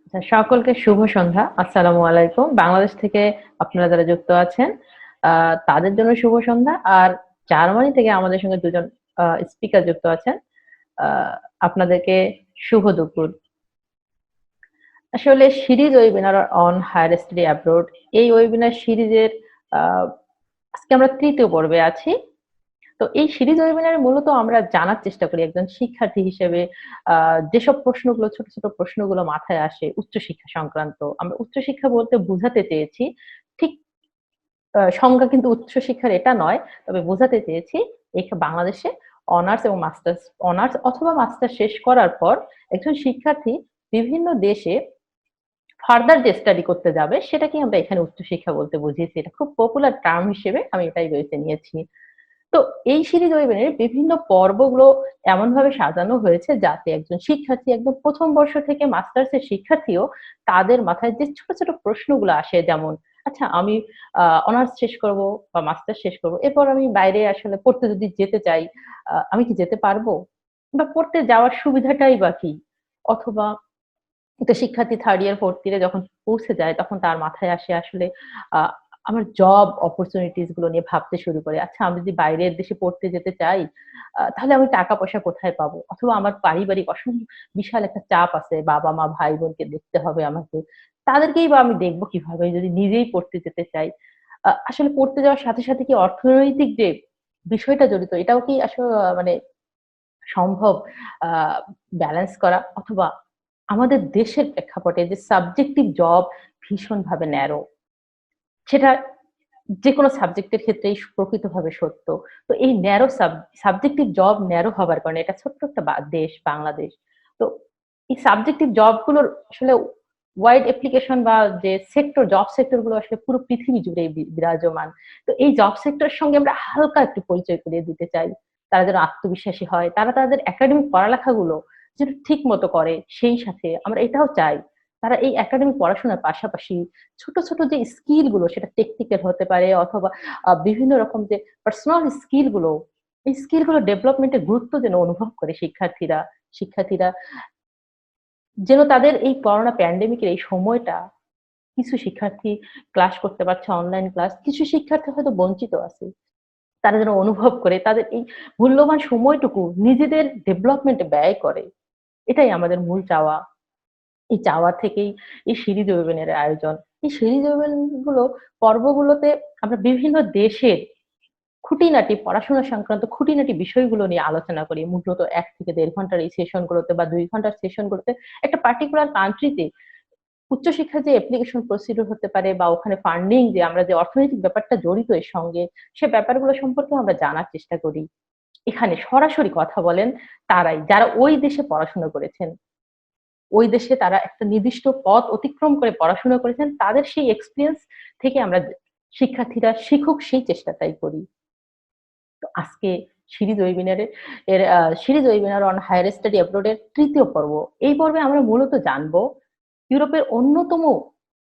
আচ্ছা, সকলকে শুভ সন্ধ্যা। আসসালামু আলাইকুম। বাংলাদেশ থেকে আপনারা যারা যুক্ত আছেন তাদের জন্য শুভ সন্ধ্যা। আর জার্মানি থেকে আমাদের সঙ্গে দুজন স্পিকার যুক্ত আছেন। আহ, আপনাদেরকে শুভ দুপুর। আসলে series webinar on higher study abroad, এই ওয়েবিনার সিরিজের আহ, আজকে আমরা তৃতীয় পর্বে আছি। তো এই সিরিজ ওয়েবিনারে মূলত আমরা জানার চেষ্টা করি একজন শিক্ষার্থী হিসেবে যেসব প্রশ্নগুলো, ছোট ছোট প্রশ্নগুলো মাথায় আসে উচ্চশিক্ষা সংক্রান্ত। আমরা উচ্চশিক্ষা বলতে বোঝাতে চেয়েছি ঠিক সংজ্ঞা কিন্তু উচ্চশিক্ষার এটা নয়, তবে বোঝাতে চেয়েছি বাংলাদেশে অনার্স এবং মাস্টার্স, অনার্স অথবা মাস্টার্স শেষ করার পর একজন শিক্ষার্থী বিভিন্ন দেশে ফার্দার যে স্টাডি করতে যাবে সেটাকে আমরা এখানে উচ্চশিক্ষা বলতে বুঝিয়েছি। এটা খুব পপুলার টার্ম হিসেবে আমি এটাই বেছে নিয়েছি। তো এই সিরিজ ওয়েবিনারের বিভিন্ন পর্বগুলো এমনভাবে সাজানো হয়েছে যাতে একজন শিক্ষার্থী একদম প্রথম বর্ষ থেকে মাস্টার্সের শিক্ষার্থীও তাদের মাথায় যে ছোট ছোট প্রশ্নগুলো আসে, যেমন আচ্ছা আমি অনার্স শেষ করব বা মাস্টার্স শেষ করব, এরপর আমি বাইরে আসলে পড়তে যদি যেতে চাই, আমি কি যেতে পারবো, বা পড়তে যাওয়ার সুবিধাটাই বা কি, অথবা একটা শিক্ষার্থী থার্ড ইয়ার ফোর্থ ইয়ারে যখন পৌঁছে যায় তখন তার মাথায় আসে আসলে আহ, আমার জব অপরচুনিটিস গুলো নিয়ে ভাবতে শুরু করে। আচ্ছা আমি যদি বাইরের দেশে পড়তে যেতে চাই, তাহলে আমি টাকা পয়সা কোথায় পাবো, অথবা আমার পারিবারিক বিশাল একটা চাপ আছে, বাবা মা ভাই বোনকে দেখতে হবে আমাকে, তাদেরকেই বা আমি দেখবো কিভাবে যদি নিজেই পড়তে যেতে চাই। আসলে পড়তে যাওয়ার সাথে সাথে কি অর্থনৈতিক যে বিষয়টা জড়িত এটাও কি আসলে মানে সম্ভব ব্যালেন্স করা, অথবা আমাদের দেশের প্রেক্ষাপটে যে সাবজেক্টিভ জব ভীষণভাবে ন্যারো, সেটা যে কোনো সাবজেক্টের ক্ষেত্রেই প্রকৃতভাবে সত্য। তো এই ন্যারো সাবজেক্টিভ জব ন্যারো হবার কারণে এটা ছোট্ট একটা দেশ বাংলাদেশ। তো এই সাবজেক্টিভ জবগুলোর আসলে ওয়াইড অ্যাপ্লিকেশন বা যে সেক্টর, জব সেক্টর গুলো আসলে পুরো পৃথিবী জুড়ে বিরাজমান। তো এই জব সেক্টরের সঙ্গে আমরা হালকা একটু পরিচয় করিয়ে দিতে চাই। তারা যেন আত্মবিশ্বাসী হয়, তারা তাদের একাডেমিক পড়ালেখাগুলো যেন ঠিক মতো করে, সেই সাথে আমরা এটাও চাই তারা এই একাডেমিক পড়াশোনার পাশাপাশি ছোট ছোট যে স্কিল গুলো, সেটা টেকনিক্যাল হতে পারে অথবা বিভিন্ন রকম যে পার্সোনাল স্কিল গুলো, এই স্কিল গুলো ডেভেলপমেন্টের গুরুত্ব যেন অনুভব করে শিক্ষার্থীরা। শিক্ষার্থীরা যেন তাদের এই করোনা প্যান্ডেমিকের এই সময়টা, কিছু শিক্ষার্থী ক্লাস করতে পারছে অনলাইন ক্লাস, কিছু শিক্ষার্থী হয়তো বঞ্চিত আছে, তারা যেন অনুভব করে তাদের এই মূল্যবান সময়টুকু নিজেদের ডেভেলপমেন্টে ব্যয় করে। এটাই আমাদের মূল চাওয়া। এই চাওয়া থেকেই এই সিরিজ ওয়েবিনারের আয়োজন। এই সিরিজ ওয়েবিনার গুলো, পর্বগুলোতে আমরা বিভিন্ন দেশের খুঁটিনাটি পড়াশোনা সংক্রান্ত খুঁটিনাটি বিষয়গুলো নিয়ে আলোচনা করি। মূলত 1 থেকে 1.5 ঘন্টার এই সেশন গুলোতে বা 2 ঘন্টার সেশন গুলোতে একটা পার্টিকুলার কান্ট্রিতে উচ্চশিক্ষার যে অ্যাপ্লিকেশন প্রসিডিউর হতে পারে বা ওখানে ফান্ডিং, যে আমরা যে অর্থনৈতিক ব্যাপারটা জড়িত এর সঙ্গে, সে ব্যাপারগুলো সম্পর্কে আমরা জানার চেষ্টা করি। এখানে সরাসরি কথা বলেন তারাই যারা ওই দেশে পড়াশোনা করেছেন, ওই দেশে তারা একটা নির্দিষ্ট পথ অতিক্রম করে পড়াশোনা করেছেন, তাদের সেই এক্সপিরিয়েন্স থেকে আমরা শিক্ষার্থীরা শিখুক সেই চেষ্টাটাই করি। তো আজকে সিরিজ ওয়েবিনারে series webinar on higher study অ্যাব্রোডের তৃতীয় পর্ব। এই পর্বে আমরা মূলত জানবো ইউরোপের অন্যতম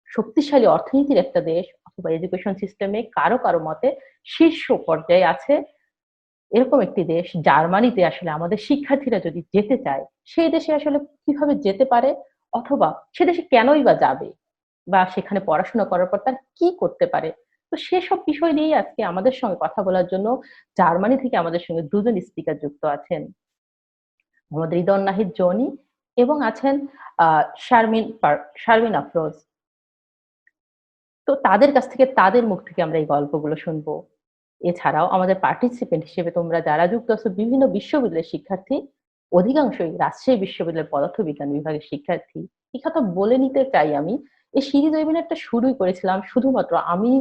শক্তিশালী অর্থনীতির একটা দেশ অথবা এডুকেশন সিস্টেমে কারো কারো মতে শীর্ষ পর্যায়ে আছে এরকম একটি দেশ জার্মানিতে আসলে আমাদের শিক্ষার্থীরা যদি যেতে চায়, সেই দেশে আসলে কিভাবে যেতে পারে, অথবা সে দেশে কেনই বা যাবে, বা সেখানে পড়াশোনা করার পর তার কি করতে পারে। তো সেসব বিষয় নিয়েই আজকে আমাদের সঙ্গে কথা বলার জন্য জার্মানি থেকে আমাদের সঙ্গে দুজন স্পিকার যুক্ত আছেন, মোহাম্মদ রিদওয়ান নাহিদ জনি এবং আছেন শারমিন আফরোজ। তো তাদের কাছ থেকে, তাদের মুখ থেকে আমরা এই গল্পগুলো শুনবো। এছাড়াও আমাদের পার্টিসিপেন্ট হিসেবে তোমরা যারা যুক্ত আছো বিভিন্ন বিশ্ববিদ্যালয়ের শিক্ষার্থী, অধিকাংশই রাজশাহী বিশ্ববিদ্যালয়ের পদার্থবিজ্ঞান বিভাগের শিক্ষার্থী। এই কথা বলে নিতে চাই আমি, এই সিরিজ ওয়েবিনারটা শুরুই করেছিলাম শুধুমাত্র আমি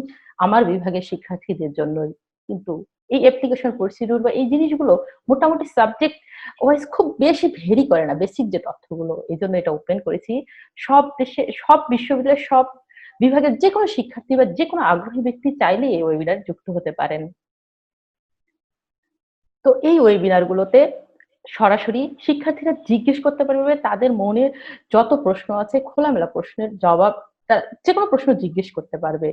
আমার বিভাগের শিক্ষার্থীদের জন্যই, কিন্তু এই অ্যাপ্লিকেশন প্রসিডিউর বা এই জিনিসগুলো মোটামুটি সাবজেক্ট ওয়াইজ খুব বেশি ভেরি করে না, বেসিক যে তথ্যগুলো, এই জন্য এটা ওপেন করেছি। সব দেশে, সব বিশ্ববিদ্যালয়ের সব বিভাগের যে কোনো শিক্ষার্থী বা যে কোনো আগ্রহী ব্যক্তি চাইলে এই ওয়েবিনার যুক্ত হতে পারেন। তো এই ওয়েবিনার গুলোতে সরাসরি শিক্ষার্থীরা জিজ্ঞেস করতে পারবে তাদের মনে যত প্রশ্ন আছে, খোলামেলা প্রশ্নের জবাব, যে কোনো প্রশ্ন জিজ্ঞেস করতে পারবে।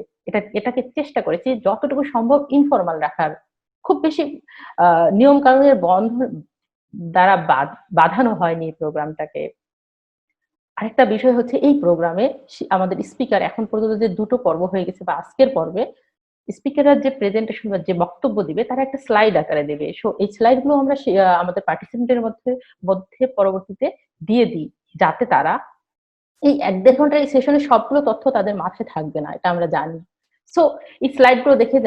এটাকে চেষ্টা করেছি যতটুকু সম্ভব ইনফরমাল রাখার, খুব বেশি নিয়ম কানুনের বন্ধ দ্বারা বাঁধানো হয়নি এই প্রোগ্রামটাকে। আরেকটা বিষয় হচ্ছে এই প্রোগ্রামে আমাদের স্পিকার এখন পর্যন্ত যে ২ টো পর্ব হয়ে গেছে বা আজকের পর্বে স্পিকাররা যে প্রেজেন্টেশন বা যে বক্তব্য দিবে তারা একটা স্লাইড আকারে দেবে। সো এই স্লাইড গুলো আমরা আমাদের পার্টিসিপেন্টের মধ্যে পরবর্তীতে দিয়ে দিই, যাতে তারা এই ১-১.৫ ঘন্টার এই সেশনে সবগুলো তথ্য তাদের মাথায় থাকবে না, এটা আমরা জানি। সো এই স্লাইড গুলো দেখে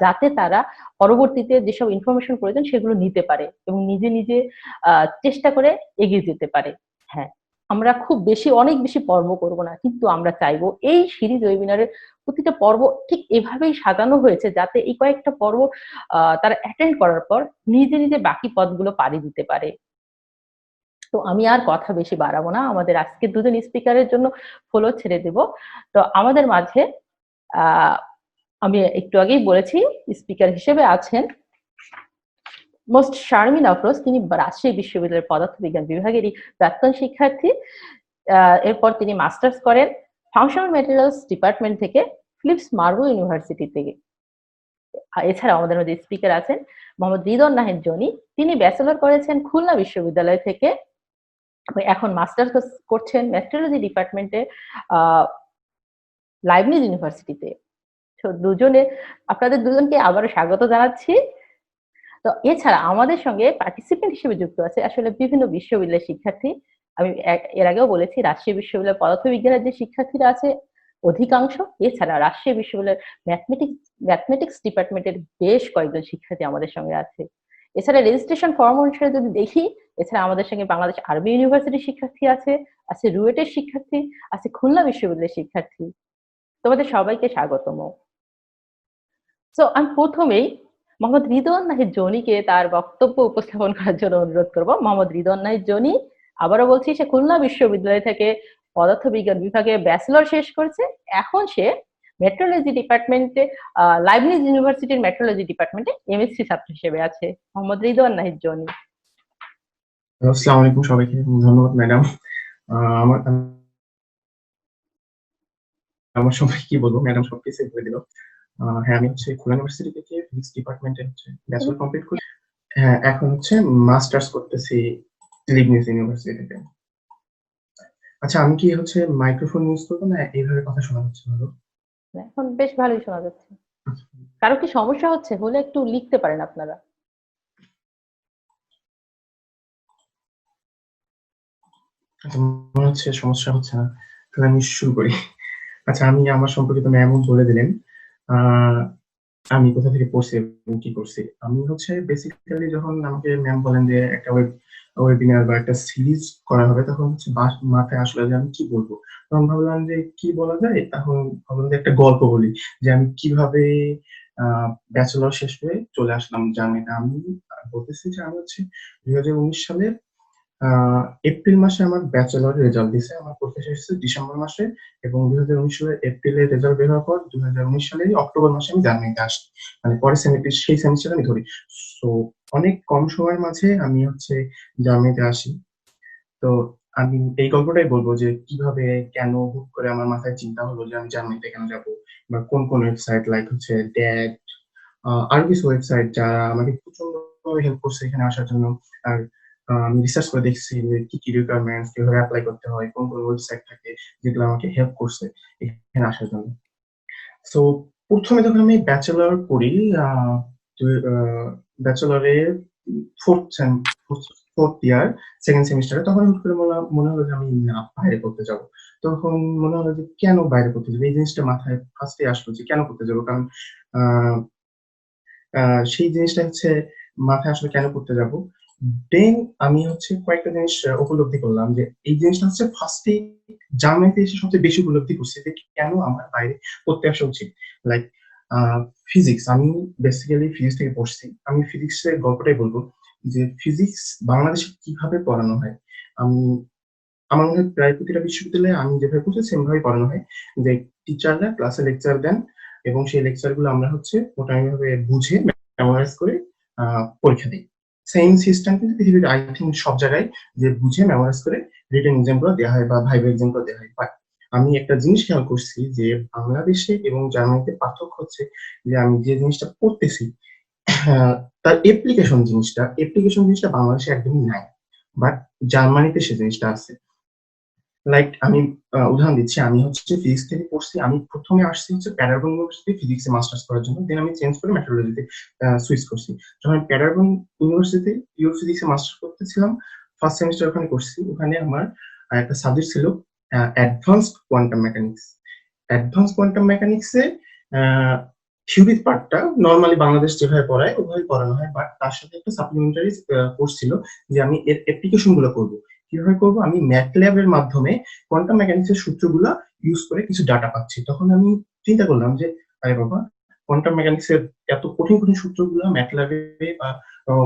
যাতে তারা পরবর্তীতে যেসব ইনফরমেশন প্রয়োজন সেগুলো নিতে পারে এবং নিজে নিজে চেষ্টা করে এগিয়ে যেতে পারে। হ্যাঁ, আমরা খুব বেশি অনেক বেশি পর্ব করব না, কিন্তু আমরা চাইবো এই সিরিজ ওয়েবিনারের প্রতিটা পর্ব ঠিক এভাবেই সাজানো হয়েছে যাতে এই কয়েকটা পর্ব তারা অ্যাটেন্ড করার পর নিজে নিজে বাকি পথগুলো পাড়ি দিতে পারে। তো আমি আর কথা বেশি বাড়াবো না, আমাদের আজকে দুজন স্পিকারের জন্য ফলো ছেড়ে দেব। তো আমাদের মাঝে আমি একটু আগেই বলেছি স্পিকার হিসেবে আছেন মোস্ট শারমিন আফরোজ। তিনি রাজশাহী বিশ্ববিদ্যালয়ের পদার্থবিজ্ঞান বিভাগেরই প্রাক্তন শিক্ষার্থী। এরপর তিনি মাস্টার্স করেন ফাংশনাল ম্যাটেরিয়ালস ডিপার্টমেন্ট থেকে ফিলিপস মার্বো ইউনিভার্সিটি থেকে। এছাড়া আমাদের মধ্যে স্পিকার আছেন মোহাম্মদ রিদন নাহিদ জনি। তিনি ব্যাচেলর করেছেন খুলনা বিশ্ববিদ্যালয় থেকে, এখন মাস্টার্স করছেন মেট্রোলজি ডিপার্টমেন্টে লাইবনিজ ইউনিভার্সিটিতে। তো আপনাদের দুজনকে আবারও স্বাগত জানাচ্ছি। তো এছাড়া আমাদের সঙ্গে পার্টিসিপেন্ট হিসেবে যুক্ত আছে আসলে বিভিন্ন বিশ্ববিদ্যালয়ের শিক্ষার্থী। আমি এর আগেও বলেছি রাজশাহী বিশ্ববিদ্যালয়ের পদার্থবিজ্ঞানের যে শিক্ষার্থীরা আছে অধিকাংশ, এছাড়া রাজশাহী বিশ্ববিদ্যালয়ের ম্যাথমেটিক্স ডিপার্টমেন্টের বেশ কয়েকজন শিক্ষার্থী আমাদের সঙ্গে আছে। এছাড়া রেজিস্ট্রেশন ফর্ম অনুসারে যদি দেখি, এছাড়া আমাদের সঙ্গে বাংলাদেশ আরবি ইউনিভার্সিটির শিক্ষার্থী আছে রুয়েটের শিক্ষার্থী, আছে খুলনা বিশ্ববিদ্যালয়ের শিক্ষার্থী। তোমাদের সবাইকে স্বাগতম। সো আমি প্রথমেই মোহাম্মদ রিদওয়ান নাহিদ জনিকে তার বক্তব্য উপস্থাপন করার জন্য অনুরোধ করব। মোহাম্মদ রিদওয়ান নাহিদ জনি, আবারও বলছি, সে খুলনা বিশ্ববিদ্যালয় থেকে পদার্থবিজ্ঞান বিভাগে ব্যাচেলর শেষ করেছে। এখন সে মেট্রোলজি ডিপার্টমেন্টে লাইবনিজ ইউনিভার্সিটির মেট্রোলজি ডিপার্টমেন্টে এমএসসি ছাত্র হিসেবে আছে। মোহাম্মদ রিদওয়ান নাহিদ জনি। আসসালামু আলাইকুম সবাইকে, ধন্যবাদ ম্যাডাম। আমার আমার সবাই কি বলবো, ম্যাডাম সবকিছু বলে দিল। হ্যাঁ, আমি হচ্ছে খুলনা ইউনিভার্সিটি থেকে ফিজিক্স ডিপার্টমেন্টে হচ্ছে ব্যাচেলর কমপ্লিট করি। হ্যাঁ, এখন হচ্ছে মাস্টার্স করতেছি লিবনিজ ইউনিভার্সিটি থেকে। আচ্ছা, আমি কি হচ্ছে মাইক্রোফোন ইউজ করবো না এইভাবে কথা শোনা যাচ্ছে ভালো? এখন বেশ ভালোই শোনা যাচ্ছে। কারো কি সমস্যা হচ্ছে হলে একটু লিখতে পারেন আপনারা। আচ্ছা, মনে হচ্ছে সমস্যা হচ্ছে না, তাহলে আমি শুরু করি। আচ্ছা, আমি আমার সম্পর্কে তো ম্যামও বলে দিলেন আমি কোথা থেকে পড়ছি এবং কি করছি। আমি হচ্ছে বেসিক্যালি যখন আমাকে ম্যাম বলেন যে একটা ওয়েবিনার বা একটা সিরিজ করা হবে, তখন হচ্ছে মাথায় আসলে যে আমি কি বলবো। তখন ভাবলাম যে কি বলা যায়, তখন ভাবলাম যে একটা গল্প বলি, যে আমি কিভাবে ব্যাচেলর শেষ করে চলে আসলাম জার্নিতে। আমি বলতেছি যে আমি হচ্ছে 2019 সালে এপ্রিল মাসে আমার ব্যাচেলর রেজাল্ট দিছে। আমার পরীক্ষা শেষ হচ্ছে ডিসেম্বর মাসে, এবং 2019 সালের এপ্রিলে রেজাল্ট বের হওয়ার পর 2019 সালের অক্টোবর মাসে আমি জার্মানিতে আসি। মানে পরের সেমিস্টার, সেই সেমিস্টার আমি ধরি। সো অনেক কম সময়ের মাঝে আমি হচ্ছে জার্মানিতে আসি। তো আমি এই গল্পটাই বলবো যে কিভাবে, কেন হুট করে আমার মাথায় চিন্তা হলো যে আমি জার্মানিতে কেন যাবো, বা কোন কোন ওয়েবসাইট লাইক হচ্ছে ড্যাট, আরো কিছু ওয়েবসাইট যারা আমাকে প্রচন্ড হেল্প করছে এখানে আসার জন্য। আর আমি রিসার্চ করে দেখছি যে কি কি রিকোয়ারমেন্টস, কিভাবে অ্যাপ্লাই করতে হয়, কোন কোন ওয়েবসাইট থাকে যেগুলো আমাকে হেল্প করছে এখানে আসার জন্য। সো প্রথমে যখন আমি ব্যাচেলর করি, ব্যাচেলরে ফোর্থ ফোর্থ ইয়ার সেকেন্ড সেমিস্টারে, তখন হুট করে মনে হলো যে আমি না, বাইরে করতে যাব। তখন মনে হলো যে কেন বাইরে করতে যাবো, এই জিনিসটা মাথায় ফার্স্টে আসলো যে কেন করতে যাবো। কারণ আহ সেই জিনিসটা হচ্ছে মাথায় আসলে কেন করতে যাব। দেন আমি হচ্ছে কয়েকটা জিনিস উপলব্ধি করলাম, যে এই জিনিসটা হচ্ছে ফার্স্টে জার্মানিতে এসে সবচেয়ে বেশি উপলব্ধি করছি যে কেন আমার বাইরে পড়তে আসা উচিত। লাইক ফিজিক্স, আমি বেসিক্যালি ফিজিক্স থেকে পড়ছি। আমি ফিজিক্সের গল্পটাই বলবো, যে ফিজিক্স বাংলাদেশে কিভাবে পড়ানো হয়। আমি আমার মনে হয় প্রায় প্রতিটা বিশ্ববিদ্যালয়ে আমি যেভাবে পড়ছি সেম ভাবে পড়ানো হয়, যে টিচাররা ক্লাসে লেকচার দেন এবং সেই লেকচার গুলো আমরা হচ্ছে মোটামুটি ভাবে বুঝে মেমোরাইজ করে পরীক্ষা দিই। সেম সিস্টেম কিন্তু পৃথিবীর আই থিঙ্ক সব জায়গায়, যে বুঝে মেমোরাইজ করে রিটেন এক্সাম গুলো দেওয়া হয় বা ভাইভা এক্সাম গুলো দেওয়া হয়। বাট আমি একটা জিনিস খেয়াল করছি যে বাংলাদেশে এবং জার্মানিতে পার্থক্য হচ্ছে যে আমি যে জিনিসটা পড়তেছি, তার অ্যাপ্লিকেশন জিনিসটা বাংলাদেশে একদমই নাই, বাট জার্মানিতে সে জিনিসটা আছে। লাইক আমি উদাহরণ দিচ্ছি। আমি হচ্ছে ফিজিক্স থেকে পড়ছি। আমি ১ম এ আসছি হচ্ছে প্যারাগন ইউনিভার্সিটি ফিজিক্সে মাস্টার্স করার জন্য। দেন আমি চেঞ্জ করে মেট্রোলজিতে সুইচ করছি। যখন আমি প্যারাগন ইউনিভার্সিটিতে পিওর ফিজিক্সে মাস্টার্স করতেছিলাম, ফার্স্ট সেমেস্টার ওখানে করছি। ওখানে আমার একটা সাবজেক্ট ছিল advanced quantum mechanics. Advance quantum মেকানিক্সে আ থিওরি পার্টটা নরমালি বাংলাদেশ যেভাবে পড়ায় ওভাবেই পড়ানো হয়। বাট তার সাথে একটা সাপ্লিমেন্টারি কোর্স ছিল যে আমি এর অ্যাপ্লিকেশন গুলো করব। কিভাবে করব? আমি MATLAB এর মাধ্যমে কোয়ান্টাম মেকানিক্স এর সূত্রগুলা ইউজ করে কিছু ডাটা পাচ্ছি। তখন আমি চিন্তা করলাম যে, আরে বাবা! কোয়ান্টাম মেকানিক্স এর এত কঠিন, কঠিন সূত্রগুলা MATLAB এ বা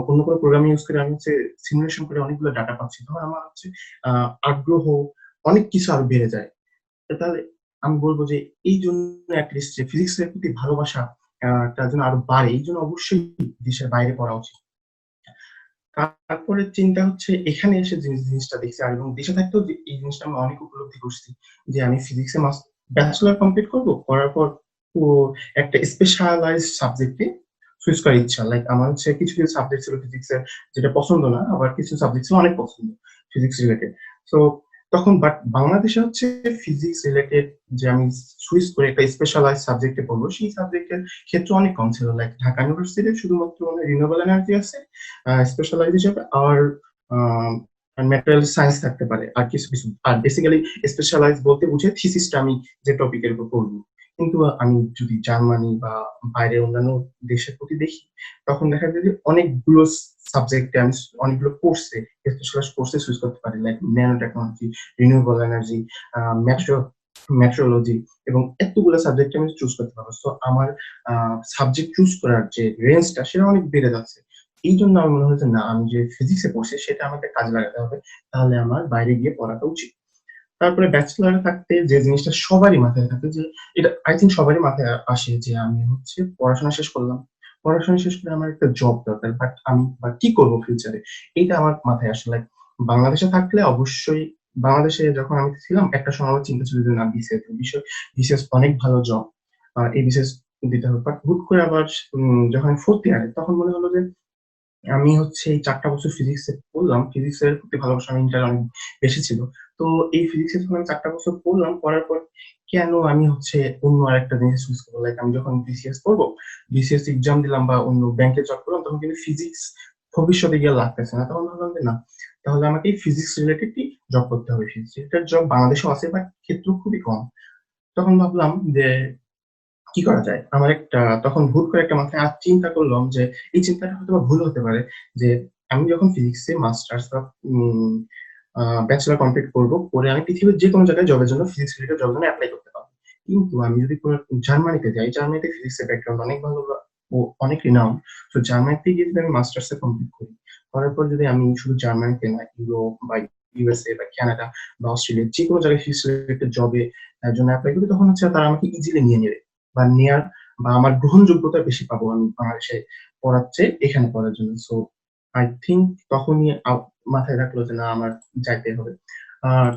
অন্য কোনো প্রোগ্রামিং ইউজ করে আমি হচ্ছে সিমুলেশন করে অনেকগুলো ডাটা পাচ্ছি। তখন আমার হচ্ছে আ আগ্রহ অনেক কিছু আরো বেড়ে যায়। তাহলে আমি বলব যে এইজন্য এটলিস্ট যে ফিজিক্স এর প্রতি ভালোবাসা তার জন্য আরো বাড়ে। এইজন্য অবশ্যই দেশের বাইরে পড়া উচিত। তারপরে চিন্তা হচ্ছে এখানে এসে যে জিনিসটা দেখছি আর এবং দেশে থাকতেও যে এই জিনিসটা আমি অনেক উপলব্ধি করছি যে আমি ফিজিক্সে ব্যাচেলর কমপ্লিট করব। করার পর ও একটা স্পেশালাইজড সাবজেক্টে সুইচ করার ইচ্ছা। লাইক আমার হচ্ছে কিছু, কিছু সাবজেক্ট ছিল ফিজিক্সের যেটা পছন্দ না। আবার কিছু সাবজেক্ট ছিল অনেক পছন্দ ফিজিক্স রিলেটেড। সো তখন বাট বাংলাদেশে হচ্ছে ফিজিক্স রিলেটেড যে আমি সুইচ করে একটা স্পেশালাইজড সাবজেক্টে পড়বো, সেই সাবজেক্টের ক্ষেত্র অনেক কম ছিল। লাইক ঢাকা ইউনিভার্সিটিতে শুধুমাত্র রিনিউয়েবল এনার্জি আছে স্পেশালাইজ হিসেবে আর ম্যাটেরিয়াল সায়েন্স থাকতে পারে আর কিছু কিছু আর বেসিক্যালি স্পেশালাইজ বলতে বুঝে থিসিসটা আমি যে টপিকের উপর করবো। কিন্তু আমি যদি জার্মানি বা বাইরের অন্যান্য দেশের প্রতি দেখি তখন দেখা যায় যে অনেকগুলো সাবজেক্টে আমি অনেকগুলো কোর্সে স্পেশালাইজ কোর্সে সুইচ করতে পারি like nano technology, renewable energy, metro metrology এবং এতগুলো সাবজেক্ট আমি চুজ করতে পারবো। সো আমার সাবজেক্ট চুজ করার যে রেঞ্জটা সেটা অনেক বেড়ে যাচ্ছে। এইজন্য আমার মনে হয় যে না আমি যে ফিজিক্সে পড়ছি সেটা আমাকে কাজে লাগাতে হবে। তাহলে আমার বাইরে গিয়ে পড়াটা উচিত। তারপরে ব্যাচেলরে থাকতে যে জিনিসটা সবারই মাথায় থাকে যে এটা আই থিংক সবারই মাথায় আসে যে আমি হচ্ছে পড়াশোনা শেষ করলাম। পড়াশোনা শেষ করে আমার একটা জব দরকার। বাট আমি কি করব ফিউচারে? এইটা আমার মাথায় আসে। লাইক বাংলাদেশে থাকলে অবশ্যই বাংলাদেশে যখন আমি ছিলাম একটা সময় আমার চিন্তা ছিল যে না বিসিএস বিসিএস অনেক ভালো জব। এই বিসিএস দিতে হবে। বাট হুট করে আবার যখন আমি 4th ইয়ারে তখন মনে হলো যে আমি হচ্ছে এই ৪ টা বছর ফিজিক্সে পড়লাম। ফিজিক্সের প্রতি ভালোবাসা আমার ইন্টার অনেক বেশি ছিল। তো এই ফিজিক্সে যখন আমি ৪ টা বছর পড়লাম, পড়ার পর কেন আমি হচ্ছে অন্য আরেকটা জিনিস চুজ করব? লাইক আমি যখন বিসিএস করব, বিসিএস এক্সাম দিলাম বা অন্য ব্যাংকে জব করলাম তখন কিন্তু ফিজিক্স ভবিষ্যতে গিয়ে লাগতেছে না। তখন ভাবলাম যে না, তাহলে আমাকে এই ফিজিক্স রিলেটেডই জব করতে হবে। ফিজিক্স রিলেটেড জব বাংলাদেশেও আছে বাট ক্ষেত্র খুবই কম। তখন ভাবলাম যে কি করা যায়? আমার একটা তখন হুট করে একটা মাথায় চিন্তা করলাম যে, এই চিন্তাটা হয়তোবা ভুল হতে পারে। যে আমি যখন ফিজিক্সে মাস্টার্স বা উম আ ব্যাচেলর কমপ্লিট করব, করে আমি পৃথিবীর যেকোনো জায়গায় জবের জন্য ফিজিক্স রিলেটেড জবের জন্য এপ্লাই করতে পারব। কিন্তু আমি যদি কোনো জার্মানিতে যাই, জার্মানিতে ফিজিক্সের ব্যাকগ্রাউন্ড অনেক ভালো ও অনেক রিনাউন্ড। সো জার্মানিতে গিয়ে যদি আমি মাস্টার্স কমপ্লিট করি, করার পর যদি আমি শুধু জার্মানিতে না ইউরোপ বা ইউএসএ বা কানাডা বা অস্ট্রেলিয়া যেকোনো জায়গায় ফিজিক্স রিলেটেড জবে জন্য এপ্লাই করি তখন হচ্ছে তারা আমাকে ইজিলি নিয়ে নেবে। বা নেয়ার বা আমার গ্রহণযোগ্যতা বেশি পাবো আমি বাংলাদেশে পড়ার চেয়ে এখানে পড়ার জন্য। সো আই থিংক তখনই মাথায় রাখলো যে না আমার যাইতে হবে। আর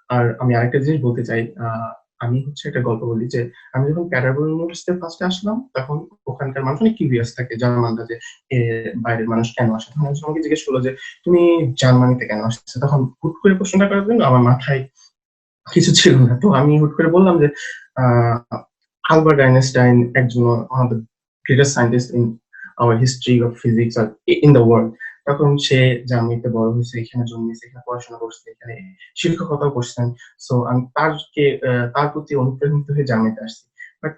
আর আমি আরেকটা জিনিস বলতে চাই। আমি হচ্ছে একটা গল্প বলি যে আমি যখন প্যারাগন ইউনিভার্সিটিতে ফার্স্ট এ আসলাম তখন ওখানকার মানুষ অনেক কিউরিয়াস থাকে জার্মানরা যে এ বাইরের মানুষ কেন আসে? তখন একজন আমাকে জিজ্ঞেস করলো যে, "তুমি জার্মানিতে কেন আসছো?" তখন হুট করে প্রশ্নটা করার জন্য আমার মাথায় কিছু ছিল না। তো আমি হুট করে বললাম যে, আ আলবার্ট আইনস্টাইন একজন one of the greatest scientist in our history of physics or in the world. তখন সে জার্মানিতে বড় হইছে, এখানে জন্মেছে, এখানে পড়াশোনা করছে, এখানে শিক্ষকতাও করছেন। সো আমি তার প্রতি অনুপ্রাণিত হয়ে জার্মানিতে আসছি। বাট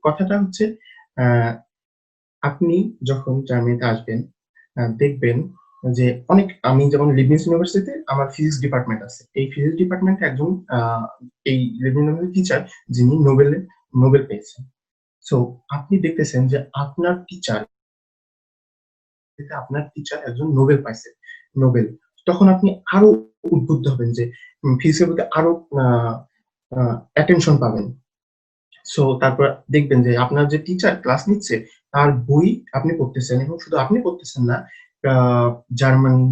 কথাটা হচ্ছে আ আপনি যখন জার্মানিতে আসবেন, দেখবেন যে আমি যেমন লিবনিজ ইউনিভার্সিটিতে আমার ফিজিক্স ডিপার্টমেন্ট আছে। এই ফিজিক্স ডিপার্টমেন্টে একজন এই লিবনিজ ইউনিভার্সিটির টিচার যিনি নোবেল পেয়েছেন। সো আপনি দেখতেছেন যে আপনার টিচার একজন নোবেল পাইছে। নোবেল। তখন আপনি আরো উদ্বুদ্ধ হবেন যে ফিজিক্সের প্রতি আরো আ আ অ্যাটেনশন পাবেন। সো তারপর দেখবেন যে আপনার যে টিচার ক্লাস নিচ্ছে তার বই আপনি পড়তেছেন এবং শুধু আপনি পড়তেছেন না, আ জার্মানি,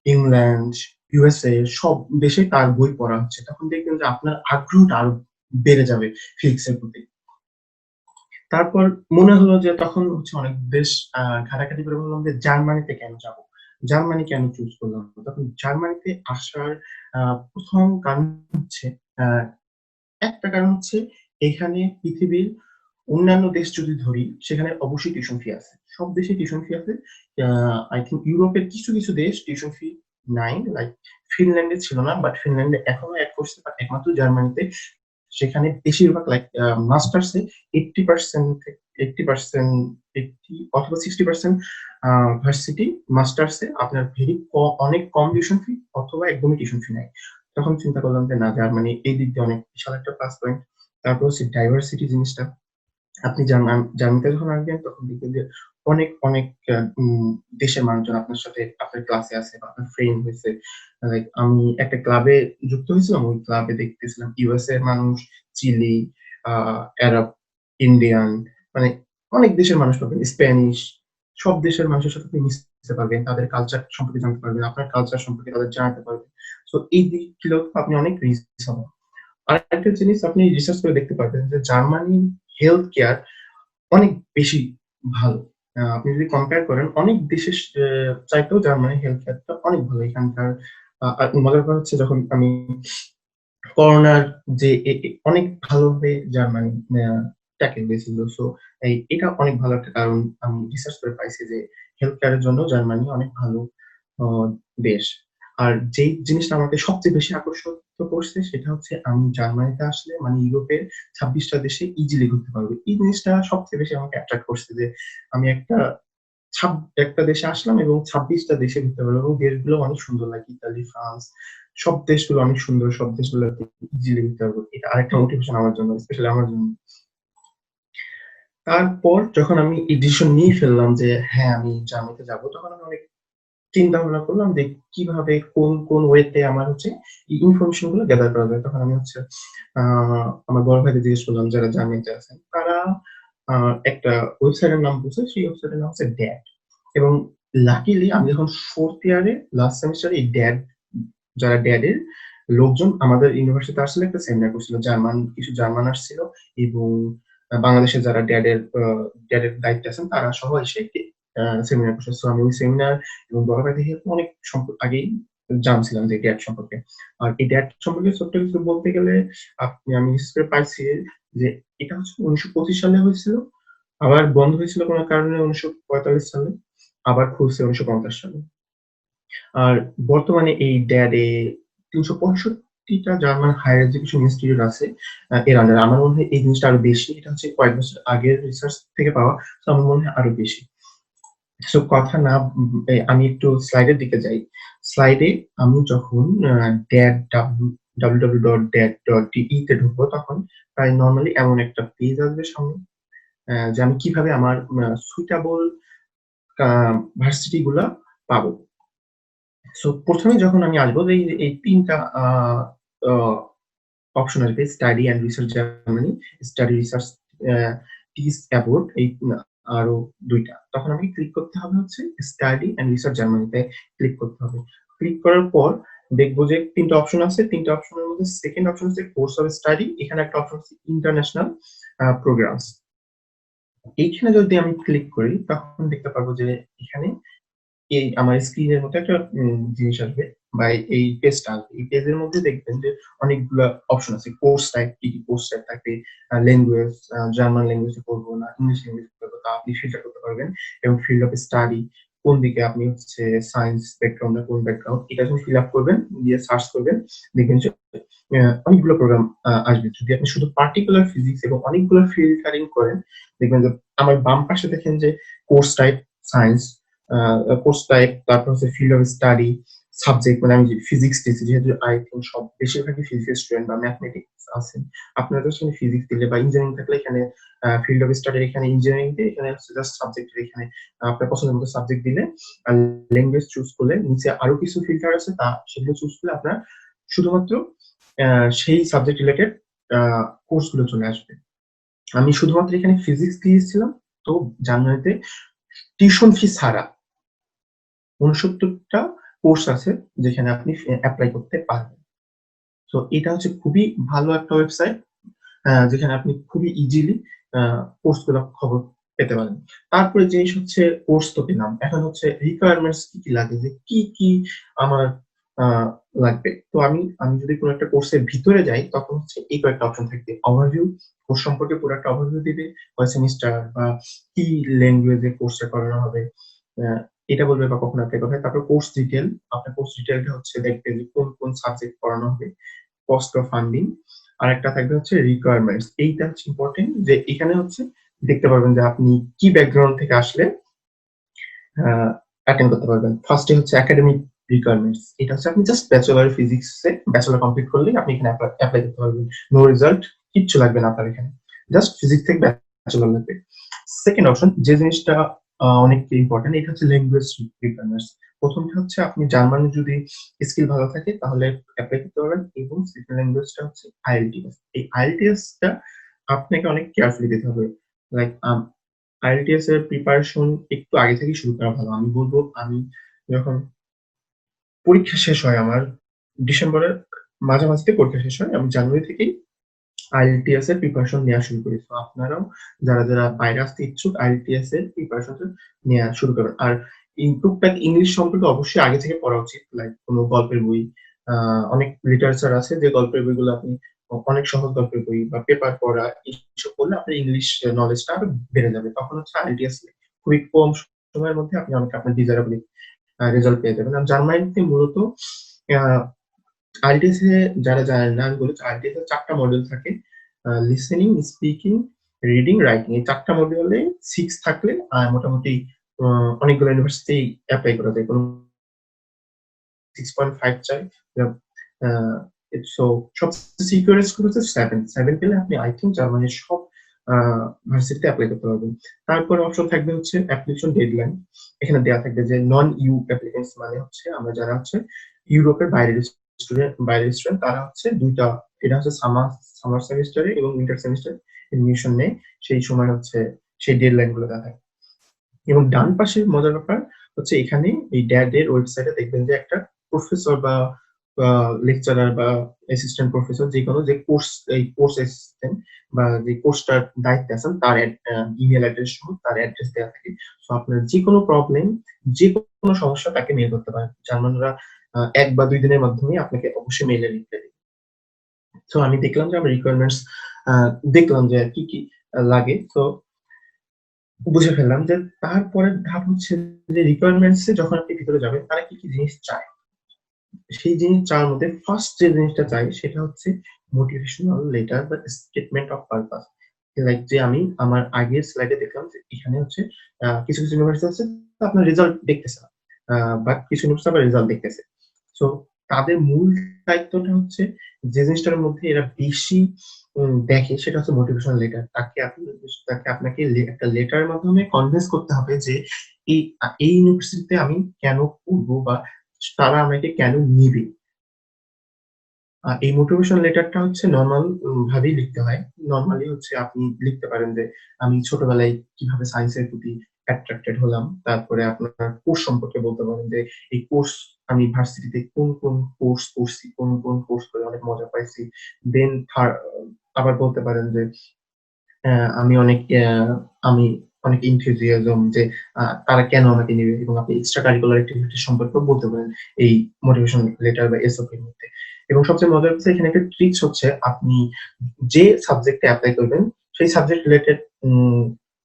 ইংল্যান্ড, ইউএসএ সব দেশে তার বই পড়া হচ্ছে। তখন দেখবেন যে আপনার আগ্রহটা আরো বেড়ে যাবে ফিজিক্স এর প্রতি। তারপর মনে হলো যে তখন হচ্ছে অনেক দেশ ঘাটাঘাটি করে ভাবলাম যে জার্মানিতে কেন যাবো? জার্মানি কেন চুজ করলাম? তখন জার্মানিতে আসার প্রথম কারণ হচ্ছে আ একটা কারণ হচ্ছে এখানে পৃথিবীর অন্যান্য দেশ যদি ধরি, সেখানে অবশ্যই টিউশন ফি আছে। সব দেশে টিউশন ফি আছে। আ I think ইউরোপের কিছু দেশ টিউশন ফি নাই। লাইক ফিনল্যান্ডে ছিল না। বাট ফিনল্যান্ডে এখনো এড করছে। বাট একমাত্র জার্মানিতে সেখানে বেশিরভাগ লাইক মাস্টার্সে 80% থেকে 80% 80 অথবা 60% আ ভার্সিটি মাস্টার্সে আপনার অনেক কম টিউশন ফি অথবা একদমই টিউশন ফি নাই। তখন চিন্তা করলাম যে না, জার্মানি এই দিক দিয়ে অনেক বিশাল একটা প্লাস পয়েন্ট। তারপর হচ্ছে ডাইভার্সিটি জিনিসটা। আপনি জার্মানিতে যখন আসবেন তখন দেখবেন যে অনেক দেশের মানুষজন আপনার সাথে আপনার ক্লাসে আছে বা আপনার ফ্রেন্ড হইছে। লাইক আমি একটা ক্লাবে যুক্ত হয়েছিলাম। ওই ক্লাবে দেখতেছিলাম ইউএসএ এর মানুষ, চিলি, আ আরব, ইন্ডিয়ান, মানে অনেক দেশের মানুষ পাবেন। স্প্যানিশ, সব দেশের মানুষের সাথে আপনি মিশতে পারবেন। তাদের কালচার সম্পর্কে জানতে পারবেন। আপনার কালচার সম্পর্কে তাদের জানাতে পারবেন। সো এই দিকগুলো আপনি অনেক রিচ হবেন। আরেকটা জিনিস আপনি রিসার্চ করে দেখতে পারবেন যে জার্মানির হেলথ কেয়ার অনেক বেশি ভালো। আপনি যদি কম্পেয়ার করেন অনেক দেশের চাইতেও জার্মানির হেলথ কেয়ারটা অনেক ভালো। এখানকার আর মজার ব্যাপার হচ্ছে যখন আমি করোনার যে অনেক ভালোভাবে জার্মানি ট্যাকেল দিয়েছিল। সো এটা অনেক ভালো একটা কারণ আমি রিসার্চ করে পাইছি যে হেলথ কেয়ার এর জন্য জার্মানি অনেক ভালো অ দেশ। আর যেই জিনিসটা আমাকে সবচেয়ে বেশি আকর্ষিত করছে সেটা হচ্ছে আমি জার্মানিতে আসলে মানে ইউরোপের ২৬ টা দেশে ইজিলি ঘুরতে পারবো। এই জিনিসটা সবচেয়ে বেশি আমাকে অ্যাট্রাক্ট করছে যে আমি একটা দেশে আসলাম এবং ২৬ টা দেশে ঘুরতে পারবো এবং দেশগুলো অনেক সুন্দর লাগে। ইতালি, ফ্রান্স, সব দেশগুলো অনেক সুন্দর। সব দেশগুলোতে ইজিলি ঘুরতে পারবো। এটা আরেকটা মোটিভেশন আমার জন্য, স্পেশালি আমার জন্য। তারপর যখন আমি এই ডিসিশন নিয়ে ফেললাম যে হ্যাঁ, আমি জার্মানিতে যাবো, তখন আমি অনেক চিন্তা ভাবনা করলাম যে কিভাবে কোন ওয়েতে আমার হচ্ছে এই ইনফরমেশন গুলো গ্যাদার করা যায়। তখন আমি হচ্ছে আ আমার বড় ভাইদের জিজ্ঞেস করলাম যারা জার্মানিতে আছেন। তারা আ একটা ওয়েবসাইটের নাম বলছে। সেই ওয়েবসাইটের নাম হচ্ছে DAT এবং লাকিলি আমি যখন 4th ইয়ারে লাস্ট সেমেস্টারে এই যারা DAT এর লোকজন আমাদের ইউনিভার্সিটিতে আসলে একটা সেমিনার করছিল। কিছু জার্মান আসছিল এবং বাংলাদেশের যারা DAT এর দায়িত্বে আছেন তারা সহ এসে একটি সেমিনার করছে। সো আমি ওই সেমিনার এবং বড় ভাই থেকে অনেক আগেই জানছিলাম যে ড্যাট সম্পর্কে। আর এই ড্যাট সম্পর্কে ছোট্ট কিছু বলতে গেলে আমি বিশেষ করে পাইছি যে এটা হচ্ছে ১৯২৫ সালে হয়েছিল। আবার বন্ধ হয়েছিল কোন কারণে ১৯৪৫ সালে। আবার খুলছে ১৯৫০ সালে। আর বর্তমানে এই ড্যাড এ ৩৬৫ টা জার্মান হায়ার এডুকেশন ইনস্টিটিউট আছে এর আন্ডারে। আমার মনে হয় এই জিনিসটা আরো বেশি। এটা হচ্ছে কয়েক বছর আগের রিসার্চ থেকে পাওয়া। সো আমার মনে হয় আরো বেশি। সো কথা না আমি একটু স্লাইডের দিকে যাই। স্লাইডে আমি যখন ড্যাড www.dad.de তে ঢুকবো তখন প্রায় নরমালি এমন একটা পেজ আসবে সামনে যে আমি কিভাবে আমার সুইটেবল আ ভার্সিটি গুলা পাবো। সো ১ম এ যখন আমি আসবো এই ৩ টা আ অ অপশন আসবে study and research Germany, study research a teach abroad আরো ২ টা। তখন আমাকে ক্লিক করতে হবে হচ্ছে স্টাডি অ্যান্ড রিসার্চ জার্মানিতে ক্লিক করতে হবে। ক্লিক করার পর দেখবো যে ৩ টা অপশন আছে। ৩ টা অপশনের মধ্যে 2nd অপশন হচ্ছে কোর্স অফ স্টাডি। এখানে একটা অপশন হচ্ছে ইন্টারন্যাশনাল প্রোগ্রামস। এইখানে যদি আমি ক্লিক করি তখন দেখতে পারবো যে এখানে আমার স্ক্রিনের মতো একটা জিনিস আসবে বা এই পেজটা আসবে। এই পেজের মধ্যে দেখবেন যে অনেকগুলা অপশন আছে। কোর্স টাইপ, কি কোর্স টাইপ থাকবে, ল্যাঙ্গুয়েজ, জার্মান ল্যাঙ্গুয়েজে পড়বো না ইংলিশ ল্যাঙ্গুয়েজে পড়বো তা আপনি ফিল্টার করতে পারবেন এবং ফিল্ড অফ স্টাডি কোন দিকে আপনি হচ্ছে সায়েন্স ব্যাকগ্রাউন্ড না কোন ব্যাকগ্রাউন্ড এটা যখন ফিল আপ করবেন, দিয়ে সার্চ করবেন, দেখবেন যে অনেকগুলো প্রোগ্রাম আসবে। যদি আপনি শুধু পার্টিকুলার ফিজিক্স এবং অনেকগুলো ফিল্টারিং করেন, দেখবেন যে আমার বাম পাশে দেখেন যে course type science, course type, তারপর হচ্ছে ফিল্ড অফ স্টাডি, সাবজেক্ট মানে আমি যে ফিজিক্স দিয়েছি যেহেতু আই থিংক সব বেশিরভাগই ফিজিক্স স্টুডেন্ট বা ম্যাথমেটিক্স আছেন। আপনারা তো সেখানে ফিজিক্স দিলে বা ইঞ্জিনিয়ারিং থাকলে এখানে ফিল্ড অফ স্টাডির এখানে ইঞ্জিনিয়ারিং দিয়ে এখানে হচ্ছে জাস্ট সাবজেক্টের এখানে আপনার পছন্দের মতো সাবজেক্ট দিলে আর ল্যাঙ্গুয়েজ চুজ করলে নিচে আরো কিছু ফিল্টার আছে সেগুলো চুজ করলে আপনার শুধুমাত্র সেই সাবজেক্ট রিলেটেড কোর্স গুলো চলে আসবে। আমি শুধুমাত্র এখানে ফিজিক্স দিয়েছিলাম। তো জানুয়ারিতে টিউশন ফি ছাড়া ৬৯ টা কোর্স আছে যেখানে আপনি এপ্লাই করতে পারবেন। সো এটা হচ্ছে খুবই ভালো একটা ওয়েবসাইট যেখানে আপনি খুবই ইজিলি কোর্স গুলো খবর পেতে পারেন। তারপরে জিনিস হচ্ছে কোর্স তো পেলাম। এখন হচ্ছে রিকোয়ারমেন্টস কি, কি লাগে, যে কি, কি আমার আ লাগবে। তো আমি যদি কোন একটা কোর্সের ভিতরে যাই তখন হচ্ছে এই কয়েকটা অপশন থাকবে। ওভারভিউ, কোর্স সম্পর্কে পুরো একটা ওভারভিউ দিবে। কয় সেমিস্টার বা কি ল্যাঙ্গুয়েজ এ কোর্সটা করানো হবে। আ এটা বলবে বা কখন এপ্লাই করবে। তারপর কোর্স ডিটেইল। আপনার কোর্স ডিটেইলটা হচ্ছে দেখবে যে কোন, কোন সাবজেক্ট পড়ানো হবে। Cost of funding. আরেকটা থাকবে হচ্ছে রিকোয়ারমেন্টস। এইটা হচ্ছে ইম্পোর্টেন্ট, যে এখানে হচ্ছে দেখতে পারবেন যে আপনি কি ব্যাকগ্রাউন্ড থেকে আসলে অ্যাটেন্ড করতে পারবেন। ফার্স্টে হচ্ছে একাডেমিক রিকোয়ারমেন্টস। এটা হচ্ছে আপনি জাস্ট ব্যাচেলর ফিজিক্সে ব্যাচেলর কমপ্লিট করলেই আপনি এখানে এপ্লাই করতে পারবেন। নো রেজাল্ট, কিচ্ছু লাগবে না আপনার এখানে। জাস্ট ফিজিক্স থেকে ব্যাচেলর লাগবে। সেকেন্ড অপশন, যে জিনিসটা অনেক ইম্পর্টেন্ট, এটা হচ্ছে ল্যাঙ্গুয়েজ রিকোয়ারমেন্টস। প্রথমটা হচ্ছে আপনি জার্মান যদি স্কিল ভালো থাকে তাহলে এপ্লাই করতে পারবেন, এবং সেকেন্ড ল্যাঙ্গুয়েজটা হচ্ছে আইএলটিএস। এই আইএলটিএসটা আপনাকে অনেক কেয়ারফুলি দিতে হবে। লাইক আইএলটিএস এর প্রিপারেশন একটু আগে থেকেই শুরু করা ভালো। আমি বলব, আমি যখন পরীক্ষা শেষ হয় আমার ডিসেম্বরের মাঝামাঝিতে পরীক্ষা শেষ হয়। আমি জানুয়ারি থেকেই আইএলটিএস এর প্রিপারেশন নেওয়া শুরু করি। তো আপনারাও যারা, যারা বাইরে আসতে ইচ্ছুক আইএলটিএস এর প্রিপারেশনটা নেওয়া শুরু করবেন। আর টুকটাক ইংলিশ সম্পর্কে অবশ্যই আগে থেকে পড়া উচিত। লাইক কোন গল্পের বই, আ অনেক লিটারেচার আছে যে গল্পের বইগুলো আপনি অনেক সহজ গল্পের বই বা পেপার পড়া এইসব পড়লে আপনার ইংলিশ নলেজটা আরো বেড়ে যাবে। তখন হচ্ছে আইএলটিএস খুবই কম সময়ের মধ্যে আপনি অনেক আপনার ডিজায়ারেবল রেজাল্ট পেয়ে যাবেন। আর জার্মানিতে মূলত আ আইএলটিএস এ যারা জানেন না, আমি বলি আইএলটিএস এর ৪ টা মডিউল থাকে। Listening, speaking, reading, writing. এই ৪ টা মডিউলে 6 থাকলে মোটামুটি আ অনেকগুলো ইউনিভার্সিটি এপ্লাই করা যায়। কোন 6.5 চাই। আ সো সবচেয়ে সিকিউর স্কোর হচ্ছে 7 পেলে আপনি আই থিংক জার্মানির সব আ ভার্সিটিতে এপ্লাই করতে পারবেন। তারপরে অপশন থাকবে হচ্ছে অ্যাপ্লিকেশন ডেডলাইন। এখানে দেয়া থাকবে যে নন ইউ অ্যাপ্লিক্যান্টস, মানে হচ্ছে আমরা যারা হচ্ছে ইউরোপের বাইরের স্টুডেন্ট তারা হচ্ছে ২ টা, এটা হচ্ছে সামার সেমিস্টারে এবং উইন্টার সেমিস্টারে এডমিশন নেয়। সেই সময় হচ্ছে সেই ডেডলাইন গুলো দেওয়া থাকে। এবং ডান পাশে মজার ব্যাপার হচ্ছে এখানে এই ড্যাড এর ওয়েবসাইটে দেখবেন যে একটা প্রফেসর বা লেকচারার বা অ্যাসিস্ট্যান্ট প্রফেসর যেকোনো যে কোর্স অ্যাসিস্ট্যান্ট বা যে কোর্সটার দায়িত্বে আছেন তার ইমেইল অ্যাড্রেস সহ তার অ্যাড্রেস দেওয়া থাকে। সো আপনার যেকোনো প্রবলেম, যেকোনো সমস্যা তাকে মেইল করতে পারেন। জার্মানরা ১ বা ২ দিনের মাধ্যমেই আপনাকে অবশ্যই মেইলে রিপ্লাই দিবে। সো আমি দেখলাম যে আমার রিকোয়ারমেন্টস আ দেখলাম যে কি, কি লাগে। সো বুঝে ফেললাম যে তারপরের ধাপ হচ্ছে যে রিকোয়ারমেন্টস এ যখন আপনি ভিতরে যাবেন তারা কি, কি জিনিস চায়। সেই জিনিস চাওয়ার মধ্যে ফার্স্ট যে জিনিসটা চাই সেটা হচ্ছে মোটিভেশনাল লেটার বা স্টেটমেন্ট অফ পারপাস। লাইক যে আমি আমার আগের স্লাইডে দেখলাম যে এখানে হচ্ছে কিছু, কিছু ইউনিভার্সিটি আছে আপনার রেজাল্ট দেখতেছে না। বাট কিছু ইউনিভার্সিটি আবার রেজাল্ট দেখতেছে। সো তাদের মূল দায়িত্বটা হচ্ছে যে জিনিসটার মধ্যে এরা বেশি দেখে সেটা হচ্ছে মোটিভেশনাল লেটার। তাকে আপনাকে একটা লেটারের মাধ্যমে কনভিন্স করতে হবে যে এই ইউনিভার্সিটিতে আমি কেন পড়বো বা তারা আমাকে কেন নিবে। এই মোটিভেশন লেটারটা হচ্ছে নরমাল ভাবেই লিখতে হয়। নরমালি হচ্ছে আপনি লিখতে পারেন যে, আমি ছোটবেলায় কিভাবে সায়েন্সের প্রতি অ্যাট্রাক্টেড হলাম। তারপরে আপনার কোর্স সম্পর্কে বলতে পারেন যে, এই কোর্স আমি ভার্সিটিতে কোন, কোন কোর্স করছি, কোন, কোন কোর্স করে অনেক মজা পাইছি। দেন আবার বলতে পারেন যে আমি অনেক আমি অনেক enthusiasm যে তারা কেন আমাকে নিবে, এবং আপনি এক্সট্রা কারিকুলার এক্টিভিটিস সম্পর্কেও বলতে পারেন এই মোটিভেশন লেটার বা এসওপি এর মধ্যে। এবং সবচেয়ে মজার হচ্ছে এখানে একটা ট্রিকস হচ্ছে আপনি যে সাবজেক্টে এপ্লাই করবেন সেই সাবজেক্ট রিলেটেড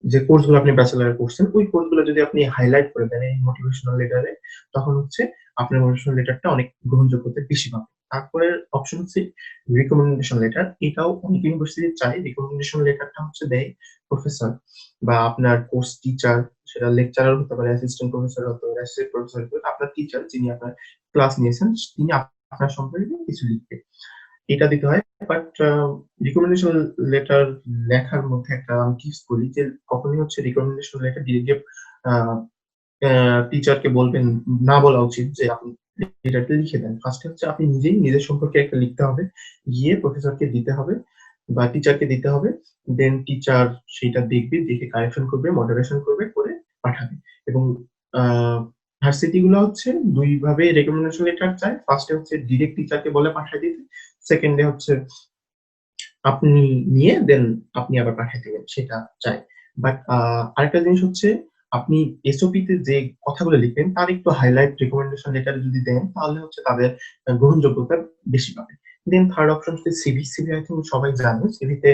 যে কোর্স গুলো আপনি ব্যাচেলরে করছেন ওই কোর্স গুলো যদি আপনি হাইলাইট করে দেন এই মোটিভেশনাল লেটারে, তখন হচ্ছে আপনার মোটিভেশনাল লেটারটা অনেক গ্রহণযোগ্যতা বেশি পাবে। তারপরের অপশন হচ্ছে রিকমেন্ডেশন লেটার। এটাও অনেক ইউনিভার্সিটি চায়। রিকমেন্ডেশন লেটারটা হচ্ছে দেয় প্রফেসর বা আপনার কোর্স টিচার, সেটা লেকচারার হতে পারে, অ্যাসিস্ট্যান্ট প্রফেসর হতে পারে, অ্যাসোসিয়েট প্রফেসর হতে পারে। আপনার টিচার যিনি আপনার ক্লাস নিয়েছেন তিনি আপনার সম্পর্কে কিছু লিখবে। এটা দিতে হয়। বাট রিকমেন্ডেশন লেটার লেখার মধ্যে একটা আমি টিপস বলি যে কখনোই হচ্ছে রিকমেন্ডেশন লেটার ডিরেক্টলি আ আ টিচারকে বলবেন, না বলা উচিত যে আপনি লেটারটা লিখে দেন। ফার্স্ট এ হচ্ছে আপনি নিজেই নিজের সম্পর্কে একটা লিখতে হবে। গিয়ে প্রফেসরকে দিতে হবে বা টিচারকে দিতে হবে। দেন টিচার সেইটা দেখবে, দেখে কারেকশন করবে, মডারেশন করবে, করে পাঠাবে। এবং আ ভার্সিটি গুলা হচ্ছে ২ ভাবে রিকমেন্ডেশন লেটার চায়। ফার্স্ট এ হচ্ছে ডিরেক্ট টিচারকে বলে পাঠায় দিতে। সেকেন্ড এ হচ্ছে আপনি নিয়ে দেন আপনি আবার পাঠায় দিবেন, সেটা চায়। বাট আরেকটা জিনিস হচ্ছে আপনি এসওপি তে যে কথাগুলো লিখবেন তার একটু হাইলাইট রিকমেন্ডেশন লেটার যদি দেন তাহলে হচ্ছে তাদের গ্রহণযোগ্যতা বেশি পাবে। দেন থার্ড অপশন হচ্ছে সিভি। সিভি আই থিংক সবাই জানে। সিভিতে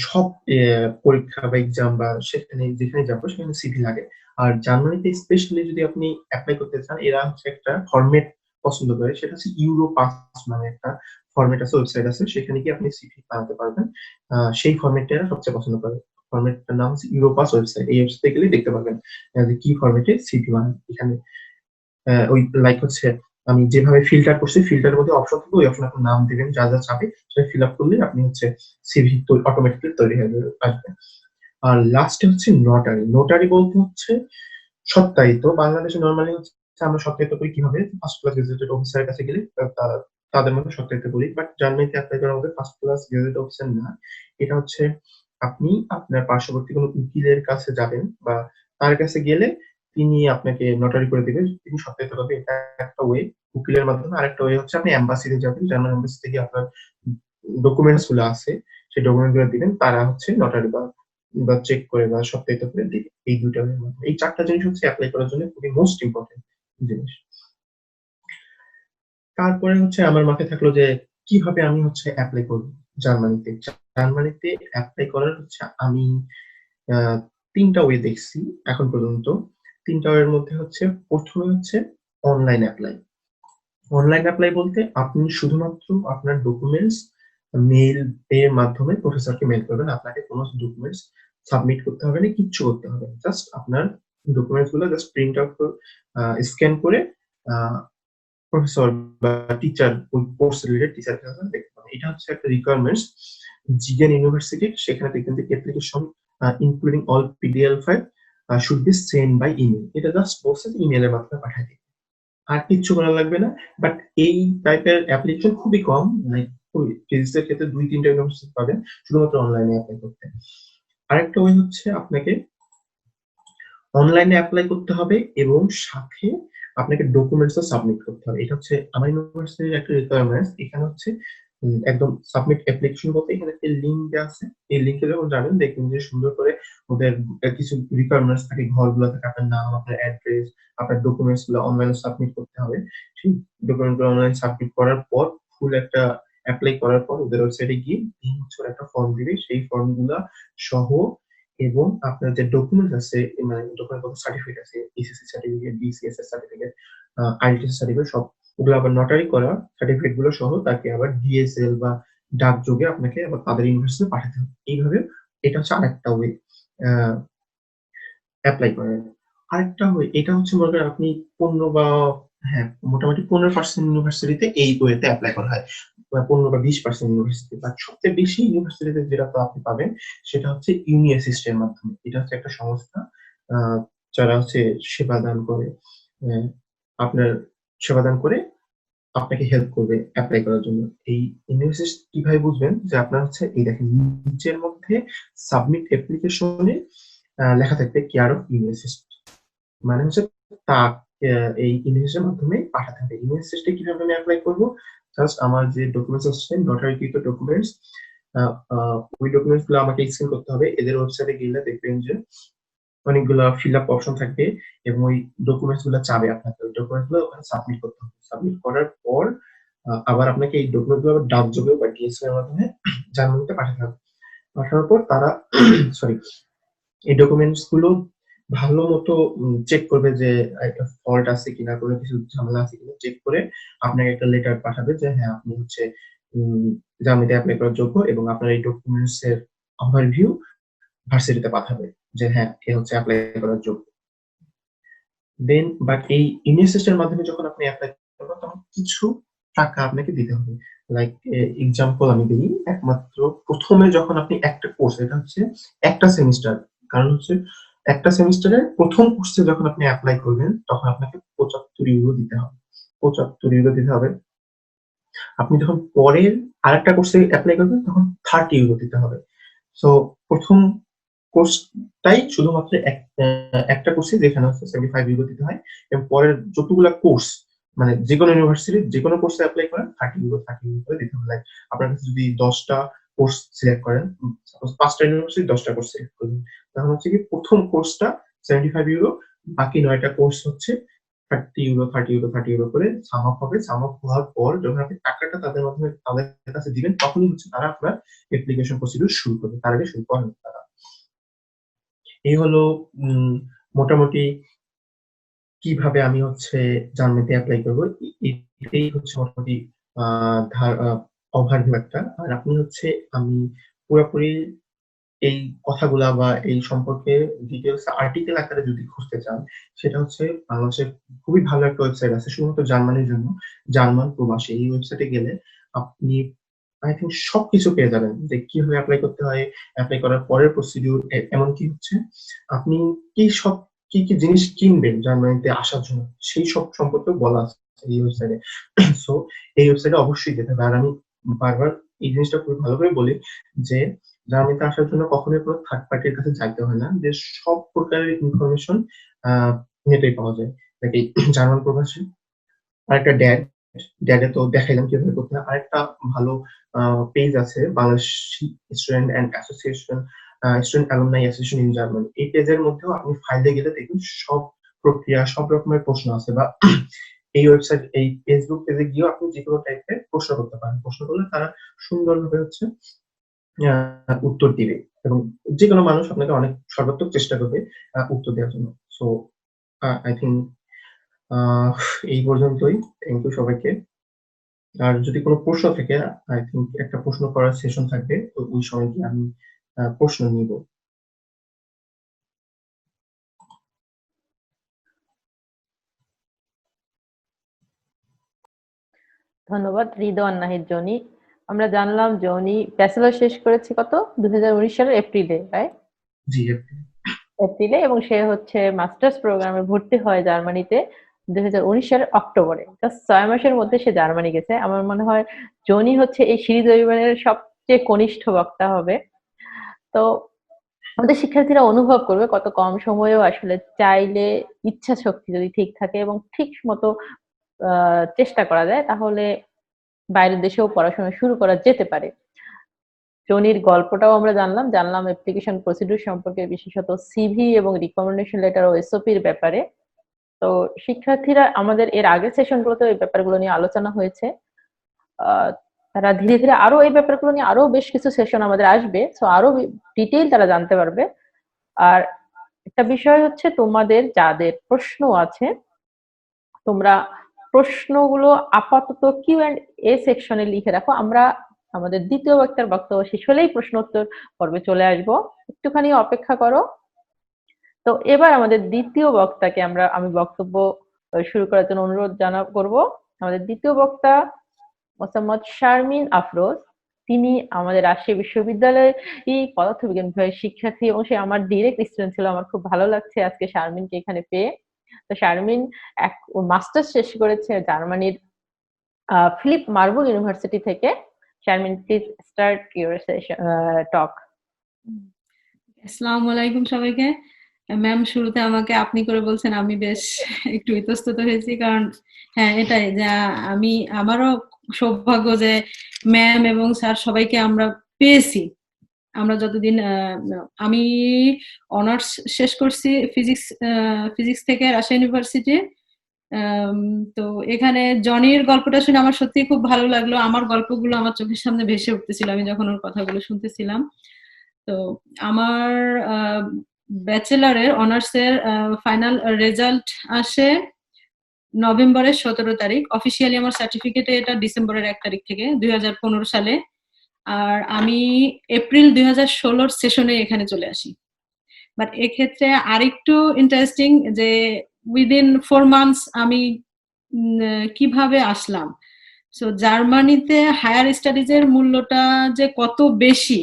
সব পরীক্ষা বা এক্সাম বা সেখানে যেখানে যাবো সেখানে সিভি লাগে। আর জার্মানিতে স্পেশালি যদি আপনি এপ্লাই করতে চান, এরা হচ্ছে একটা ফরমেট পছন্দ করে, সেটা হচ্ছে ইউরোপাস নামে একটা ফরমেট আছে, ওয়েবসাইট আছে, সেখানে গিয়ে আপনি সিভি বানাতে পারবেন। সেই ফরমেটটা এরা সবচেয়ে পছন্দ করে। ফরমেটটার নাম হচ্ছে ইউরোপাস ওয়েবসাইট। এই ওয়েবসাইটে গেলে দেখতে পারবেন যে কি ফরমেটে সিভি বানান। এখানে ওই লাইক হচ্ছে আমি যেভাবে ফিল্টার করছি, ফিল্টারের মধ্যে অপশন থাকবে, ওই অপশনে আপনার নাম দিবেন, যা যা চাবে সেটা ফিল আপ করলে আপনি হচ্ছে সিভি অটোমেটিক্যালি তৈরি হয়ে আসবে। আর লাস্টে হচ্ছে নোটারি। নোটারি বলতে হচ্ছে সত্যায়িত। বাংলাদেশে নরমালি হচ্ছে আমরা সত্যায়িত করি কিভাবে, ফার্স্ট ক্লাস গেজেটেড অফিসারের কাছে গেলে তাদের মধ্যে সত্যায়িত করি। বাট জার্মানিতে অ্যাপ্লাই করার মধ্যে ফার্স্ট ক্লাস গেজেটেড অফিসার না, এটা হচ্ছে আপনি আপনার পার্শ্ববর্তী কোনো উকিলের কাছে যাবেন বা তার কাছে গেলে তিনি আপনাকে নোটারি করে দিবেন, তিনি সত্যায়িত করবে। এটা একটা ওয়ে উকিলের মাধ্যমে। আরেকটা ওয়ে হচ্ছে আপনি এম্বাসিতে যাবেন, জার্মান এম্বাসি থেকে আপনার ডকুমেন্টস গুলো আছে সেই ডকুমেন্ট গুলো দিবেন, তারা হচ্ছে নোটারি বা চেক করে বা সত্যায়িত করে দিবে। এই দুইটা ওয়ের মাধ্যমে। এই চারটা জিনিস হচ্ছে অ্যাপ্লাই করার জন্য খুবই মোস্ট ইম্পর্টেন্ট জিনিস। তারপরে হচ্ছে আমার মাথায় থাকলো যে কিভাবে আমি হচ্ছে অ্যাপ্লাই করব জার্মানিতে। জার্মানিতে অ্যাপ্লাই করার হচ্ছে আমি আহ, 3টা ওয়ে দেখছি এখন পর্যন্ত। 3টা ওয়ের মধ্যে হচ্ছে প্রথমে হচ্ছে অনলাইন অ্যাপ্লাই। অনলাইন অ্যাপ্লাই বলতে আপনি শুধুমাত্র আপনার ডকুমেন্টস মেইল এর মাধ্যমে প্রফেসরকে মেইল করবেন। আপনাকে কোনো ডকুমেন্টস সাবমিট করতে হবে না, কিচ্ছু করতে হবে না। জাস্ট আপনার ডকুমেন্টস গুলো জাস্ট প্রিন্ট আউট স্ক্যান করে প্রফেসর বা টিচার, ওই কোর্স রিলেটেড টিচার কাছে দেখতে পাবেন। এটা হচ্ছে একটা রিকোয়ারমেন্টস জিগেন ইউনিভার্সিটি। সেখানে দেখবেন যে application including all PDF file should be send by email. এটা জাস্ট বলছে ইমেলের মাধ্যমে পাঠিয়ে দিন, আর কিচ্ছু করা লাগবে না। বাট এই টাইপের অ্যাপ্লিকেশন খুবই কম, লাইক ফিজিক্সের ক্ষেত্রে 2-3টা ইউনিভার্সিটি পাবেন শুধুমাত্র অনলাইনে অ্যাপ্লাই করতে। আরেকটা ওয়ে হচ্ছে আপনাকে অনলাইনে অ্যাপ্লাই করতে হবে এবং সাথে আপনাকে ডকুমেন্টসও সাবমিট করতে হবে। এটা হচ্ছে আমার ইউনিভার্সিটির একটা রিকোয়ারমেন্টস। এখানে হচ্ছে একদম সাবমিট অ্যাপ্লিকেশন বলতে এখানে একটা লিঙ্ক দেওয়া আছে। এই লিঙ্কে যখন যাবেন দেখবেন যে সুন্দর করে ওদের কিছু রিকোয়ারমেন্টস থাকে, ঘরগুলো থাকে, আপনার নাম, আপনার অ্যাড্রেস, আপনার ডকুমেন্টস গুলো অনলাইনে সাবমিট করতে হবে। সেই ডকুমেন্ট গুলো অনলাইন সাবমিট করার পর ফুল একটা অ্যাপ্লাই করার পর ওদের ওয়েবসাইটে গিয়ে 3 বছর একটা ফর্ম দিবে। সেই ফর্ম গুলা সহ এবং আপনার যে ডকুমেন্ট আছে, মানে ডকুমেন্ট কত সার্টিফিকেট আছে, SSC certificate, BCS certificate, IELTS certificate, সব ওগুলো আবার নোটারি করা সার্টিফিকেট গুলো সহ তাকে আবার ডিএসএল বা ডাকযোগে আপনাকে আবার তাদের ইউনিভার্সিটিতে পাঠাতে হবে। এইভাবে এটা হচ্ছে আরেকটা ওয়ে অ্যাপ্লাই করার। আরেকটা ওয়ে এটা হচ্ছে মনে করেন আপনি 15 বা হ্যাঁ মোটামুটি 15% ইউনিভার্সিটিতে এই ওয়েতে অ্যাপ্লাই করা হয়, বা 15 বা 20% ইউনিভার্সিটি। বাট সবচেয়ে বেশি ইউনিভার্সিটিতে যেটা তো আপনি পাবেন সেটা হচ্ছে ইউনি অ্যাসিস্টের মাধ্যমে। এটা হচ্ছে একটা সংস্থা আহ, যারা হচ্ছে সেবা দান করে, আহ, আপনার সেবা দান করে আপনাকে হেল্প করবে অ্যাপ্লাই করার জন্য। এই ইউনিভার্সিটি কিভাবে বুঝবেন যে আপনার হচ্ছে এই দেখেন নিচের মধ্যে সাবমিট অ্যাপ্লিকেশনে লেখা থাকবে কেয়ার অফ ইউনিভার্সিটি, মানে হচ্ছে তাকে এই ইমেজের মাধ্যমে পাঠাতে হবে। ইমেজ সিস্টেম কিভাবে আমি অ্যাপ্লাই করবো, জাস্ট আমার যে ডকুমেন্টস আছে নোটারিকৃত ডকুমেন্টস, ওই ডকুমেন্টস গুলো আমাকে স্ক্যান করতে হবে। এদের ওয়েবসাইটে গেলে দেখবেন যে অনেকগুলো ফিল আপ অপশন থাকবে এবং ওই ডকুমেন্টস গুলো চাবে আপনাকে, ওই ডকুমেন্টস গুলো ওখানে সাবমিট করতে হবে। সাবমিট করার পর আবার আপনাকে এই ডকুমেন্ট গুলো আবার ডাকযোগে বা ডিএসএল এর মাধ্যমে জার্মানিতে পাঠাতে হবে। পাঠানোর পর তারা সরি এই ডকুমেন্টস গুলো ভালো মতো চেক করবে যে একটা ফল্ট আছে কিনা, কোনো কিছু ঝামেলা আছে কিনা, চেক করে আপনাকে একটা লেটার পাঠাবে যে হ্যাঁ আপনি হচ্ছে জার্মানিতে অ্যাপ্লাই করার যোগ্য, এবং আপনার এই ডকুমেন্টস এর ওভারভিউ ভার্সিটিতে পাঠাবে যে হ্যাঁ এ হচ্ছে অ্যাপ্লাই করার যোগ্য। দেন বাট এই ইমেল সিস্টেমের মাধ্যমে যখন আপনি অ্যাপ্লাই করবেন তখন কিছু টাকা আপনাকে দিতে হবে। লাইক এক্সাম্পল আমি দিই, একমাত্র প্রথমে যখন আপনি একটা কোর্স, এটা হচ্ছে একটা সেমিস্টার, কারণ হচ্ছে একটা সেমিস্টারের প্রথম কোর্সে যখন আপনি অ্যাপ্লাই করবেন তখন আপনাকে 75 ইউরো দিতে হবে। 75 ইউরো দিতে হবে। আপনি যখন পরের আরেকটা কোর্সে অ্যাপ্লাই করবেন তখন 30 ইউরো দিতে হবে। সো প্রথম কোর্সটাই শুধুমাত্র একটা কোর্সে যেখানে হচ্ছে 75 ইউরো দিতে হয়, এবং পরের যতগুলা কোর্স মানে যে কোনো ইউনিভার্সিটির যে কোনো কোর্সে অ্যাপ্লাই করেন 30 ইউরো করে দিতে হবে। Like, আপনার কাছে যদি 10টা কোর্স সিলেক্ট করেন, সাপোজ 5টা ইউনিভার্সিটি 10টা কোর্স সিলেক্ট করলেন, তখন হচ্ছে কি প্রথম কোর্সটা 75 ইউরো, বাকি 9টা কোর্স হচ্ছে 30 ইউরো 30 ইউরো 30 ইউরো করে সাম আপ হবে। সাম আপ হওয়ার পর যখন আপনি টাকাটা তাদের মাধ্যমে তাদের কাছে দিবেন, তখনই হচ্ছে তারা আপনার অ্যাপ্লিকেশন প্রসিডিউর শুরু করবে, তার আগে শুরু করেন তারা। এই হলো মোটামুটি কিভাবে আমি হচ্ছে জার্মানিতে এপ্লাই করব। এটাই হচ্ছে মোটামুটি ওভারভিউ একটা। আর আপনি হচ্ছে আমি পুরোপুরি এই কথাগুলা বা এই সম্পর্কে ডিটেইলস আর্টিকেল আকারে যদি খুঁজতে চান, সেটা হচ্ছে বাংলাদেশের খুবই ভালো একটা ওয়েবসাইট আছে শুধুমাত্র জার্মানির জন্য, জার্মান প্রবাসী। এই ওয়েবসাইটে গেলে আপনি আই থিংক সবকিছু পেয়ে যাবেন, যে কিভাবে এপ্লাই করতে হয়, এপ্লাই করার পরের প্রসিডিউর, এমনকি হচ্ছে আপনি কি কি জিনিস কিনবেন জার্মানিতে আসার জন্য, সেই সব সম্পর্কেও বলা আছে এই ওয়েবসাইটে। সো এই ওয়েবসাইটে অবশ্যই যেতে হবে। আর আমি বারবার এই জিনিসটা খুবই ভালো করে বলি যে জার্মানিতে আসার জন্য কখনোই কোনো থার্ড পার্টির কাছে যাইতে হয় না, যে সব প্রকারের ইনফরমেশন নেটেই পাওয়া যায়। নাকি জার্মান প্রবাসী আরেকটা ড্যাডে তো দেখাইলাম কিভাবে করতে হয়। আরেকটা ভালো পেজ আছে, Bangladeshi student and association, student alumni association in Germany. এই পেজের মধ্যেও আপনি ফাইলে গেলে দেখুন সব প্রক্রিয়া, সব রকমের প্রশ্ন আছে। বা এই ওয়েবসাইট, এই ফেসবুক পেজে গিয়েও আপনি যেকোনো টাইপের প্রশ্ন করতে পারেন। প্রশ্ন করলে তারা সুন্দরভাবে হচ্ছে উত্তর দিবে, এবং যেকোনো মানুষ আপনাকে অনেক সর্বাত্মক চেষ্টা করবে উত্তর দেওয়ার জন্য। সো আই থিঙ্ক এই পর্যন্তই। থ্যাংক ইউ সবাইকে। আর যদি কোনো প্রশ্ন থাকে, আই থিঙ্ক একটা প্রশ্ন করার সেশন থাকবে, তো ওই সময় গিয়ে আমি প্রশ্ন নিব। ধন্যবাদ রিদওয়ান নাহিদ জনি। আমরা জানলাম জনি ব্যাচেলর শেষ করেছে কত 2019 সালের এপ্রিলে, রাইট? জি, এপ্রিলে, এবং সে হচ্ছে মাস্টার্স প্রোগ্রামে ভর্তি হয় জার্মানিতে 2019 সালের অক্টোবরে। জাস্ট 6 মাসের মধ্যে সে জার্মানি গেছে। আমার মনে হয় জনি হচ্ছে এই সিরিজ অভিযানের সবচেয়ে কনিষ্ঠ বক্তা হবে। তো আমাদের শিক্ষার্থীরা অনুভব করবে কত কম সময়েও আসলে চাইলে, ইচ্ছা শক্তি যদি ঠিক থাকে এবং ঠিক মতো চেষ্টা করা যায়, তাহলে বাইরের দেশেও পড়াশোনা শুরু করা যেতে পারে। জনির গল্পটাও আমরা জানলাম অ্যাপ্লিকেশন প্রসিডিউর সম্পর্কে, বিশেষত সিভি এবং রিকমেন্ডেশন লেটার ও এসওপির ব্যাপারে। তো শিক্ষার্থীরা, আমাদের এর আগের সেশনগুলোতে এই ব্যাপারগুলো নিয়ে আলোচনা হয়েছে। তারা ধীরে ধীরে আরো এই ব্যাপারগুলো নিয়ে আরো বেশ কিছু সেশন আমাদের আসবে, সো আরো ডিটেইল তারা জানতে পারবে। আর একটা বিষয় হচ্ছে, তোমাদের যাদের প্রশ্ন আছে, তোমরা প্রশ্নগুলো আপাতত কিউ এন্ড এ সেকশনে লিখে রাখো। আমরা আমাদের দ্বিতীয় বক্তার বক্তব্য শেষ হলেই প্রশ্ন উত্তর পর্বে চলে আসব, একটুখানি অপেক্ষা করো। তো এবার আমাদের দ্বিতীয় বক্তাকে আমি বক্তব্য শুরু করার জন্য অনুরোধ করব। আমাদের দ্বিতীয় বক্তা মোসাম্মদ শারমিন আফরোজ। তিনি আমাদের রাজশাহী বিশ্ববিদ্যালয়ের পদার্থবিজ্ঞান বিভাগের শিক্ষার্থী, এবং সে আমার ডিরেক্ট স্টুডেন্ট ছিল। আমার খুব ভালো লাগছে আজকে শারমিনকে এখানে পেয়ে। তো শারমিন মাস্টার্স শেষ করেছে জার্মানির ফিলিপ মার্বুল ইউনিভার্সিটি থেকে। শারমিন, প্লিজ স্টার্ট ইউর টক। আসসালামু আলাইকুম সবাইকে। ম্যাম শুরুতে আমাকে আপনি করে বলছেন, আমি বেশ একটু ইতস্তত হয়েছি, কারণ হ্যাঁ এটাই যে আমারও সৌভাগ্য যে ম্যাম এবং স্যার সবাইকে আমরা পেয়েছি। আমরা যতদিন আমি অনার্স শেষ করছি ফিজিক্স থেকে রাজশাহী ইউনিভার্সিটি। তো এখানে জনির গল্পটা শুনে আমার সত্যি খুব ভালো লাগলো। আমার গল্পগুলো আমার চোখের সামনে ভেসে উঠতেছিল আমি যখন ওর কথাগুলো শুনতেছিলাম। তো আমার ব্যাচেলারের অনার্সের ফাইনাল রেজাল্ট আসে নভেম্বরের 17 তারিখ। অফিসিয়ালি আমার সার্টিফিকেটে এটা ডিসেম্বরের 1 তারিখ থেকে 2015 সালে। আর আমি এপ্রিল 2016 সেশনে এখানে চলে আসি। বাট এক্ষেত্রে আরেকটু ইন্টারেস্টিং যে উইদিন 4 মান্থস আমি কিভাবে আসলাম। সো জার্মানিতে হায়ার স্টাডিজের মূল্যটা যে কত বেশি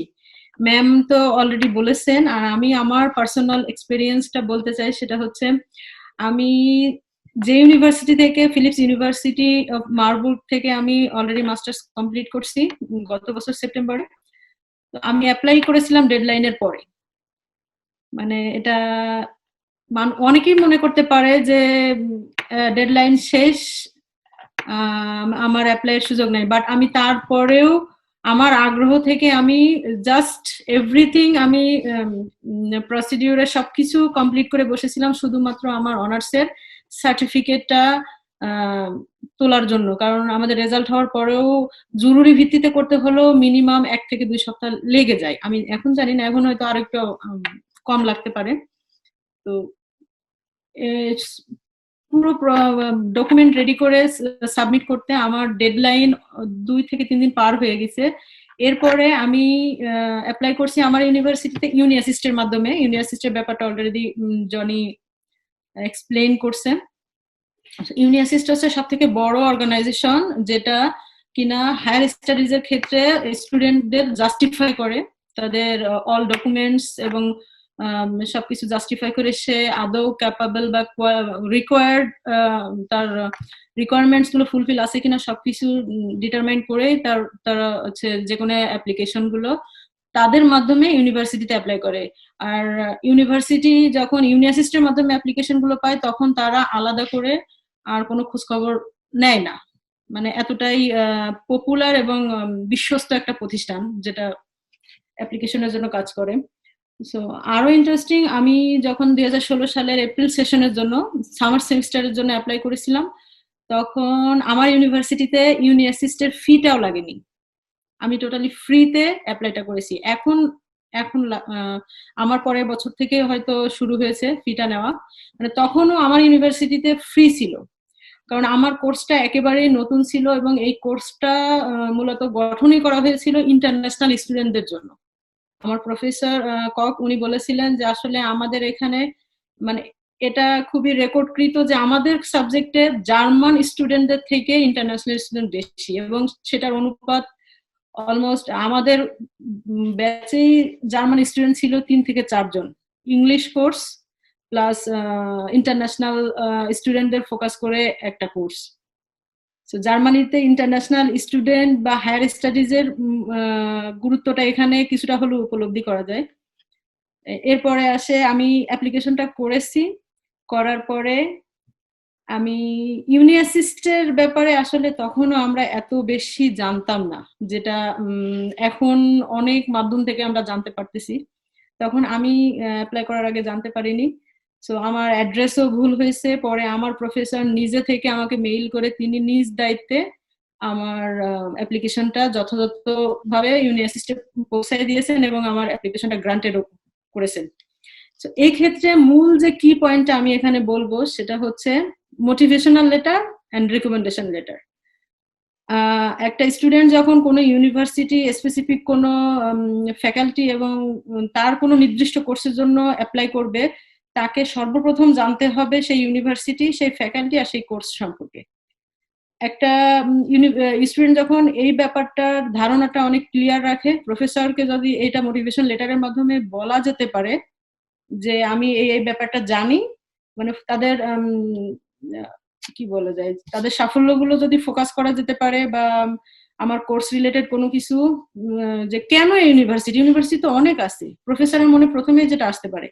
ম্যাম তো অলরেডি বলেছেন। আর আমি আমার পার্সোনাল এক্সপেরিয়েন্সটা বলতে চাই, সেটা হচ্ছে আমি যে ইউনিভার্সিটি থেকে, ফিলিপস ইউনিভার্সিটি অফ মার্বুর্গ থেকে আমি অলরেডি মাস্টার্স কমপ্লিট করছি গত বছর সেপ্টেম্বরে। আমি অ্যাপ্লাই করেছিলাম ডেডলাইনের পরে। মানে এটা অনেকেই মনে করতে পারে যে ডেডলাইন শেষ, আমার অ্যাপ্লাইয়ের সুযোগ নাই। বাট আমি তারপরেও আমার আগ্রহ থেকে আমি জাস্ট এভরিথিং আমি প্রসিডিউরে সবকিছু কমপ্লিট করে বসেছিলাম শুধুমাত্র আমার অনার্সের সার্টিফিকেটটা তোলার জন্য, কারণ আমাদের রেজাল্ট হওয়ার পরেও জরুরি ভিত্তিতে করতে হলেও মিনিমাম 1 থেকে 2 সপ্তাহ লেগে যায়। আমি এখন জানি না, এখন হয়তো আরেকটু কম লাগতে পারে। তো পুরো ডকুমেন্ট রেডি করে সাবমিট করতে আমার ডেডলাইন 2 থেকে 3 দিন পার হয়ে গেছে। এরপরে আমি অ্যাপ্লাই করছি আমার ইউনিভার্সিটিতে ইউনি অ্যাসিস্টের মাধ্যমে। ইউনি অ্যাসিস্টের ব্যাপারটা অলরেডি জনি এক্সপ্লেইন করছে। ইউনি অ্যাসিস্ট হচ্ছে সব থেকে বড় অর্গানাইজেশন যেটা কিনা হায়ার স্টাডিজ এর ক্ষেত্রে স্টুডেন্টদের জাস্টিফাই করে তাদের অল ডকুমেন্টস এবং সবকিছু জাস্টিফাই করে সে আদৌ ক্যাপাবল বা রিকোয়ার্ড তার রিকোয়ারমেন্টস গুলো ফুলফিল আছে কিনা সবকিছু ডিটারমাইন করে তারা হচ্ছে যে কোনো অ্যাপ্লিকেশন গুলো তাদের মাধ্যমে ইউনিভার্সিটিতে অ্যাপ্লাই করে। আর ইউনিভার্সিটি যখন ইউনি অ্যাসিস্টের মাধ্যমে অ্যাপ্লিকেশন গুলো পায় তখন তারা আলাদা করে আর কোনো খোঁজ খবর নেয় না। মানে এতটাই পপুলার এবং বিশ্বস্ত একটা প্রতিষ্ঠান যেটা অ্যাপ্লিকেশনের জন্য কাজ করে। সো আরো ইন্টারেস্টিং, আমি যখন 2016 সালের এপ্রিল সেশনের জন্য সামার সেমিস্টারের জন্য অ্যাপ্লাই করেছিলাম তখন আমার ইউনিভার্সিটিতে ইউনি অ্যাসিস্টের ফিটাও লাগেনি। আমি টোটালি ফ্রিতে অ্যাপ্লাইটা করেছি। এখন আমার পরের বছর থেকে হয়তো শুরু হয়েছে ফিটা নেওয়া। মানে তখনও আমার ইউনিভার্সিটিতে ফ্রি ছিল, কারণ আমার কোর্সটা একেবারে নতুন ছিল এবং এই কোর্সটা মূলত গঠনই করা হয়েছিল ইন্টারন্যাশনাল স্টুডেন্টদের জন্য। আমার প্রফেসর কক উনি বলেছিলেন যে আসলে আমাদের এখানে মানে এটা খুবই রেকর্ডকৃত যে আমাদের সাবজেক্টে জার্মান স্টুডেন্টদের থেকে ইন্টারন্যাশনাল স্টুডেন্ট বেশি, এবং সেটার অনুপাত অলমোস্ট আমাদের ব্যাচেই জার্মান স্টুডেন্ট ছিল 3 থেকে 4 জন। ইংলিশ কোর্স প্লাস ইন্টারন্যাশনাল স্টুডেন্টদের ফোকাস করে একটা কোর্স। জার্মানিতে ইন্টারন্যাশনাল স্টুডেন্ট বা হায়ার স্টাডিজ এর গুরুত্বটা এখানে কিছুটা হলেও উপলব্ধি করা যায়। এরপরে আসে আমি অ্যাপ্লিকেশনটা করেছি, করার পরে আমি ইউনি অ্যাসিস্টের ব্যাপারে আসলে তখনও আমরা এত বেশি জানতাম না, যেটা এখন অনেক মাধ্যম থেকে আমরা জানতে পারতেছি। তখন আমি অ্যাপ্লাই করার আগে জানতে পারিনি। সো আমার অ্যাড্রেসও ভুল হয়েছে। পরে আমার প্রফেসর নিজে থেকে আমাকে মেইল করে তিনি নিজ দায়িত্বে আমার অ্যাপ্লিকেশনটা যথাযথভাবে ইউনি অ্যাসিস্টে পৌঁছায় দিয়েছেন এবং আমার অ্যাপ্লিকেশনটা গ্রান্টেড করেছেন। তো এই ক্ষেত্রে মূল যে কি পয়েন্টটা আমি এখানে বলবো সেটা হচ্ছে motivational letter and recommendation letter. একটা স্টুডেন্ট যখন কোনো ইউনিভার্সিটি স্পেসিফিক কোনো ফ্যাকাল্টি এবং তার কোনো নির্দিষ্ট কোর্সের জন্য অ্যাপ্লাই করবে, তাকে সর্বপ্রথম জানতে হবে সেই ইউনিভার্সিটি, সেই ফ্যাকাল্টি আর সেই কোর্স সম্পর্কে। একটা স্টুডেন্ট যখন এই ব্যাপারটার ধারণাটা অনেক ক্লিয়ার রাখে, প্রফেসরকে যদি এটা মোটিভেশন লেটারের মাধ্যমে বলা যেতে পারে যে আমি এই ব্যাপারটা জানি, মানে তাদের কি বলা যায়, তাদের সাফল্যগুলো যদি ফোকাস করা যেতে পারে বা আমার কোর্স রিলেটেড কোনো কিছু, যে কেন ইউনিভার্সিটি তো অনেক আছে, প্রফেসরের মনে প্রথমেই যেটা আসতে পারে,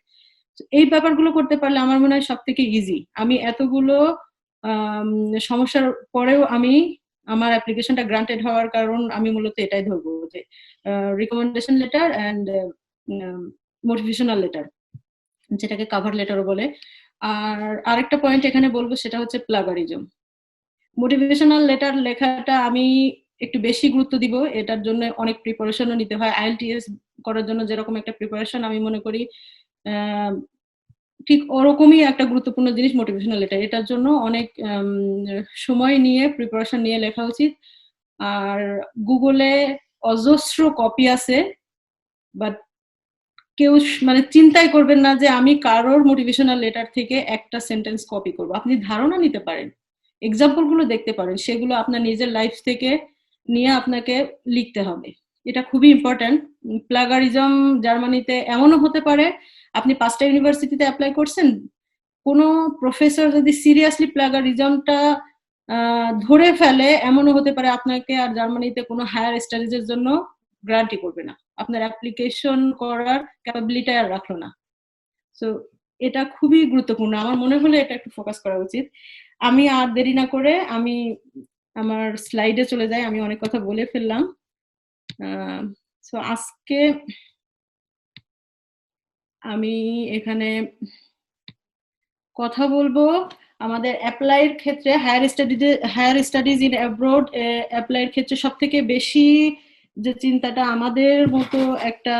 এই ব্যাপারগুলো করতে পারলে আমার মনে হয় সব থেকে ইজি। আমি এতগুলো সমস্যার পরেও আমি আমার অ্যাপ্লিকেশনটা গ্রান্টেড হওয়ার কারণ আমি মূলত এটাই ধরবো যে recommendation letter and motivational letter, যেটাকে কভার লেটারও বলে। আর আরেকটা পয়েন্ট এখানে বলবো সেটা হচ্ছে প্লাগারিজম। মোটিভেশনাল লেটার লেখাটা আমি একটু বেশি গুরুত্ব দিব, এটার জন্য অনেক প্রিপারেশনও নিতে হয়। আইএলটিএস করার জন্য যেরকম একটা প্রিপারেশন আমি মনে করি ঠিক ওরকমই একটা গুরুত্বপূর্ণ জিনিস মোটিভেশনাল লেটার। এটার জন্য অনেক সময় নিয়ে প্রিপারেশন নিয়ে লেখা উচিত। আর গুগলে অজস্র কপি আছে, বাট কেউ মানে চিন্তাই করবেন না যে আমি কারোর মোটিভেশনাল লেটার থেকে একটা সেন্টেন্স কপি করব। আপনি ধারণা নিতে পারেন, এক্সাম্পল গুলো দেখতে পারেন, সেগুলো আপনার নিজের লাইফ থেকে নিয়ে আপনাকে লিখতে হবে। এটা খুবই ইম্পর্টেন্ট। প্লাগারিজম জার্মানিতে এমনও হতে পারে আপনি 5টা ইউনিভার্সিটিতে অ্যাপ্লাই করছেন, কোনো প্রফেসর যদি সিরিয়াসলি প্লাগারিজমটা ধরে ফেলে, এমনও হতে পারে আপনাকে আর জার্মানিতে কোনো হায়ার স্টাডিজের জন্য গ্রান্টই করবে না, আপনার অ্যাপ্লিকেশন করার ক্যাপাবিলিটি আর রাখলো না। সো এটা খুবই গুরুত্বপূর্ণ, আমার মনে হলো এটা একটু ফোকাস করা উচিত। আমি আর দেরি না করে আমি আমার স্লাইডে চলে যাই, আমি অনেক কথা বলে ফেললাম। সো আজকে আমি এখানে কথা বলবো আমাদের অ্যাপ্লাইয়ের ক্ষেত্রে হায়ার স্টাডিজ ইন অ্যাব্রড অ্যাপ্লাইয়ের ক্ষেত্রে সব থেকে বেশি যে চিন্তাটা আমাদের মতো একটা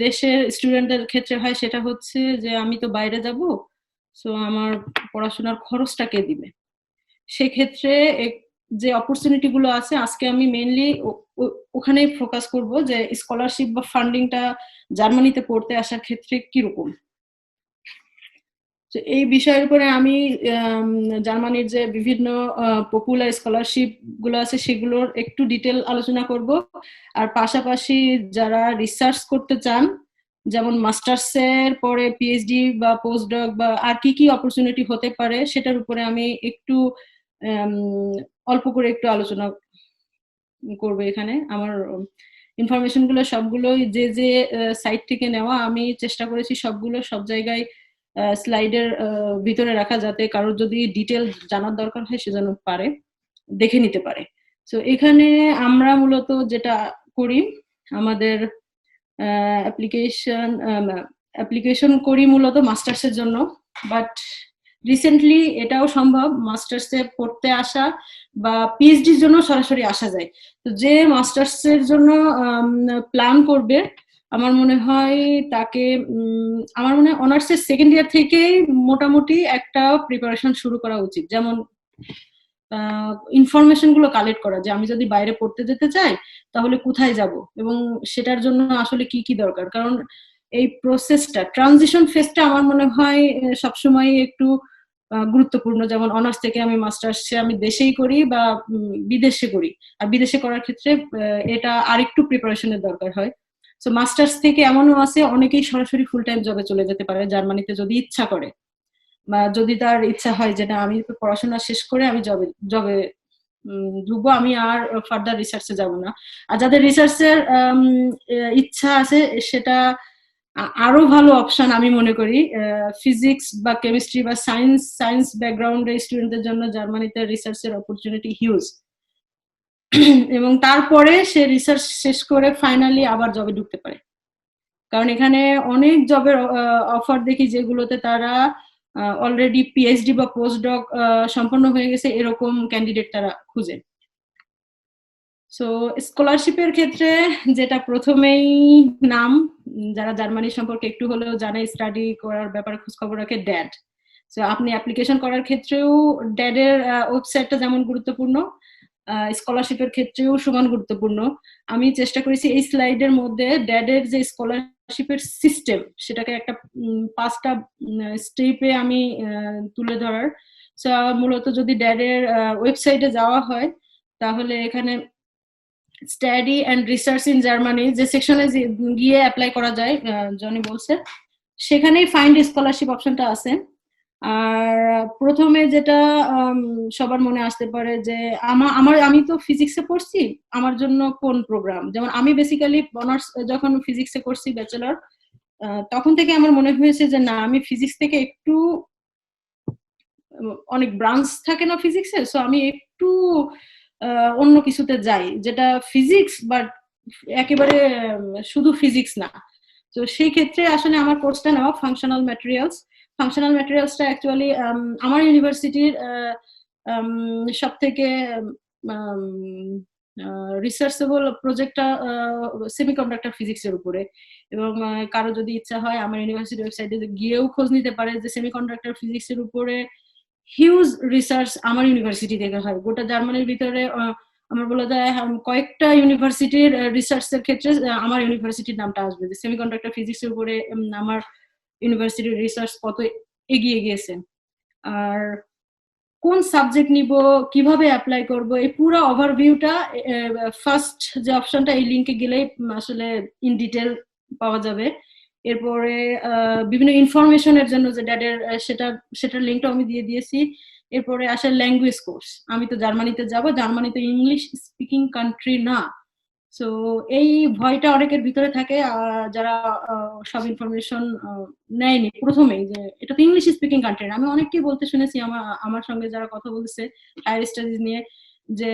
দেশের স্টুডেন্টের ক্ষেত্রে হয় সেটা হচ্ছে যে আমি তো বাইরে যাব, সো আমার পড়াশোনার খরচটা কে দিবে। সেক্ষেত্রে যে অপরচুনিটি গুলো আছে আজকে আমি মেইনলি ওখানেই ফোকাস করব যে স্কলারশিপ বা ফান্ডিংটা জার্মানিতে পড়তে আসার ক্ষেত্রে কিরকম। এই বিষয়ের উপরে আমি জার্মানির যে বিভিন্ন পপুলার স্কলারশিপ গুলো আছে সেগুলোর একটু ডিটেল আলোচনা করব, আর পাশাপাশি যারা রিসার্চ করতে চান যেমন মাস্টার্স এর পরে পিএইচডি বা পোস্টডক বা আর কি কি অপরচুনিটি হতে পারে সেটার উপরে আমি একটু অল্প করে একটু আলোচনা করব। এখানে আমার ইনফরমেশন গুলো সবগুলোই যে যে সাইট থেকে নেওয়া, আমি চেষ্টা করেছি সবগুলো সব জায়গায় স্লাইডের ভিতরে রাখা, যাতে কারোর যদি ডিটেল জানার দরকার হয় সেজন্য পারে দেখে নিতে পারে। সো এখানে আমরা মূলত যেটা করি আমাদের অ্যাপ্লিকেশন করি মূলত মাস্টার্সের জন্য, বাট রিসেন্টলি এটাও সম্ভব মাস্টার্সে পড়তে আসা বা পিএইচডির জন্য সরাসরি আসা যায়। তো যে মাস্টার্সের জন্য প্ল্যান করবে আমার মনে হয় তাকে আমার মনে হয় অনার্সের সেকেন্ড ইয়ার থেকেই মোটামুটি একটা প্রিপারেশন শুরু করা উচিত। যেমন ইনফরমেশন গুলো কালেক্ট করা, যে আমি যদি বাইরে পড়তে যেতে চাই তাহলে কোথায় যাব এবং সেটার জন্য আসলে কি কি দরকার। কারণ এই প্রসেসটা ট্রানজিশন ফেজটা আমার মনে হয় সবসময় একটু গুরুত্বপূর্ণ। যেমন অনার্স থেকে আমি মাস্টার্সে আমি দেশেই করি বা বিদেশে করি, আর বিদেশে করার ক্ষেত্রে এটা আরেকটু প্রিপারেশনের দরকার হয়। সো মাস্টার্স থেকে এমনও আছে অনেকেই সরাসরি ফুল টাইম জবে চলে যেতে পারে জার্মানিতে যদি ইচ্ছা করে, বা যদি তার ইচ্ছা হয় যে না আমি পড়াশোনা শেষ করে আমি জবে জবে ঢুকবো, আমি আর ফার্দার রিসার্চে যাব না। আর যাদের রিসার্চের ইচ্ছা আছে সেটা আরো ভালো অপশন আমি মনে করি। ফিজিক্স বা কেমিস্ট্রি বা সায়েন্স ব্যাকগ্রাউন্ডের স্টুডেন্টদের জন্য জার্মানিতে রিসার্চের অপরচুনিটি হিউজ। এবং তারপরে সে রিসার্চ শেষ করে ফাইনালি আবার জবে ঢুকতে পারে। কারণ এখানে অনেক জবের অফার দেখি যেগুলোতে তারা অলরেডি পিএইচডি বা পোস্টডক সম্পন্ন হয়ে গেছে এরকম ক্যান্ডিডেট তারা খুঁজে। সো স্কলারশিপের ক্ষেত্রে যেটা প্রথমেই নাম, যারা জার্মানি সম্পর্কে একটু হলেও জানে, স্টাডি করার ব্যাপারে খোঁজ খবর রাখে, ড্যাড। সো আপনি অ্যাপ্লিকেশন করার ক্ষেত্রেও ড্যাডের ওয়েবসাইটটা যেমন গুরুত্বপূর্ণ, স্কলারশিপের ক্ষেত্রেও সমান গুরুত্বপূর্ণ। আমি চেষ্টা করেছি এই স্লাইডের মধ্যে ড্যাডের যে স্কলারশিপের সিস্টেম সেটাকে একটা 5টা স্টেপে আমি তুলে ধরার। সো মূলত যদি ড্যাডের ওয়েবসাইটে যাওয়া হয় তাহলে এখানে study and research in Germany যে সেকশনে গিয়ে অ্যাপ্লাই করা যায়, জনি বলছে সেখানেই ফাইন্ড স্কলারশিপ অপশনটা আছে। আর প্রথমে যেটা সবার মনে আসতে পারে যে আমি তো ফিজিক্সে পড়ছি, আমার জন্য কোন প্রোগ্রাম। যেমন আমি বেসিক্যালি অনার্স যখন ফিজিক্সে করছি ব্যাচেলর, তখন থেকে আমার মনে হয়েছে যে না আমি ফিজিক্স থেকে একটু অনেক ব্রাঞ্চ থাকে না ফিজিক্সে, সো আমি একটু অন্য কিছুতে যাই যেটা ফিজিক্স বাট একেবারে শুধু ফিজিক্স না। তো সেই ক্ষেত্রে আসলে আমার কোর্সটা নেওয়া ফাংশনাল ম্যাটেরিয়ালসটা অ্যাকচুয়ালি আমার ইউনিভার্সিটির সব থেকে রিসার্চেবল প্রজেক্টটা সেমিকন্ডাক্টর ফিজিক্সের উপরে। এবং কারো যদি ইচ্ছা হয় আমার ইউনিভার্সিটি ওয়েবসাইটে গিয়েও খোঁজ নিতে পারে যে সেমিকন্ডাক্টর ফিজিক্সের উপরে হিউজ রিসার্চ আমার ইউনিভার্সিটি থেকে হয়। গোটা জার্মানির ভিতরে আমার বলা যায় কয়েকটা ইউনিভার্সিটির রিসার্চের ক্ষেত্রে আমার ইউনিভার্সিটির নামটা আসবে যে সেমিকন্ডাক্টর ফিজিক্সের উপরে আমার ইউনিভার্সিটির রিসার্চ কত এগিয়ে গিয়েছে, আর কোন সাবজেক্ট নিব, কিভাবে অ্যাপ্লাই করব, এই পুরো ওভারভিউটা ফার্স্ট যে অপশনটা এই লিংকে গেলেই আসলে ইন ডিটেল পাওয়া যাবে। এরপরে বিভিন্ন ইনফরমেশনের জন্য যে ড্যাডের সেটার লিঙ্কটা আমি দিয়ে দিয়েছি। এরপরে আসে ল্যাঙ্গুয়েজ কোর্স, আমি তো জার্মানিতে যাব, জার্মানি তো ইংলিশ স্পিকিং কান্ট্রি না। সো এই ভয়টা অনেকের ভিতরে থাকে যারা সব ইনফরমেশন নেয়নি প্রথমেই, যে এটা তো ইংলিশ স্পিকিং কান্ট্রি। আমি অনেককেই বলতে শুনেছি আমার সঙ্গে যারা কথা বলছে হায়ার স্টাডিজ নিয়ে যে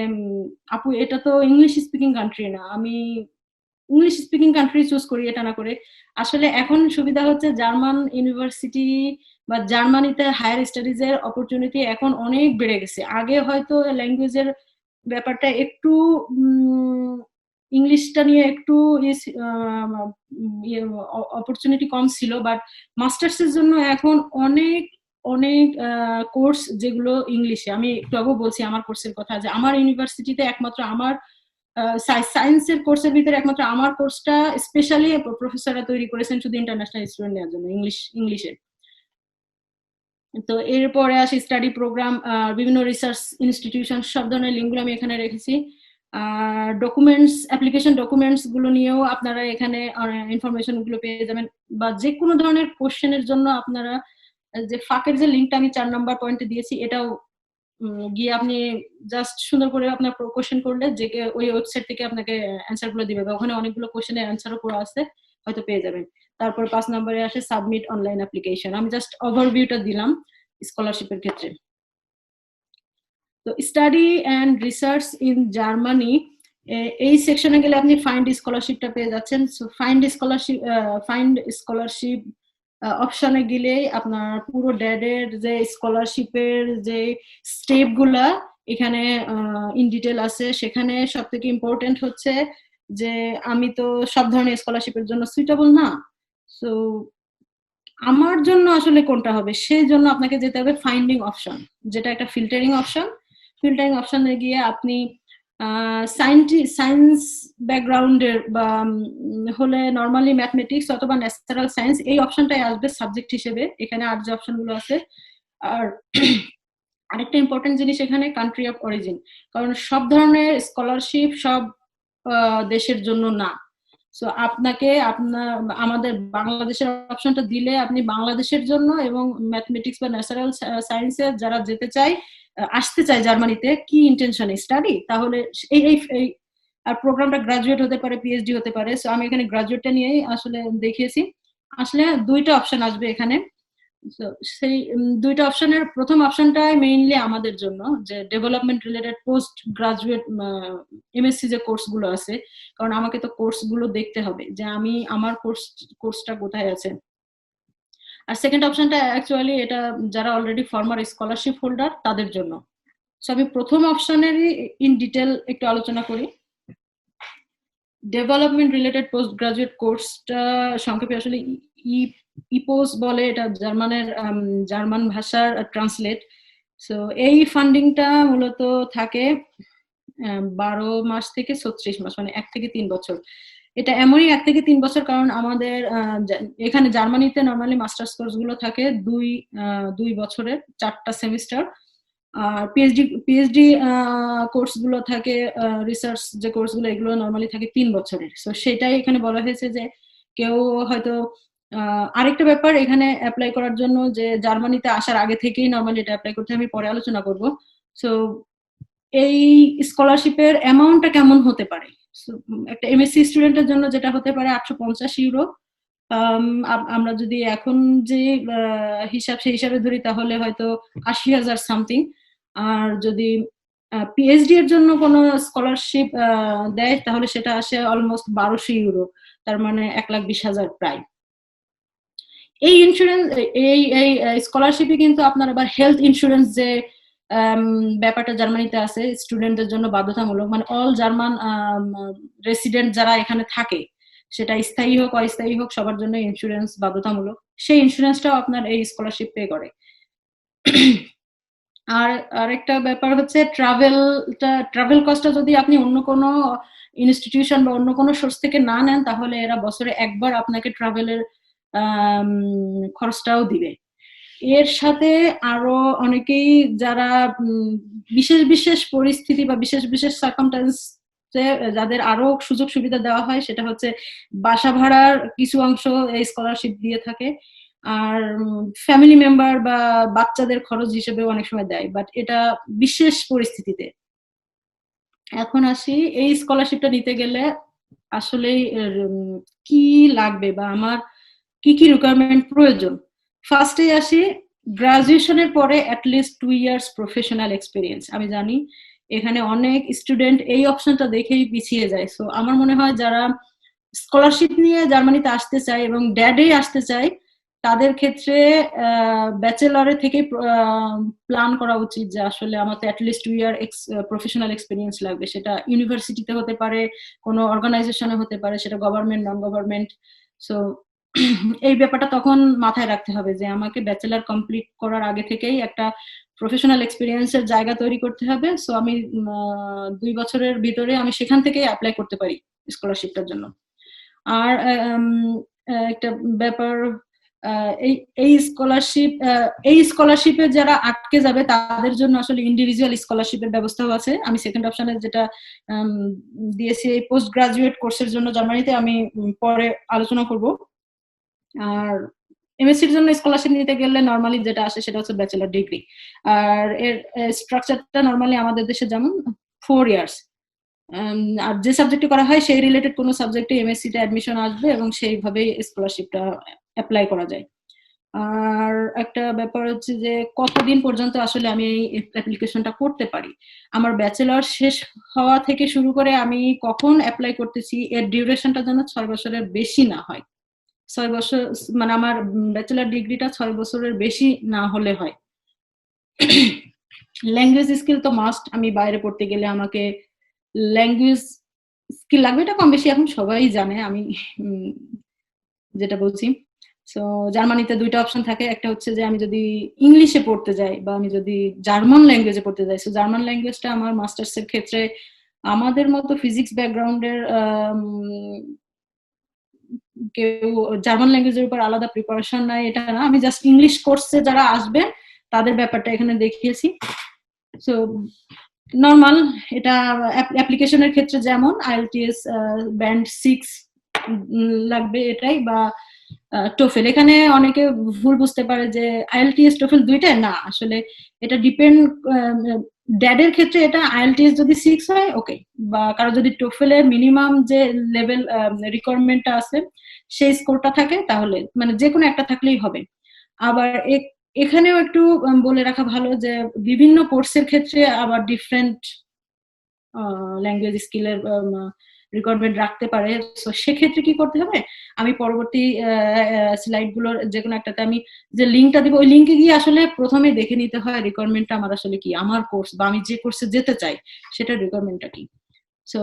আপু এটা তো ইংলিশ স্পিকিং কান্ট্রি না, আমি ইংলিশ স্পিকিং কান্ট্রি চুজ করি এটা না করে। আসলে এখন সুবিধা হচ্ছে জার্মান ইউনিভার্সিটি বা জার্মানিতে হায়ার স্টাডিজ এর অপরচুনিটি এখন অনেক বেড়ে গেছে। আগে হয়তো ল্যাঙ্গুয়েজের ব্যাপারটা একটু ইংলিশটা নিয়ে একটু অপরচুনিটি কম ছিল, বাট মাস্টার্স এর জন্য এখন অনেক অনেক কোর্স যেগুলো ইংলিশে। আমি একটু আগেও বলছি আমার কোর্সের কথা, যে আমার ইউনিভার্সিটিতে একমাত্র আমার সায়েন্সের কোর্সের ভিতরে একমাত্র আমার কোর্সটা স্পেশালি প্রফেসররা তৈরি করেছেন শুধু ইন্টারন্যাশনাল স্টুডেন্ট নেওয়ার জন্য, ইংলিশে। তো এরপরে আসি স্টাডি প্রোগ্রাম, বিভিন্ন রিসার্চ ইনস্টিটিউশন, সব ধরনের লিঙ্কগুলো আমি এখানে রেখেছি। ডকুমেন্টস, অ্যাপ্লিকেশন ডকুমেন্টস গুলো নিয়েও আপনারা এখানে ইনফরমেশন গুলো পেয়ে যাবেন, বা যে কোনো ধরনের কোশ্চেনের জন্য আপনারা যে ফাঁকের যে লিঙ্কটা আমি 4 নাম্বার পয়েন্টে দিয়েছি, এটাও গিয়ে আপনি জাস্ট সুন্দর করে আপনার কোশ্চেন করলে যে ওই ওয়েবসাইট থেকে আপনাকে অ্যান্সার গুলো দিবে, বা ওখানে অনেকগুলো কোশ্চেনের অ্যান্সারও করা আছে, হয়তো পেয়ে যাবেন। তারপর 5 নম্বরে আসে সাবমিট অনলাইন অ্যাপ্লিকেশন। আমি জাস্ট ওভারভিউটা দিলাম স্কলারশিপের ক্ষেত্রে। তো study and research in Germany, এই সেকশনে গেলে আপনি ফাইন্ড স্কলারশিপটা পেয়ে যাচ্ছেন। সো ফাইন্ড স্কলারশিপ অপশনে গেলে আপনার পুরো ড্যাডের যে স্কলারশিপের যে স্টেপ গুলা এখানে ইন ডিটেল আছে। সেখানে সব থেকে ইম্পর্টেন্ট হচ্ছে যে আমি তো সব ধরনের স্কলারশিপের জন্য সুইটেবল না, সো আমার জন্য আসলে কোনটা হবে, সেই জন্য আপনাকে যেতে হবে ফাইন্ডিং অপশন, যেটা একটা ফিল্টারিং অপশন। ফিল্টারিং অপশনে গিয়ে আপনি সায়েন্স ব্যাকগ্রাউন্ডের বা হলে নর্মালি ম্যাথমেটিক্স অথবা ন্যাচারাল সায়েন্স, এই অপশনটাই আসবে সাবজেক্ট হিসেবে এখানে। আর যে অপশনগুলো আছে, আর আরেকটা ইম্পর্টেন্ট জিনিস এখানে কান্ট্রি অফ অরিজিন, কারণ সব ধরনের স্কলারশিপ সব দেশের জন্য না। সো আপনাকে আমাদের বাংলাদেশের অপশনটা দিলে আপনি বাংলাদেশের জন্য, এবং ম্যাথমেটিক্স বা ন্যাচারাল সায়েন্সে যারা যেতে চায়, আসতে চায় জার্মানিতে, কি ইন্টেনশনে স্টাডি, তাহলে এই এই আর প্রোগ্রামটা গ্রাজুয়েট হতে পারে, পিএইচডি হতে পারে। সো আমি এখানে গ্রাজুয়েটটা নিয়েই আসলে দেখিয়েছি। আসলে দুইটা অপশন আসবে এখানে। সেই দুইটা অপশনের প্রথম অপশনটাই মেইনলি আমাদের জন্য, যে development related post graduate MSc যে কোর্স গুলো আছে, কারণ আমাকে তো কোর্স গুলো দেখতে হবে যে আমি আমার কোর্সটা কোথায় আছে। আর সেকেন্ড অপশনটা অ্যাকচুয়ালি এটা যারা অলরেডি ফর্মার স্কলারশিপ হোল্ডার তাদের জন্য। সো আমি প্রথম অপশনেরই ইন ডিটেল একটু আলোচনা করি। ডেভেলপমেন্ট রিলেটেড পোস্ট গ্রাজুয়েট কোর্সটা সংক্ষেপে আসলে ইপোস বলে, এটা জার্মান ভাষার ট্রান্সলেট। সো এই ফান্ডিংটা মূলত থাকে 12 মাস থেকে 36 মাস, মানে 1 থেকে 3 বছর। এটা এমনই 1 থেকে 3 বছর কারণ আমাদের এখানে জার্মানিতে নর্মালি মাস্টার্স কোর্স গুলো থাকে 2 বছরের 4টা সেমিস্টার, আর পিএইচডি কোর্স গুলো থাকে, রিসার্চ যে কোর্স গুলো এগুলো নর্মালি থাকে 3 বছরের। সো সেটাই এখানে বলা হয়েছে যে কেউ হয়তো আরেকটা ব্যাপার এখানে অ্যাপ্লাই করার জন্য, যে জার্মানিতে আসার আগে থেকেই নর্মালি এটা অ্যাপ্লাই করতে, আমি পরে আলোচনা করব। সো এই স্কলারশিপের অ্যামাউন্টটা কেমন হতে পারে, একটা এমএসসি স্টুডেন্টের জন্য যেটা হতে পারে 850 ইউরো। আমরা যদি এখন যে সেই হিসাবে ধরি তাহলে হয়তো 80,000 সামথিং। আর যদি পিএইচডি এর জন্য কোনো স্কলারশিপ দেয় তাহলে সেটা আসে অলমোস্ট 1200 ইউরো, তার মানে 1,20,000 প্রায়। এই ইন্স্যুরেন্স, এই স্কলারশিপে কিন্তু আপনার আবার হেলথ ইন্স্যুরেন্স যে ব্যাপারটা জার্মানিতে আছে স্টুডেন্টদের জন্য বাধ্যতামূলক, মানে অল জার্মান রেসিডেন্ট যারা এখানে থাকে, সেটা স্থায়ী হোক অস্থায়ী হোক, সবার জন্য ইন্স্যুরেন্স বাধ্যতামূলক। সেই ইন্স্যুরেন্সটাও আপনার এই স্কলারশিপ পে করে। আর আরেকটা ব্যাপার হচ্ছে ট্রাভেল কস্টটা যদি আপনি অন্য কোনো ইনস্টিটিউশন বা অন্য কোনো সোর্স থেকে না নেন, তাহলে এরা বছরে একবার আপনাকে ট্রাভেলের খরচটাও দিবে। এর সাথে আরো অনেকেই যারা বিশেষ বিশেষ পরিস্থিতি বা বিশেষ বিশেষ সার্কামস্ট্যান্স যাদের আরো সুযোগ সুবিধা দেওয়া হয়, সেটা হচ্ছে বাসা ভাড়ার কিছু অংশ এই স্কলারশিপ দিয়ে থাকে, আর ফ্যামিলি মেম্বার বা বাচ্চাদের খরচ হিসেবে অনেক সময় দেয়, বাট এটা বিশেষ পরিস্থিতিতে। এখন আসি এই স্কলারশিপটা নিতে গেলে আসলে কি লাগবে বা আমার কি কি রিকোয়ারমেন্ট প্রয়োজন। ফার্স্টে আসি গ্রাজুয়েশনের পরে অ্যাটলিস্ট 2 ইয়ার্স প্রফেশনাল এক্সপিরিয়েন্স। আমি জানি এখানে অনেক স্টুডেন্ট এই অপশনটা দেখেই পিছিয়ে যায়। সো আমার মনে হয় যারা স্কলারশিপ নিয়ে জার্মানিতে আসতে চায় এবং ড্যাডে আসতে চায় তাদের ক্ষেত্রে ব্যাচেলরের থেকে প্ল্যান করা উচিত যে আসলে আমার তো অ্যাটলিস্ট 2 ইয়ার প্রফেশনাল এক্সপিরিয়েন্স লাগবে। সেটা ইউনিভার্সিটিতে হতে পারে, কোনো অর্গানাইজেশনে হতে পারে, সেটা গভর্নমেন্ট নন গভর্নমেন্ট। সো এই ব্যাপারটা তখন মাথায় রাখতে হবে যে আমাকে ব্যাচেলর কমপ্লিট করার আগে থেকেই একটা প্রফেশনাল এক্সপিরিয়েন্সের জায়গা তৈরি করতে হবে। সো আমি 2 বছরের ভিতরে আমি সেখান থেকেই অ্যাপ্লাই করতে পারি স্কলারশিপটার জন্য। আর একটা ব্যাপার, এই এই স্কলারশিপে যারা আটকে যাবে তাদের জন্য আসলে ইন্ডিভিজুয়াল স্কলারশিপের ব্যবস্থাও আছে। আমি সেকেন্ড অপশনে যেটা দিয়েছি এই পোস্ট গ্রাজুয়েট কোর্সের জন্য জার্মানিতে, আমি পরে আলোচনা করব। আর এমএসসির জন্য স্কলারশিপ নিতে গেলে নর্মালি যেটা আসে সেটা হচ্ছে ব্যাচেলর ডিগ্রি। আর এর স্ট্রাকচারটা নর্মালি আমাদের দেশে যেমন 4 ইয়ার্স, আর যে সাবজেক্টে করা হয় সেই রিলেটেড কোনো সাবজেক্টে এমএসসি তে অ্যাডমিশন আসবে এবং সেইভাবেই স্কলারশিপটা অ্যাপ্লাই করা যায়। আর একটা ব্যাপার হচ্ছে যে কতদিন পর্যন্ত আসলে আমি এই অ্যাপ্লিকেশনটা করতে পারি। আমার ব্যাচেলর শেষ হওয়া থেকে শুরু করে আমি কখন অ্যাপ্লাই করতেছি এর ডিউরেশনটা যেন 6 বছরের বেশি না হয়। 6 বছর মানে আমার ব্যাচেলর ডিগ্রিটা 6 বছরের বেশি না হলে হয়। ল্যাঙ্গুয়েজ স্কিল তো মাস্ট, আমি বাইরে পড়তে গেলে আমাকে ল্যাঙ্গুয়েজ স্কিল লাগবে, এটা কম বেশি এখন সবাই জানে আমি যেটা বলছি। সো জার্মানিতে 2টা অপশন থাকে, একটা হচ্ছে যে আমি যদি ইংলিশে পড়তে যাই বা আমি যদি জার্মান ল্যাঙ্গুয়েজে পড়তে যাই। সো জার্মান ল্যাঙ্গুয়েজটা আমার মাস্টার্স এর ক্ষেত্রে আমাদের মতো ফিজিক্স ব্যাকগ্রাউন্ডের কেউ জার্মান ল্যাঙ্গুয়েজের উপর আলাদা প্রিপারেশন নাই এটা না, আমি জাস্ট ইংলিশ কোর্সে যারা আসবে তাদের ব্যাপারটা এখানে দেখিয়েছি। সো নর্মাল এটা অ্যাপ্লিকেশনের ক্ষেত্রে যেমন আইএলটিএস ব্যান্ড 6 লাগবে এটাই, বা টোফেল। এখানে অনেকে ভুল বুঝতে পারে যে আইএলটিএস টোফেল দুইটাই না, আসলে এটা ডিপেন্ড ড্যাডের ক্ষেত্রে এটা আইএলটিএস যদি 6 হয় ওকে, বা কারো যদি টোফেলের মিনিমাম যে লেভেল রিকোয়ারমেন্টটা আছে সেই স্কোরটা থাকে তাহলে মানে যে কোনো একটা থাকলেই হবে। আবার এখানেও একটু বলে রাখা ভালো যে বিভিন্ন কোর্সের ক্ষেত্রে আবার ডিফারেন্ট ল্যাঙ্গুয়েজ স্কিলের রিকোয়ারমেন্ট রাখতে পারে। তো সেক্ষেত্রে কি করতে হবে, আমি পরবর্তী স্লাইড গুলোর যে কোনো একটাতে আমি যে লিঙ্কটা দিব ওই লিঙ্কে গিয়ে আসলে প্রথমে দেখে নিতে হয় রিকোয়ারমেন্টটা আমার আসলে কি, আমার কোর্স বা আমি যে কোর্সে যেতে চাই সেটার রিকোয়ারমেন্টটা কি। সো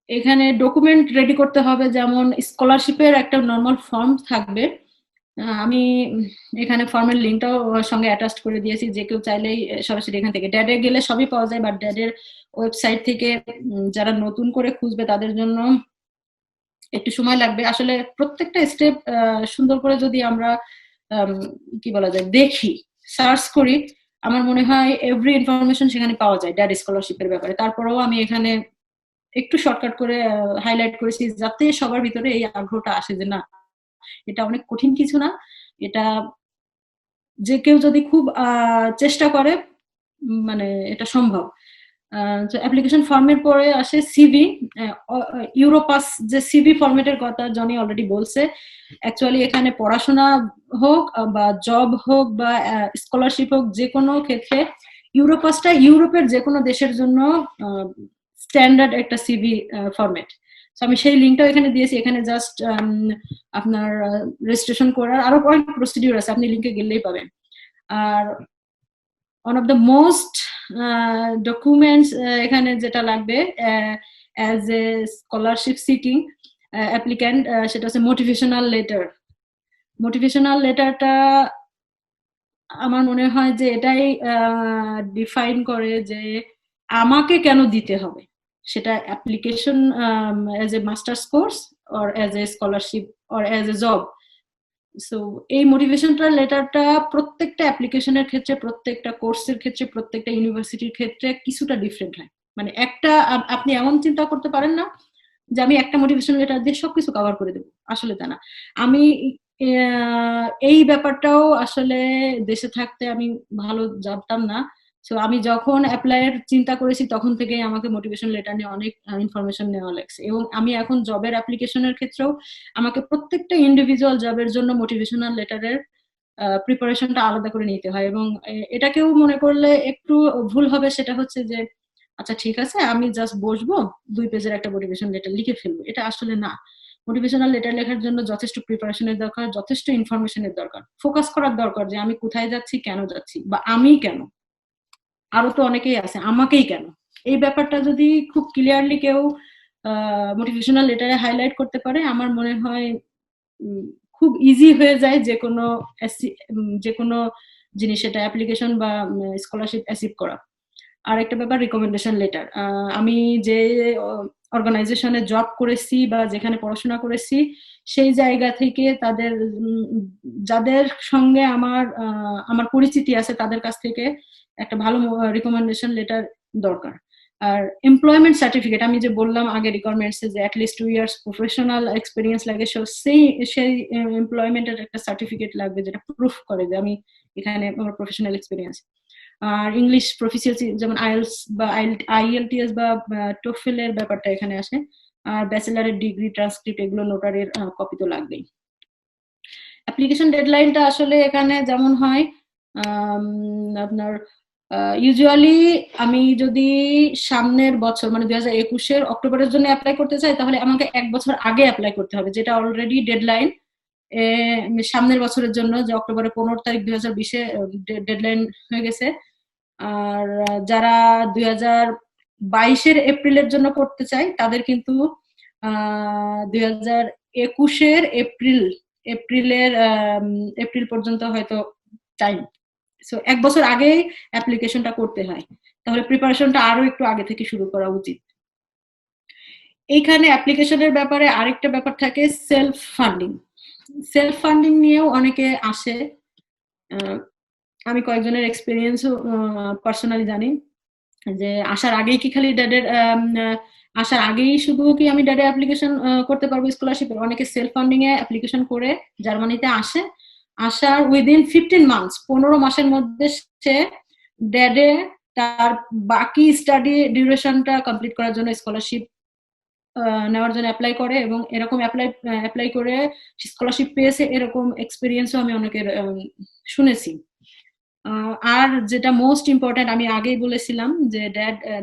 এখানে ডকুমেন্ট রেডি করতে হবে, যেমন স্কলারশিপের একটা নর্মাল ফর্ম থাকবে। আমি এখানে ফর্মের লিঙ্কটাও সঙ্গে অ্যাটাচ করে দিয়েছি, যে কেউ চাইলেই সরাসরি এখান থেকে ড্যাডে গেলে সবই পাওয়া যায়, বাট ড্যাডের ওয়েবসাইট থেকে যারা নতুন করে খুঁজবে তাদের জন্য একটু সময় লাগবে। আসলে প্রত্যেকটা স্টেপ সুন্দর করে যদি আমরা কি বলা যায় দেখি, সার্চ করি, আমার মনে হয় এভরি ইনফরমেশন সেখানে পাওয়া যায় ড্যাড স্কলারশিপের ব্যাপারে। তারপরেও আমি এখানে একটু শর্টকাট করে হাইলাইট করেছি যাতে সবার ভিতরে এই আগ্রহটা আসে যে না এটা অনেক কঠিন কিছু না, এটা যে কেউ যদি খুব চেষ্টা করে মানে এটা সম্ভব। অ্যাপ্লিকেশন ফর্মের পরে আসে সিভি। ইউরোপাস যে সিভি ফরম্যাটের কথা জনি অলরেডি বলছে, অ্যাকচুয়ালি এখানে পড়াশোনা হোক বা জব হোক বা স্কলারশিপ হোক, যে কোনো ক্ষেত্রে ইউরোপাসটা ইউরোপের যে কোনো দেশের জন্য স্ট্যান্ডার্ড একটা সিভি ফরম্যাট। আমি সেই লিঙ্কটাও এখানে দিয়েছি, এখানে জাস্ট আপনার রেজিস্ট্রেশন করার আরো অনেক প্রসিডিউর আছে, আপনি লিঙ্কে গেলেই পাবেন। আর one of the most documents এখানে যেটা লাগবে as a scholarship seeking applicant সেটা হচ্ছে মোটিভেশনাল লেটার। মোটিভেশনাল লেটারটা আমার মনে হয় যে এটাই ডিফাইন করে যে আমাকে কেন দিতে হবে, সেটা application as a masters course or as a scholarship or as a job। So এই মোটিভেশনাল লেটারটা প্রত্যেকটা অ্যাপ্লিকেশনের ক্ষেত্রে, প্রত্যেকটা কোর্সের ক্ষেত্রে, প্রত্যেকটা ইউনিভার্সিটির ক্ষেত্রে কিছুটা ডিফারেন্ট হয়। মানে একটা আপনি এমন চিন্তা করতে পারেন না যে আমি একটা মোটিভেশনাল লেটার দিয়ে সবকিছু কভার করে দেবো, আসলে তা না। আমি এই ব্যাপারটাও আসলে দেশে থাকতে আমি ভালো জানতাম না। সো আমি যখন অ্যাপ্লাইয়ের চিন্তা করেছি তখন থেকেই আমাকে মোটিভেশন লেটার নিয়ে অনেক ইনফরমেশন নেওয়া লাগছে, এবং আমি এখন জবের অ্যাপ্লিকেশনের ক্ষেত্রেও আমাকে প্রত্যেকটা ইন্ডিভিজুয়াল জবের জন্য মোটিভেশনাল লেটারের প্রিপারেশনটা আলাদা করে নিতে হয়। এবং এটাকেও মনে করলে একটু ভুল হবে, সেটা হচ্ছে যে আচ্ছা ঠিক আছে আমি জাস্ট বসবো 2 পেজের একটা মোটিভেশন লেটার লিখে ফেলবো, এটা আসলে না। মোটিভেশনাল লেটার লেখার জন্য যথেষ্ট প্রিপারেশনের দরকার, যথেষ্ট ইনফরমেশনের দরকার, ফোকাস করার দরকার যে আমি কোথায় যাচ্ছি, কেন যাচ্ছি, বা আমি কেন, আরো তো অনেকেই আছে, আমাকেই কেন। এই ব্যাপারটা যদি খুব ক্লিয়ারলি কেউ মোটিভেশনাল লেটারে হাইলাইট করতে পারে, আমার মনে হয় খুব ইজি হয়ে যায় যে কোনো জিনিস, এটা অ্যাপ্লিকেশন বা স্কলারশিপ অ্যাচিভ করা। আর একটা ব্যাপার রিকমেন্ডেশন লেটার। আমি যে অর্গানাইজেশনে জব করেছি বা যেখানে পড়াশোনা করেছি সেই জায়গা থেকে তাদের যাদের সঙ্গে আমার পরিচিতি আছে তাদের কাছ থেকে একটা ভালো রিকমেন্ডেশন লেটার দরকার। আর এমপ্লয়মেন্ট সার্টিফিকেট, আমি যে বললাম আগে রিকোয়ারমেন্টস যে অ্যাটলিস্ট 2 ইয়ার্স প্রফেশনাল এক্সপিরিয়েন্স লাগে, সেই এমপ্লয়মেন্টের একটা সার্টিফিকেট লাগবে যেটা প্রুফ করে যে আমি এখানে আমার প্রফেশনাল এক্সপিরিয়েন্স। আর ইংলিশ প্রফিসিয়েন্সি যেমন আইএলস বা আইএলটিএস বা টোফেল এর ব্যাপারটা এখানে আসে। আর ব্যাচেলারের ডিগ্রি, ট্রান্সক্রিপ্ট, এগুলো নোটারির কপি তো লাগবেই। অ্যাপ্লিকেশন ডেডলাইনটা আসলে এখানে যেমন হয় আপনার ইউজুয়ালি আমি যদি সামনের বছর মানে 2021-এর অক্টোবরের জন্য অ্যাপ্লাই করতে চাই তাহলে আমাকে 1 বছর আগে অ্যাপ্লাই করতে হবে, যেটা অলরেডি ডেডলাইন সামনের বছরের জন্য, যে অক্টোবরের 15 তারিখ 2020-এ ডেডলাইন হয়ে গেছে। আর যারা 2022-এর এপ্রিলের জন্য করতে চাই তাদের কিন্তু 2021-এর এপ্রিল পর্যন্ত হয়তো টাইম। সো 1 বছর আগেই অ্যাপ্লিকেশনটা করতে হয়, তাহলে প্রিপারেশনটা আরো একটু আগে থেকে শুরু করা উচিত। এইখানে অ্যাপ্লিকেশনের ব্যাপারে আরেকটা ব্যাপার থাকে, সেলফ ফান্ডিং নিয়েও অনেকে আসে। আমি কয়েকজনের এক্সপিরিয়েন্সও পার্সোনালি জানি যে আসার আগেই কি খালি আসার আগেই শুধু কি আমি ড্যাডে অ্যাপ্লিকেশন করতে পারবো স্কলারশিপে, অনেকে সেলফ ফান্ডিং এ অ্যাপ্লিকেশন করে জার্মানিতে আসার উইদিন 15 মান্থস 15 মাসের মধ্যে সে ড্যাডে তার বাকি স্টাডি ডিউরেশনটা কমপ্লিট করার জন্য স্কলারশিপ নেওয়ার জন্য অ্যাপ্লাই করে, এবং এরকম অ্যাপ্লাই করে স্কলারশিপ পেয়েছে, এরকম এক্সপিরিয়েন্সও আমি অনেকের শুনেছি। আর যেটা মোস্ট ইম্পর্টেন্ট, আমি আগেই বলেছিলাম যে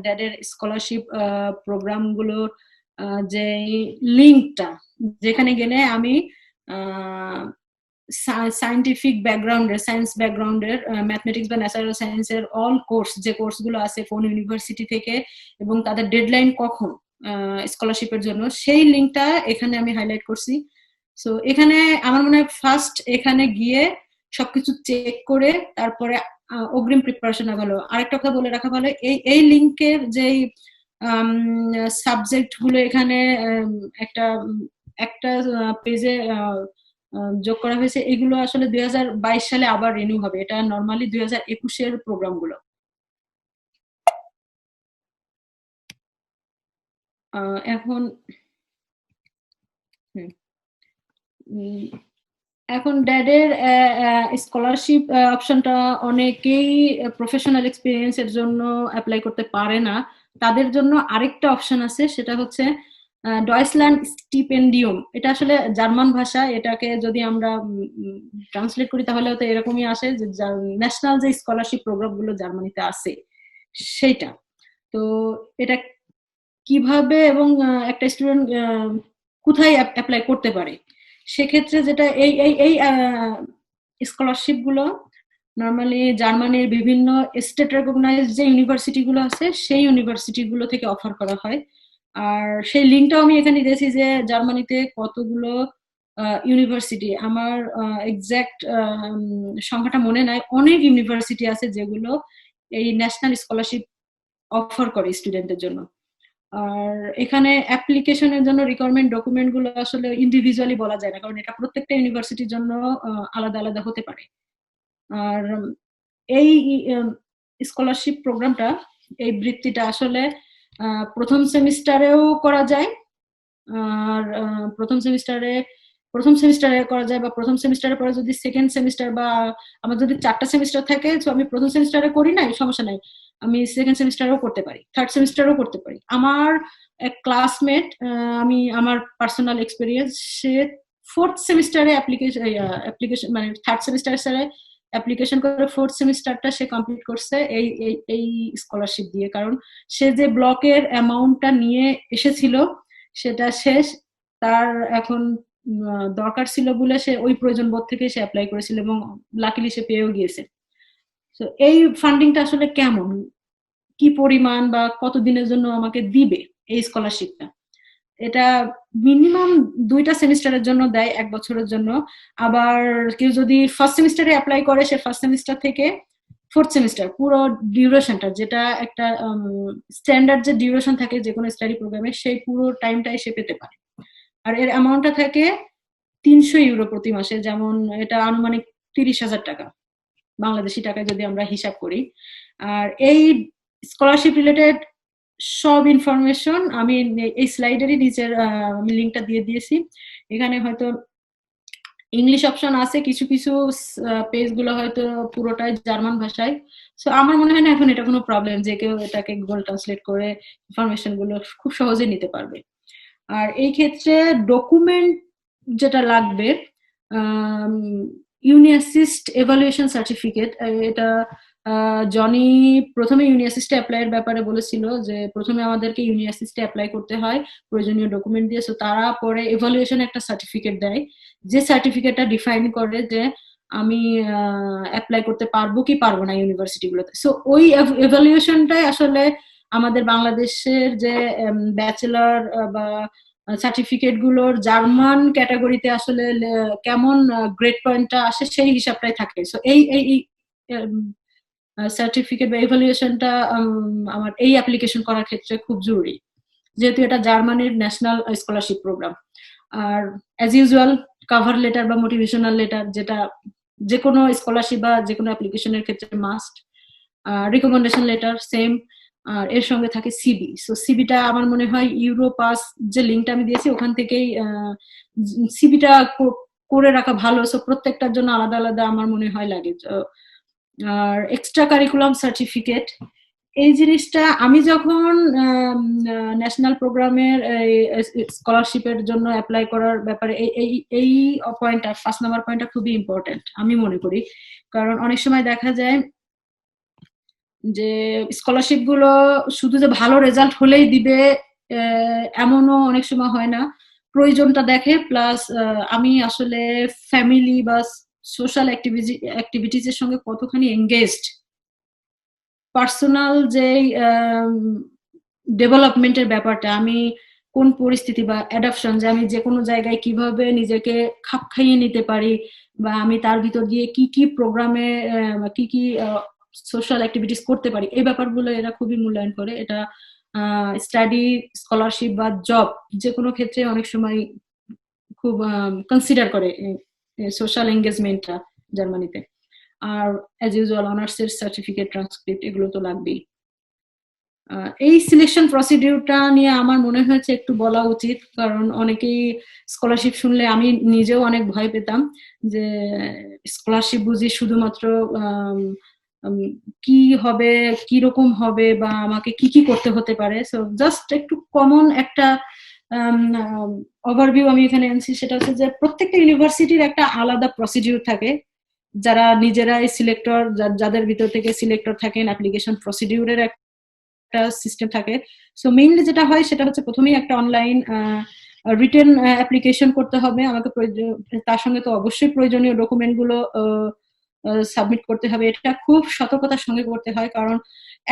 ড্যাডের স্কলারশিপ প্রোগ্রামগুলো যে লিঙ্কটা, যেখানে গেলে আমি সায়েন্টিফিক ব্যাকগ্রাউন্ডের, সায়েন্স ব্যাকগ্রাউন্ডের, ম্যাথমেটিক্স বা ন্যাচারাল সায়েন্সের অল কোর্স যে কোর্সগুলো আছে কোন ইউনিভার্সিটি থেকে এবং তাদের ডেডলাইন কখন স্কলারশিপের জন্য, সেই লিঙ্কটা এখানে আমি হাইলাইট করছি। সো এখানে আমার মনে হয় ফার্স্ট এখানে গিয়ে সবকিছু চেক করে তারপরে অগ্রিম প্রিপারেশন ভালো। আরেকটা কথা বলে রাখা ভালো, এই লিঙ্কের যে সাবজেক্ট গুলো এখানে একটা পেজে যোগ করা হয়েছে, এগুলো আসলে 2022 সালে আবার রিনিউ হবে, এটা নরমালি 2021-এর প্রোগ্রাম গুলো। এখন ড্যাডের স্কলারশিপ অপশনটা অনেকেই প্রফেশনাল এক্সপিরিয়েন্স এর জন্য অ্যাপ্লাই করতে পারে না, তাদের জন্য আরেকটা অপশন আছে, সেটা হচ্ছে ডয়েচল্যান্ড স্টিপেন্ডিয়াম। এটা আসলে জার্মান ভাষা, এটাকে যদি আমরা ট্রান্সলেট করি তাহলে তো এরকমই আসে যে ন্যাশনাল যে স্কলারশিপ প্রোগ্রাম গুলো জার্মানিতে আছে সেইটা। তো এটা কিভাবে এবং একটা স্টুডেন্ট কোথায় অ্যাপ্লাই করতে পারে, সেক্ষেত্রে যেটা এই স্কলারশিপ গুলো নর্মালি জার্মানির বিভিন্ন স্টেট রেকগনাইজড যে ইউনিভার্সিটি গুলো আছে সেই ইউনিভার্সিটি গুলো থেকে অফার করা হয়। আর সেই লিঙ্কটাও আমি এখানে দিয়েছি যে জার্মানিতে কতগুলো ইউনিভার্সিটি, আমার এক্সাক্ট সংখ্যাটা মনে নাই, অনেক ইউনিভার্সিটি আছে যেগুলো এই ন্যাশনাল স্কলারশিপ অফার করে স্টুডেন্টদের জন্য। আর এখানে অ্যাপ্লিকেশনের জন্য রিকোয়ারমেন্ট ডকুমেন্ট গুলো আসলে ইন্ডিভিজুয়ালি বলা যায় না, কারণ এটা প্রত্যেকটা ইউনিভার্সিটির জন্য আলাদা আলাদা হতে পারে। আর এই স্কলারশিপ প্রোগ্রামটা, এই বৃত্তিটা আসলে প্রথম সেমিস্টারেও করা যায়, আর প্রথম সেমিস্টারে করা যায়, বা প্রথম সেমিস্টারের পরে যদি সেকেন্ড সেমিস্টার বা আমার যদি 4টা সেমিস্টার থাকে, তো আমি প্রথম সেমিস্টারে করি নাই সমস্যা নাই, আমি সেকেন্ড সেমিস্টারেও করতে পারি, থার্ড সেমিস্টারেও করতে পারি। আমার এক ক্লাসমেট, আমি আমার পার্সোনাল এক্সপিরিয়েন্স, সে ফোর্থ সেমিস্টারে অ্যাপ্লিকেশন মানে থার্ড সেমিস্টারে অ্যাপ্লিকেশন করে ফোর্থ সেমিস্টারটা সে কমপ্লিট করছে এই এই এই স্কলারশিপ দিয়ে, কারণ সে যে ব্লকের অ্যামাউন্টটা নিয়ে এসেছিল সেটা শেষ, তার এখন দরকার ছিল বলে সে ওই প্রয়োজন বোধ থেকে সে অ্যাপ্লাই করেছিল এবং লাকিলি সে পেয়েও গিয়েছে। তো এই ফান্ডিংটা আসলে কেমন, কি পরিমাণ বা কত দিনের জন্য আমাকে দিবে এই স্কলারশিপটা? এটা মিনিমাম 2টা সেমিস্টারের জন্য দেয়, 1 বছরের জন্য। আবার কেউ যদি ফার্স্ট সেমিস্টারে অ্যাপ্লাই করে সে ফার্স্ট সেমিস্টার থেকে ফোর্থ সেমিস্টার পুরো ডিউরেশনটা, যেটা একটা স্ট্যান্ডার্ড যে ডিউরেশন থাকে যে কোনো স্টাডি প্রোগ্রামে, সেই পুরো টাইমটাই সে পেতে পারে। আর এর অ্যামাউন্টটা থাকে 300 ইউরো প্রতি মাসে, যেমন এটা আনুমানিক 30,000 টাকা বাংলাদেশি টাকায় যদি আমরা হিসাব করি। আর এই স্কলারশিপ রিলেটেড সব ইনফরমেশন আমি এই স্লাইডেরই নিচের আমি লিঙ্কটা দিয়ে দিয়েছি। এখানে হয়তো ইংলিশ অপশন আছে, কিছু কিছু পেজ গুলো হয়তো পুরোটাই জার্মান ভাষায়। সো আমার মনে হয় না এখন এটা কোনো প্রবলেম, যে কেউ এটাকে গুগল ট্রান্সলেট করে ইনফরমেশন গুলো খুব সহজে নিতে পারবে। আর এই ক্ষেত্রে ডকুমেন্ট যেটা লাগবে, ইউনিঅ্যাসিস্ট এভালুয়েশন সার্টিফিকেট, এটা জনি প্রথমে ইউনিঅ্যাসিস্টে অ্যাপ্লাইয়ের ব্যাপারে বলেছিল যে প্রথমে আমাদেরকে ইউনিঅ্যাসিস্টে অ্যাপ্লাই করতে হয় প্রয়োজনীয় ডকুমেন্ট দিয়ে, সো তারা পরে এভালুয়েশন একটা সার্টিফিকেট দেয়, যে সার্টিফিকেটটা ডিফাইন করে যে আমি অ্যাপ্লাই করতে পারবো কি পারবো না ইউনিভার্সিটিগুলোতে। সো ওই এভালুয়েশনটাই আসলে আমাদের বাংলাদেশের যে ব্যাচেলর বা সার্টিফিকেট গুলোর জার্মান ক্যাটাগরিতে আসলে কেমন গ্রেড পয়েন্টটা আসে সেই হিসাবটাই থাকে। সো এই এই সার্টিফিকেট বা এভালুয়েশনটা আমার এই অ্যাপ্লিকেশন করার ক্ষেত্রে খুব জরুরি, যেহেতু এটা জার্মানির ন্যাশনাল স্কলারশিপ প্রোগ্রাম। আর অ্যাজ ইউজুয়াল কভার লেটার বা মোটিভেশনাল লেটার, যেটা যে কোনো স্কলারশিপ বা যে কোনো অ্যাপ্লিকেশনের ক্ষেত্রে মাস্ট। রিকমেন্ডেশন লেটার সেম, আর এর সঙ্গে থাকে সিবি। সো সিবিটা আমার মনে হয় ইউরোপাস যে লিঙ্কটা আমি দিয়েছি ওখান থেকেই সিবিটা করে রাখা ভালো। সো প্রত্যেকটার জন্য আলাদা আলাদা আমার মনে হয় লাগে। আর এক্সট্রা কারিকুলাম সার্টিফিকেট, এই জিনিসটা আমি যখন ন্যাশনাল প্রোগ্রামের স্কলারশিপের জন্য অ্যাপ্লাই করার ব্যাপারে এই পয়েন্টটা 5 নাম্বার পয়েন্টটা খুবই ইম্পর্টেন্ট আমি মনে করি। কারণ অনেক সময় দেখা যায় যে স্কলারশিপ গুলো শুধু যে ভালো রেজাল্ট হলেই দিবে এমনও অনেক সময় হয় না, প্রয়োজনটা দেখে, প্লাস আমি আসলে ফ্যামিলি বা সোশ্যাল অ্যাক্টিভিটিস এর সঙ্গে কতখানি এঙ্গেজড, পার্সোনাল যে ডেভেলপমেন্টের ব্যাপারটা, আমি কোন পরিস্থিতি বা অ্যাডাপশন, যে আমি যে কোনো জায়গায় কিভাবে নিজেকে খাপ খাইয়ে নিতে পারি, বা আমি তার ভিতর দিয়ে কি কি প্রোগ্রামে কি কি সোশ্যাল অ্যাক্টিভিটিস করতে পারি, এই ব্যাপারগুলো এরা খুবই মূল্যায়ন করে। এটা স্টাডি, স্কলারশিপ বা জব যে কোনো ক্ষেত্রে অনেক সময় খুব কনসিডার করে সোশ্যাল এঙ্গেজমেন্টটা জার্মানিতে। আর অ্যাজ ইউজুয়াল অনার্সের সার্টিফিকেট, ট্রান্সক্রিপ্ট এগুলো তো লাগবেই। এই সিলেকশন প্রসিডিউরটা নিয়ে আমার মনে হয়েছে একটু বলা উচিত, কারণ অনেকেই স্কলারশিপ শুনলে, আমি নিজেও অনেক ভয় পেতাম যে স্কলারশিপ বুঝি শুধুমাত্র কি হবে, কি রকম হবে, বা আমাকে কি কি করতে হতে পারে। সো জাস্ট একটু কমন একটা ওভারভিউ আমি এখানে আনছি, সেটা হচ্ছে যে প্রত্যেকটা ইউনিভার্সিটির একটা আলাদা প্রসিডিউর থাকে, যারা নিজেরাই সিলেক্টর, যাদের ভিতর থেকে সিলেক্টর থাকেন, অ্যাপ্লিকেশন প্রসিডিউরের একটা সিস্টেম থাকে। সো মেইনলি যেটা হয় সেটা হচ্ছে প্রথমেই একটা অনলাইন রিটেন অ্যাপ্লিকেশন করতে হবে আমাকে, তার সঙ্গে তো অবশ্যই প্রয়োজনীয় ডকুমেন্ট গুলো সাবমিট করতে হবে। এটা খুব সতর্কতার সঙ্গে করতে হয়, কারণ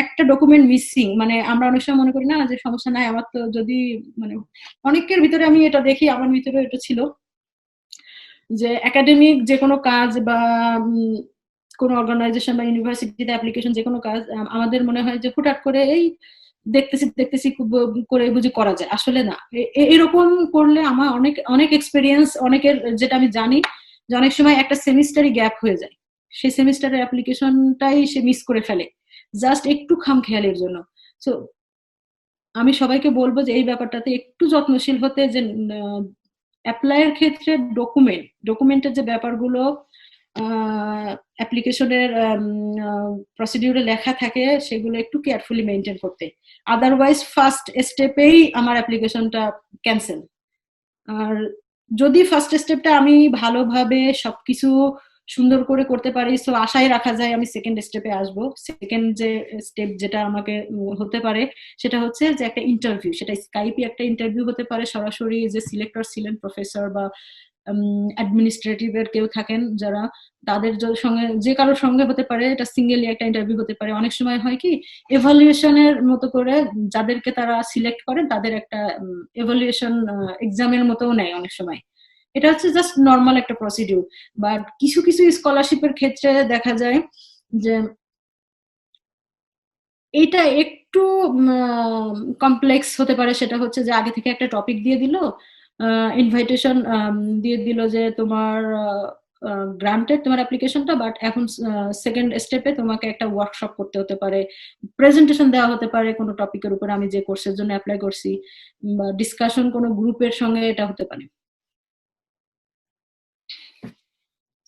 একটা ডকুমেন্ট মিসিং মানে আমরা অনেক সময় মনে করি না যে সমস্যা নাই, আমার তো যদি মানে অনেকের ভিতরে আমি এটা দেখি, আমার ভিতরে এটা ছিল যে একাডেমিক যে কোনো কাজ বা কোনো অর্গানাইজেশন বা ইউনিভার্সিটিতে অ্যাপ্লিকেশন যে কোনো কাজ আমাদের মনে হয় যে হুটহাট করে এই দেখতেছি করে বুঝি করা যায়, আসলে না। এরকম করলে আমার অনেক অনেক এক্সপেরিয়েন্স, অনেকের যেটা আমি জানি যে অনেক সময় একটা সেমিস্টারই গ্যাপ হয়ে যায়, সেই সেমিস্টারের অ্যাপ্লিকেশনটাই সে মিস করে ফেলে জাস্ট একটু খামখেয়ালির জন্য। সো আমি সবাইকে বলবো যে এই ব্যাপারটাতে একটু যত্নশীল হতে, যে অ্যাপ্লাইয়ের ক্ষেত্রে ডকুমেন্টের যে ব্যাপারগুলো অ্যাপ্লিকেশনের প্রসিডিউরে লেখা থাকে সেগুলো একটু কেয়ারফুলি মেনটেন করতে, আদারওয়াইজ ফার্স্ট স্টেপেই আমার অ্যাপ্লিকেশনটা ক্যান্সেল। আর যদি ফার্স্ট স্টেপটা আমি ভালোভাবে সবকিছু সুন্দর করে করতে পারি, সো আশায় রাখা যায় আমি সেকেন্ড স্টেপে আসবো। সেকেন্ড যে স্টেপ যেটা আমাকে হতে পারে সেটা হচ্ছে যে একটা ইন্টারভিউ, সেটা স্কাইপে একটা ইন্টারভিউ হতে পারে, সরাসরি যে সিলেক্টর ছিলেন প্রফেসর বা অ্যাডমিনিস্ট্রেটিভ এর কেউ থাকেন যারা, তাদের সঙ্গে যে কারোর সঙ্গে হতে পারে, এটা সিঙ্গেলি একটা ইন্টারভিউ হতে পারে। অনেক সময় হয় কি এভালুয়েশনের মতো করে যাদেরকে তারা সিলেক্ট করেন তাদের একটা এভালুয়েশন এক্সামের মতোও নেয় অনেক সময়। এটা হচ্ছে জাস্ট নর্মাল একটা প্রসিডিউর। বাট কিছু কিছু স্কলারশিপের ক্ষেত্রে দেখা যায় যে এটা একটু কমপ্লেক্স হতে পারে। সেটা হচ্ছে যে আগে থেকে একটা টপিক দিয়ে দিল, ইনভাইটেশন দিয়ে দিল যে তোমার গ্রান্টেড তোমার অ্যাপ্লিকেশনটা, বাট এখন সেকেন্ড স্টেপে তোমাকে একটা ওয়ার্কশপ করতে হতে পারে, প্রেজেন্টেশন দেওয়া হতে পারে কোনো টপিকের উপর, আমি যে কোর্সের জন্য অ্যাপ্লাই করছি, বা ডিসকাশন কোনো গ্রুপের সঙ্গে এটা হতে পারে।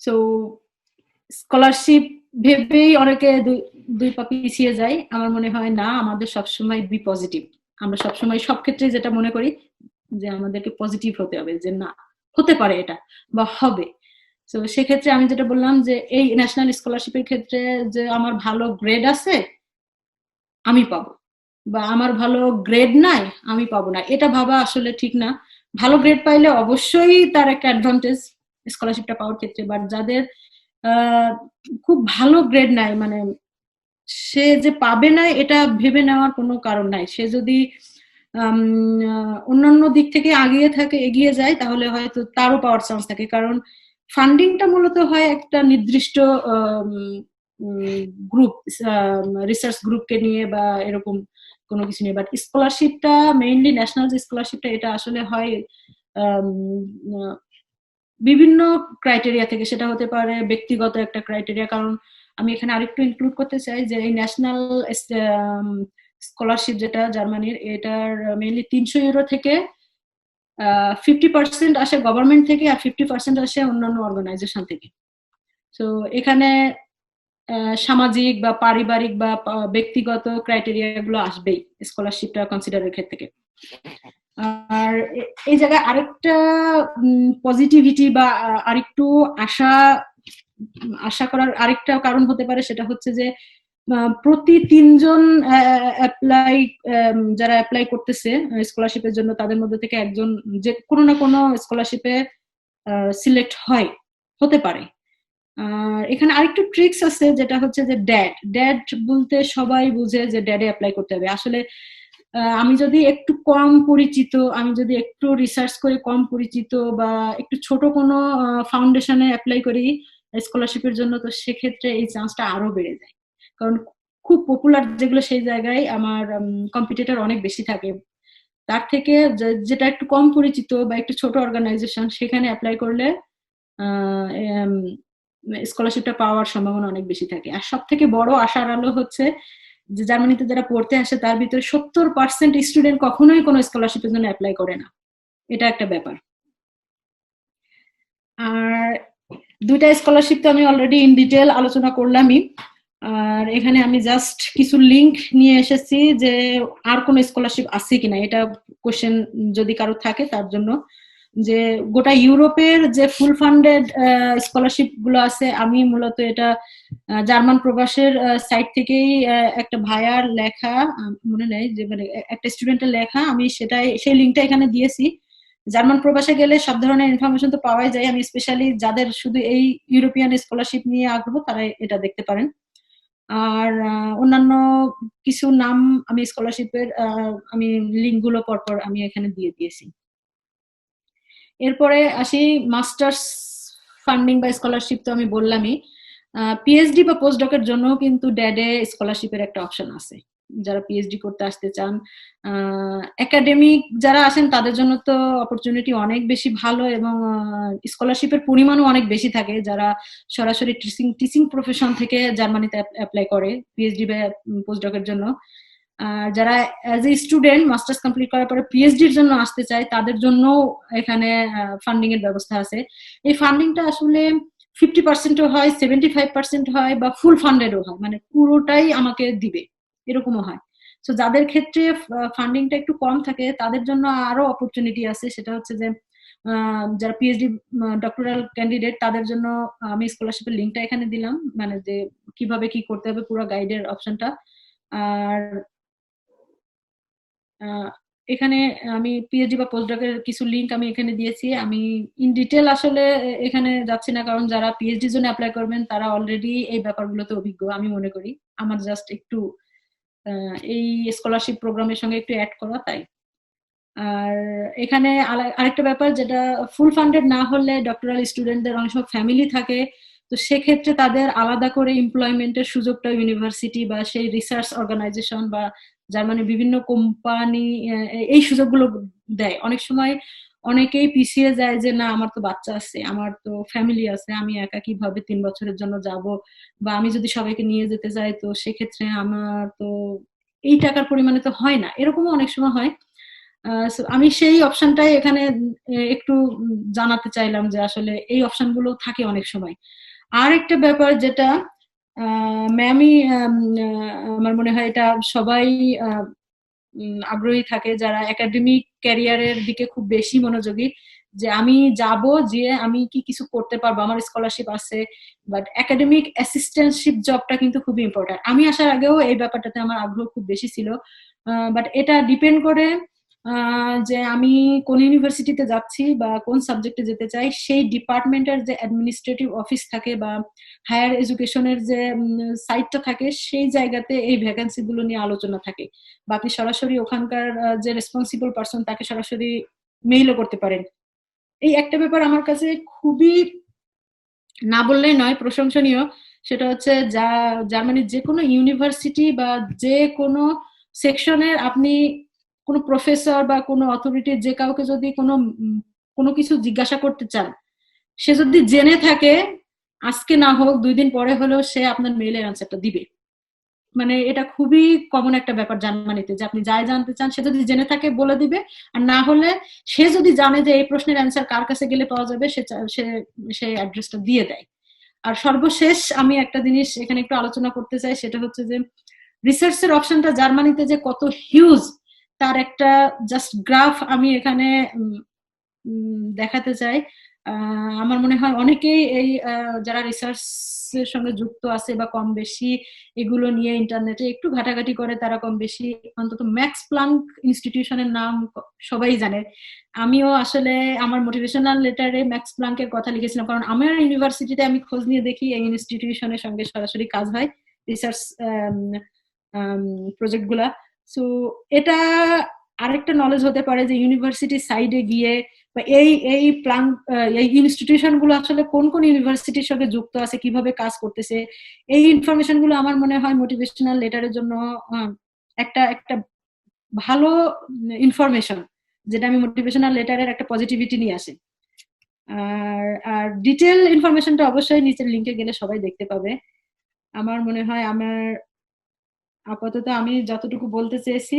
সো স্কলারশিপ ভেবেই অনেকে দুই পা পিছিয়ে যায়। আমার মনে হয় না, আমাদের সবসময় বি পজিটিভ। আমরা সবসময় সব ক্ষেত্রে যেটা মনে করি যে আমাদেরকে পজিটিভ হতে হবে, যে না হতে পারে এটা বা হবে। তো সেক্ষেত্রে আমি যেটা বললাম যে এই ন্যাশনাল স্কলারশিপের ক্ষেত্রে যে আমার ভালো গ্রেড আছে আমি পাবো, বা আমার ভালো গ্রেড নাই আমি পাবো না, এটা ভাবা আসলে ঠিক না। ভালো গ্রেড পাইলে অবশ্যই তার একটা অ্যাডভান্টেজ স্কলারশিপটা পাওয়ার ক্ষেত্রে, বাট যাদের খুব ভালো গ্রেড নাই, মানে সে যে পাবে না এটা ভেবে নেওয়ার কোনো কারণ নাই। সে যদি অন্যান্য দিক থেকে এগিয়ে যায় তাহলে হয়তো তারও পাওয়ার চান্স থাকে, কারণ ফান্ডিংটা মূলত হয় একটা নির্দিষ্ট গ্রুপ, রিসার্চ গ্রুপকে নিয়ে বা এরকম কোনো কিছু নিয়ে। বাট স্কলারশিপটা মেইনলি ন্যাশনাল যে স্কলারশিপটা এটা আসলে হয় বিভিন্ন ক্রাইটেরিয়া থেকে। সেটা হতে পারে ব্যক্তিগত একটা ক্রাইটেরিয়া, কারণ আমি এখানে আরেকটু ইনক্লুড করতে চাই যে এই ন্যাশনাল স্কলারশিপ যেটা জার্মানির, এটার মেইনলি 300 ইউরো থেকে 50% আসে গভর্নমেন্ট থেকে আর 50% আসে অন্যান্য অর্গানাইজেশন থেকে। তো এখানে সামাজিক বা পারিবারিক বা ব্যক্তিগত ক্রাইটেরিয়া গুলো আসবেই স্কলারশিপটা কনসিডারের ক্ষেত্রে। আর এই জায়গায় আরেকটা পজিটিভিটি বা আরেকটু আশা করার আরেকটা কারণ হতে পারে, সেটা হচ্ছে যে প্রতি 3 জন যারা অ্যাপ্লাই করতেছে স্কলারশিপের জন্য, তাদের মধ্যে থেকে একজন যে কোনো না কোনো স্কলারশিপে সিলেক্ট হতে পারে। আর এখানে আরেকটু ট্রিক্স আছে, যেটা হচ্ছে যে ড্যাড বলতে সবাই বুঝে যে ড্যাডে অ্যাপ্লাই করতে হবে। আসলে আমি যদি একটু কম পরিচিত, আমি যদি একটু রিসার্চ করে কম পরিচিত বা একটু ছোট কোনো ফাউন্ডেশনে অ্যাপ্লাই করি স্কলারশিপের জন্য, তো সেক্ষেত্রে এই চান্সটা আরো বেড়ে যায়, কারণ খুব পপুলার যেগুলো সেই জায়গায় আমার কম্পিটিটর অনেক বেশি থাকে। তার থেকে যেটা একটু কম পরিচিত বা একটু ছোট অর্গানাইজেশন, সেখানে অ্যাপ্লাই করলে স্কলারশিপটা পাওয়ার সম্ভাবনা অনেক বেশি থাকে। আর সব থেকে বড় আশার আলো হচ্ছে যে জার্মানিতে যারা পড়তে আসে তার ভিতরে 70% স্টুডেন্ট কখনোই কোনো স্কলারশিপের জন্য অ্যাপ্লাই করে না। এটা একটা ব্যাপার। আর দুইটা স্কলারশিপ তো আমি অলরেডি ইন ডিটেল আলোচনা করলামই। আর এখানে আমি জাস্ট কিছু লিংক নিয়ে এসেছি যে আর কোন স্কলারশিপ আছে কিনা, এটা কোশ্চেন যদি কারো থাকে তার জন্য। যে গোটা ইউরোপের যে ফুল ফান্ডেড স্কলারশিপ গুলো আছে, আমি মূলত এটা জার্মান প্রবাসের সাইট থেকেই একটা ভাইয়ার লেখা, মনে নেই যে মানে একটা স্টুডেন্টের লেখা, আমি সেই লিঙ্কটা এখানে দিয়েছি। জার্মান প্রবাসে গেলে সব ধরনের ইনফরমেশন তো পাওয়াই যায়। আমি স্পেশালি যাদের শুধু এই ইউরোপিয়ান স্কলারশিপ নিয়ে আগ্রহ তারা এটা দেখতে পারেন। আর অন্যান্য কিছু নাম আমি স্কলারশিপের আমি লিঙ্কগুলো পরপর আমি এখানে দিয়ে দিয়েছি। এরপরে আসি মাস্টার্স ফান্ডিং বা স্কলারশিপ, তো আমি বললামই। পিএইচডি বা পোস্টডকের জন্য কিন্তু ড্যাডে স্কলারশিপের একটা অপশন আছে। যারা পিএইচডি করতে আসতে চান, একাডেমিক যারা আছেন তাদের জন্য তো অপরচুনিটি অনেক বেশি ভালো, এবং স্কলারশিপের পরিমাণও অনেক বেশি থাকে যারা সরাসরি টিচিং প্রফেশন থেকে জার্মানিতে অ্যাপ্লাই করে পিএইচডি বা পোস্টডকের জন্য। যারা as a student masters complete করার পরে পিএইচডির জন্য আসতে চায় তাদের জন্য এখানে ফান্ডিং এর ব্যবস্থা আছে। এই ফান্ডিংটা আসলে 50%ও হয়, 75% হয়, বা ফুল ফান্ডেডও হয়, মানে পুরোটাই আমাকে দিবে এরকমও হয়। তো যাদের ক্ষেত্রে ফান্ডিংটা একটু কম থাকে তাদের জন্য আরো অপরচুনিটি আছে, সেটা হচ্ছে যে যারা পিএইচডি ডক্টরাল ক্যান্ডিডেট তাদের জন্য আমি স্কলারশিপের লিঙ্কটা এখানে দিলাম, মানে যে কিভাবে কি করতে হবে পুরো গাইডের অপশনটা। আর এখানে আমি পিএইচডি বা পোস্টডকের কিছু লিঙ্ক আমি এখানে দিয়েছি। আমি ইন ডিটেল আসলে এখানে যাচ্ছি না, কারণ যারা পিএইচডির জন্য অ্যাপ্লাই করবেন তারা অলরেডি এই ব্যাপারগুলোতে অভিজ্ঞ আমি মনে করি। আমার জাস্ট একটু এই স্কলারশিপ প্রোগ্রামের সঙ্গে একটু অ্যাড করা তাই। আর এখানে আরেকটা ব্যাপার, যেটা ফুল ফান্ডেড না হলে ডক্টরাল স্টুডেন্টদের অনেক সময় ফ্যামিলি থাকে, তো সেক্ষেত্রে তাদের আলাদা করে এমপ্লয়মেন্টের সুযোগটা ইউনিভার্সিটি বা সেই রিসার্চ অর্গানাইজেশন বা জার্মানির বিভিন্ন কোম্পানি এই সুযোগগুলো দেয়। অনেক সময় অনেকেই পিছিয়ে যায় যে না আমার তো বাচ্চা আছে, আমার তো ফ্যামিলি আছে, আমি একা কিভাবে 3 বছরের জন্য যাব, বা আমি যদি সবাইকে নিয়ে যেতে চাই তো সেক্ষেত্রে আমার তো এই টাকার পরিমাণে তো হয় না, এরকমও অনেক সময় হয়। So আমি সেই অপশনটাই এখানে একটু জানাতে চাইলাম যে আসলে এই অপশনগুলো থাকে অনেক সময়। আর একটা ব্যাপার যেটা ম্যামই আমার মনে হয় এটা সবাই আগ্রহী থাকে যারা একাডেমিক ক্যারিয়ারের দিকে খুব বেশি মনোযোগী, যে আমি যাব যে আমি কি কিছু করতে পারবো, আমার স্কলারশিপ আছে, বাট একাডেমিক অ্যাসিস্ট্যান্টশিপ জবটা কিন্তু খুবই ইম্পর্টেন্ট। আমি আসার আগেও এই ব্যাপারটাতে আমার আগ্রহ খুব বেশি ছিল, বাট এটা ডিপেন্ড করে যে আমি কোন ইউনিভার্সিটিতে যাচ্ছি বা কোন সাবজেক্টে যেতে চাই, সেই ডিপার্টমেন্টের যে অ্যাডমিনিস্ট্রেটিভ অফিস থাকে বা হায়ার এডুকেশনের যে সাইটটা থাকে সেই জায়গাতে এই ভ্যাকেন্সি গুলো নিয়ে আলোচনা থাকে, বা আপনি সরাসরি ওখানকার যে রেসপন্সিবল পারসন তাকে সরাসরি মেইলও করতে পারেন। এই একটা ব্যাপার আমার কাছে খুবই না বললেই নয় প্রশংসনীয়, সেটা হচ্ছে জার্মানির যে কোনো ইউনিভার্সিটি বা যে কোনো সেকশনের আপনি কোনো প্রফেসর বা কোনো অথরিটি যে কাউকে যদি কোনো কিছু জিজ্ঞাসা করতে চান, সে যদি জেনে থাকে আজকে না হোক 2 দিন পরে হলেও সে আপনার মেইলের অ্যান্সারটা দিবে। মানে এটা খুবই কমন একটা ব্যাপার জার্মানিতে, যে আপনি যাই জানতে চান সে যদি জেনে থাকে বলে দিবে, আর না হলে সে যদি জানে যে এই প্রশ্নের অ্যান্সার কার কাছে গেলে পাওয়া যাবে সে অ্যাড্রেসটা দিয়ে দেয়। আর সর্বশেষ আমি একটা জিনিস এখানে একটু আলোচনা করতে চাই, সেটা হচ্ছে যে রিসার্চের অপশনটা জার্মানিতে যে কত হিউজ তার একটা জাস্ট গ্রাফ আমি এখানে দেখাতে চাই। আমার মনে হয় অনেকেই এই যারা রিসার্চের সঙ্গে যুক্ত আছে বা কম বেশি এগুলো নিয়ে ইন্টারনেটে একটু ঘাটাঘাটি করে, তারা কম বেশি অন্তত ম্যাক্স প্লাঙ্ক ইনস্টিটিউশনের নাম সবাই জানে। আমিও আসলে আমার মোটিভেশনাল লেটারে ম্যাক্স প্লাঙ্কের কথা লিখেছিলাম, কারণ আমার ইউনিভার্সিটিতে আমি খোঁজ নিয়ে দেখি এই ইনস্টিটিউশনের সঙ্গে সরাসরি কাজ হয় রিসার্চ প্রজেক্ট গুলা। সো এটা আরেকটা নলেজ হতে পারে যে ইউনিভার্সিটি সাইডে গিয়ে বা এই প্ল্যান এই ইনস্টিটিউশন গুলো আসলে কোন কোন ইউনিভার্সিটির সঙ্গে যুক্ত আছে, কিভাবে কাজ করতেছে, এই ইনফরমেশন গুলো আমার মনে হয় মোটিভেশনাল লেটারের জন্য একটা একটা ভালো ইনফরমেশন, যেটা আমি মোটিভেশনাল লেটারের একটা পজিটিভিটি নিয়ে আসে। আর ডিটেল ইনফরমেশনটা অবশ্যই নিচের লিংকে গেলে সবাই দেখতে পাবে। আমার মনে হয় আমার আপাতত আমি যতটুকু বলতে চেয়েছি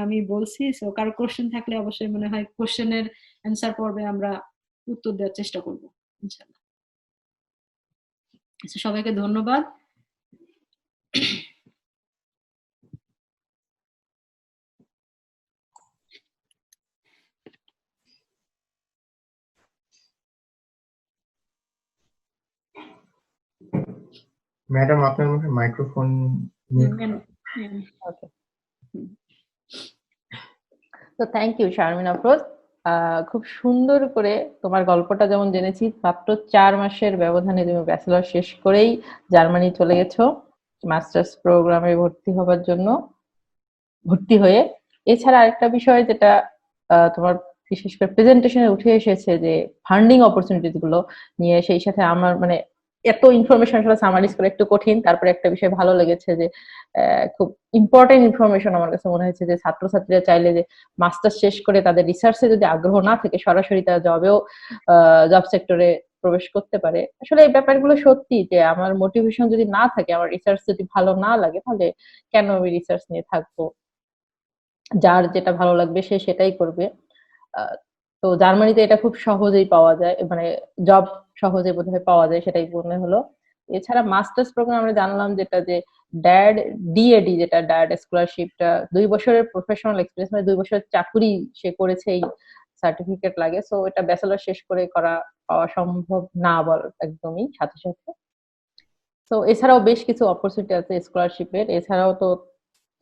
আমি বলছি। সো কারো কোশ্চেন থাকলে অবশ্যই মনে হয় কোশ্চেনের অ্যান্সার পর্বে আমরা উত্তর দেওয়ার চেষ্টা করব ইনশাআল্লাহ। সবাইকে ধন্যবাদ। ম্যাডাম আপনার মনে হয় মাইক্রোফোন ওকে, তো থ্যাংক ইউ শারমিন আফরোজ। খুব সুন্দর করে তোমার গল্পটা যেমন জেনেছি, মাত্র 4 মাসের ব্যবধানে তুমি ব্যাচেলর শেষ করেই জার্মানি চলে গেছো মাস্টার্স প্রোগ্রামে ভর্তি হয়ে। এছাড়া আরেকটা বিষয় যেটা তোমার বিশেষ করে প্রেজেন্টেশনে উঠে এসেছে, যে ফান্ডিং অপরচুনিটিস গুলো নিয়ে, সেই সাথে আমার মানে এত ইনফরমেশন আসলে সামারাইজ করা একটু কঠিন। তারপরে একটা বিষয় ভালো লেগেছে যে খুব ইম্পর্টেন্ট ইনফরমেশন আমার কাছে মনে হয়েছে, যে ছাত্রছাত্রীরা চাইলে যে মাস্টার্স শেষ করে তাদের রিসার্চে যদি আগ্রহ না থাকে সরাসরি তারা জব সেক্টরে প্রবেশ করতে পারে। আসলে এই ব্যাপারগুলো সত্যি, যে আমার মোটিভেশন যদি না থাকে, আমার রিসার্চ যদি ভালো না লাগে, তাহলে কেন আমি রিসার্চ নিয়ে থাকবো? যার যেটা ভালো লাগবে সে সেটাই করবে। তো জার্মানিতে এটা খুব সহজেই পাওয়া যায়, মানে জব সহজে বোধহয় পাওয়া যায়, সেটাই মনে হলো। এছাড়া মাস্টার্স প্রোগ্রাম আমরা জানলাম যেটা, যে ডিএডি যেটা ডায়েট স্কলারশিপটা 2 বছরের প্রফেশনাল এক্সপিরিয়েন্স, মানে 2 বছরের চাকুরি সে করেছে এই সার্টিফিকেট লাগে, সো এটা ব্যাচেলর শেষ করে পাওয়া সম্ভব না বল একদমই সাথে সাথে। তো এছাড়াও বেশ কিছু অপরচুনিটি আছে স্কলারশিপের। এছাড়াও তো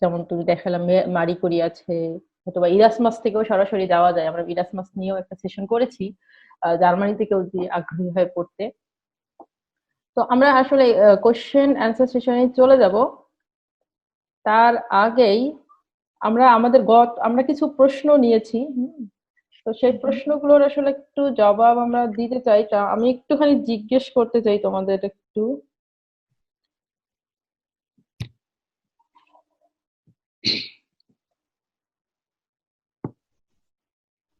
যেমন তুমি দেখালাম মারি কুরি আছে, অথবা ইরাসমাস থেকেও সরাসরি যাওয়া যায়। আমরা ইরাসমাস নিয়েও একটা সেশন করেছি জার্মানি থেকেও যদি আগ্রহী হয় পড়তে। তো আমরা আসলে কোশ্চেন অ্যান্সার সেশনে চলে যাব। তার আগেই আমরা কিছু প্রশ্ন নিয়েছি। তো সেই প্রশ্নগুলোর আসলে একটু জবাব আমরা দিতে চাই। তা আমি একটুখানি জিজ্ঞেস করতে চাই তোমাদের একটু।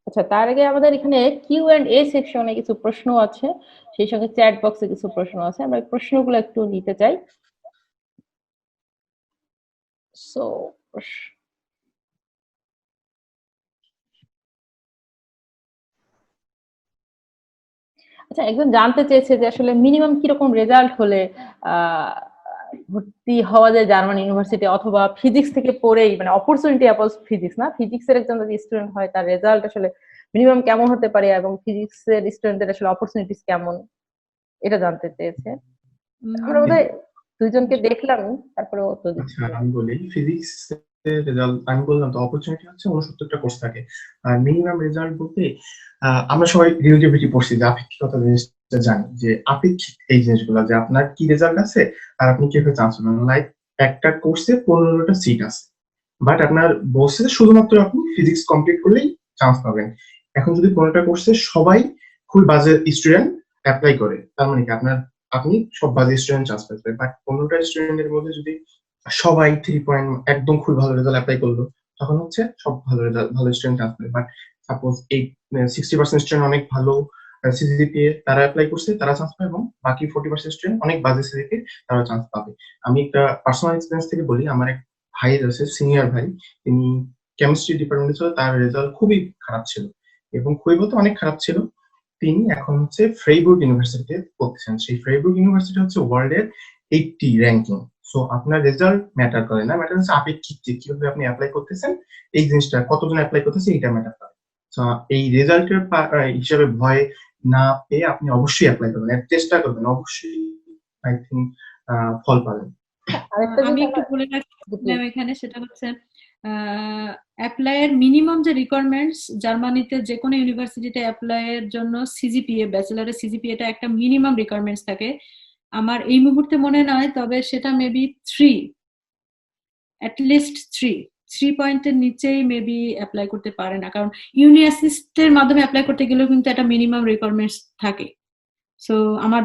আচ্ছা, তার আগে আমাদের এখানে Q&A সেকশনে কিছু প্রশ্ন আছে, সেই সঙ্গে চ্যাট বক্সে কিছু প্রশ্ন আছে। আমরা এই প্রশ্নগুলো একটু নিতে চাই। সো আচ্ছা, একজন জানতে চেয়েছে যে আসলে মিনিমাম কিরকম রেজাল্ট হলে আহ, ভর্তি হওয়া যায় জার্মান ইউনিভার্সিটি, অথবা ফিজিক্স থেকে পড়েই, মানে অপরচুনিটি অ্যাপলস ফিজিক্স না, ফিজিক্সের একজন যদি স্টুডেন্ট হয় তার রেজাল্ট আসলে মিনিমাম কেমন হতে পারে, এবং ফিজিক্সের স্টুডেন্টদের আসলে অপরচুনিটিস কেমন, এটা জানতে চেয়েছে। আমরা বোধহয় দুইজনকে দেখলাম, তারপরেও তো আচ্ছা আমি বলি, ফিজিক্স রেজাল্ট আমি বললাম তো অপরচুনিটি হচ্ছে 69টা কোর্স থাকে। আর মিনিমাম রেজাল্ট বলতে আমরা সবাই রিলেটিভিটি পড়ছি, যে আপেক্ষিকতা জিনিসটা জানি, যে আপেক্ষিক এই জিনিসগুলো, যে আপনার কি রেজাল্ট আছে আর আপনি কিভাবে চান্স পাবেন। লাইক একটা কোর্সে 15টা সিট আছে, বাট আপনার বলছে যে শুধুমাত্র আপনি ফিজিক্স কমপ্লিট করলেই চান্স পাবেন। এখন যদি 15টা কোর্সে সবাই খুব বাজে স্টুডেন্ট অ্যাপ্লাই করে, তার মানে কি আপনি সব বাজে স্টুডেন্ট চান্স পেতে পারেন। বাট 15টা স্টুডেন্টের মধ্যে যদি সবাই 3 পয়েন্ট একদম খুব ভালো রেজাল্ট অ্যাপ্লাই করলো, তখন হচ্ছে সব ভালো রেজাল্ট ভালো স্টুডেন্ট চান্স পাবে। বাট সাপোজ 60% স্টুডেন্ট অনেক ভালো সিজিপিএ তারা অ্যাপ্লাই করছে, তারা চান্স পাবে, এবং বাকি 40% স্টুডেন্ট অনেক বাজে সিজিপিএ তারা চান্স পাবে। আমি একটা পার্সোনাল এক্সপিরিয়েন্স থেকে বলি, আমার এক ভাই আছে, সিনিয়র ভাই, তিনি কেমিস্ট্রি ডিপার্টমেন্টে ছিল, তার রেজাল্ট খুবই খারাপ ছিল, এবং খুবই বলতে অনেক খারাপ ছিল। তিনি এখন হচ্ছে ফ্রেইবুর্গ ইউনিভার্সিটিতে পড়তেছেন। সেই ফ্রেইবুর্গ ইউনিভার্সিটি হচ্ছে ওয়ার্ল্ডের 80 র্যাঙ্কিং। সো আপনার রেজাল্ট ম্যাটার করে না, ম্যাটার হচ্ছে আপেক্ষিক যে কিভাবে আপনি অ্যাপ্লাই করতেছেন, এই জিনিসটা কতজন অ্যাপ্লাই করতেছে এইটা ম্যাটার করে। সো এই রেজাল্টের হিসাবে ভয় না পেয়ে আপনি অবশ্যই অ্যাপ্লাই করবেন, চেষ্টা করবেন, অবশ্যই আই থিঙ্ক ফল পাবেন। আরেকটা আমি জিনিস একটু আমার, বলে জি, রাখছি please। এখানে, সেটা হচ্ছে অ্যাপ্লাইয়ের মিনিমাম যে রিকোয়ারমেন্টস, জার্মানিতে যে কোনো ইউনিভার্সিটিতে অ্যাপ্লাইয়ের জন্য সিজিপিএ, ব্যাচেলারের সিজিপিএটা একটা মিনিমাম রিকোয়ারমেন্টস থাকে। আমার এই মুহূর্তে মনে নয়, তবে সেটা মেবি 3, অ্যাটলিস্ট 3 পয়েন্টের নিচেই মেবি অ্যাপ্লাই করতে পারে না, কারণ ইউনি অ্যাসিস্টের মাধ্যমে অ্যাপ্লাই করতে গেলেও কিন্তু একটা মিনিমাম রিকোয়ারমেন্টস থাকে। সো আমার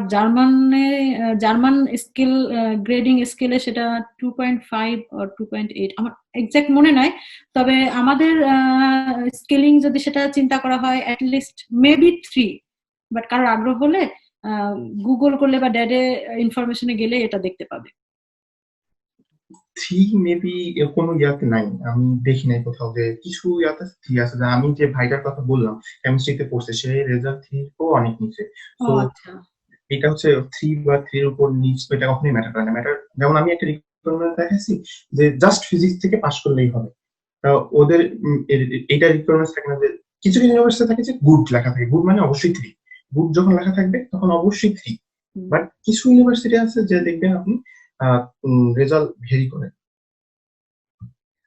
জার্মান স্কিল গ্রেডিং স্কেলে সেটা 2.5 আর 2.8, আমার এক্সাক্ট মনে নাই। তবে আমাদের স্কেলিং যদি সেটা চিন্তা করা হয়, অ্যাটলিস্ট মেবি 3। বাট কারোর আগ্রহ হলে গুগল করলে বা ড্যাডে ইনফরমেশনে গেলে এটা দেখতে পাবে। 3 মেবি কোনো ইয়াতে নাই, আমি দেখি নাই কোথাও যে কিছু ইয়াতে 3 আছে। যে আমি যে ভাইটার কথা বললাম কেমিস্ট্রিতে পড়ছে, সে রেজাল্ট 3 ও অনেক নিচে। ও তো আচ্ছা। এটা হচ্ছে 3 বা 3 এর উপর নিচ, তো এটা কখনোই ম্যাটার করে না। ম্যাটার, যেমন আমি একটা রিকোয়ারমেন্ট দেখাচ্ছি যে জাস্ট ফিজিক্স থেকে পাস করলেই হবে। ওদের এটা রিকোয়ারমেন্ট থাকে না, যে কিছু কিছু ইউনিভার্সিটি থাকে যে গুড লেখা থাকে, গুড মানে অবশ্যই 3, গুড যখন লেখা থাকবে তখন অবশ্যই 3। বাট কিছু ইউনিভার্সিটি আছে যে দেখবেন আপনি রেজাল্ট ভেরি করে।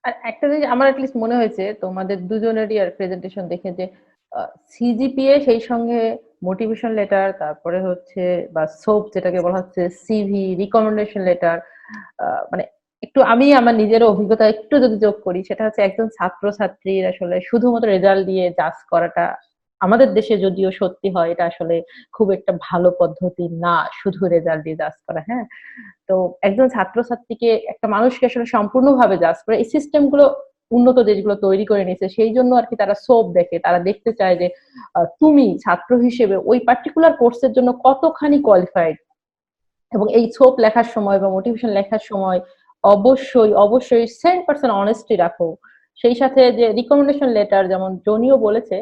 আর একটা জিনিস আমার অ্যাটলিস্ট মনে হয়েছে তোমাদের দুজনেরই আর প্রেজেন্টেশন দেখে, যে সিজিপিএ সেই সঙ্গে মোটিভেশন লেটার, তারপরে হচ্ছে বা সোপ যেটাকে বলা হচ্ছে, সিভি, রিকমেন্ডেশন লেটার, মানে একটু আমি আমার নিজের অভিজ্ঞতা একটু যদি যোগ করি, সেটা হচ্ছে একজন ছাত্রছাত্রীর আসলে শুধুমাত্র রেজাল্ট দিয়ে জাজ করাটা আমাদের দেশে যদিও সত্যি হয়, এটা আসলে খুব একটা ভালো পদ্ধতি না, শুধু রেজাল্ট দিয়ে জাজ করা। হ্যাঁ, তো একজন ছাত্রছাত্রীকে, একটা মানুষকে আসলে সম্পূর্ণভাবে জাজ করে এই সিস্টেম গুলো উন্নত দেশগুলো তৈরি করে নিয়েছে। সেই জন্য আর কি তারা সোপ দেখে, তারা দেখতে চায় যে তুমি ছাত্র হিসেবে ওই পার্টিকুলার কোর্সের জন্য কতখানি কোয়ালিফাইড। এবং এই সোপ লেখার সময় বা মোটিভেশন লেখার সময় অবশ্যই অবশ্যই 100% অনেস্টি রাখো। সেই সাথে যে রিকমেন্ডেশন লেটার, যেমন জনিও বলেছে,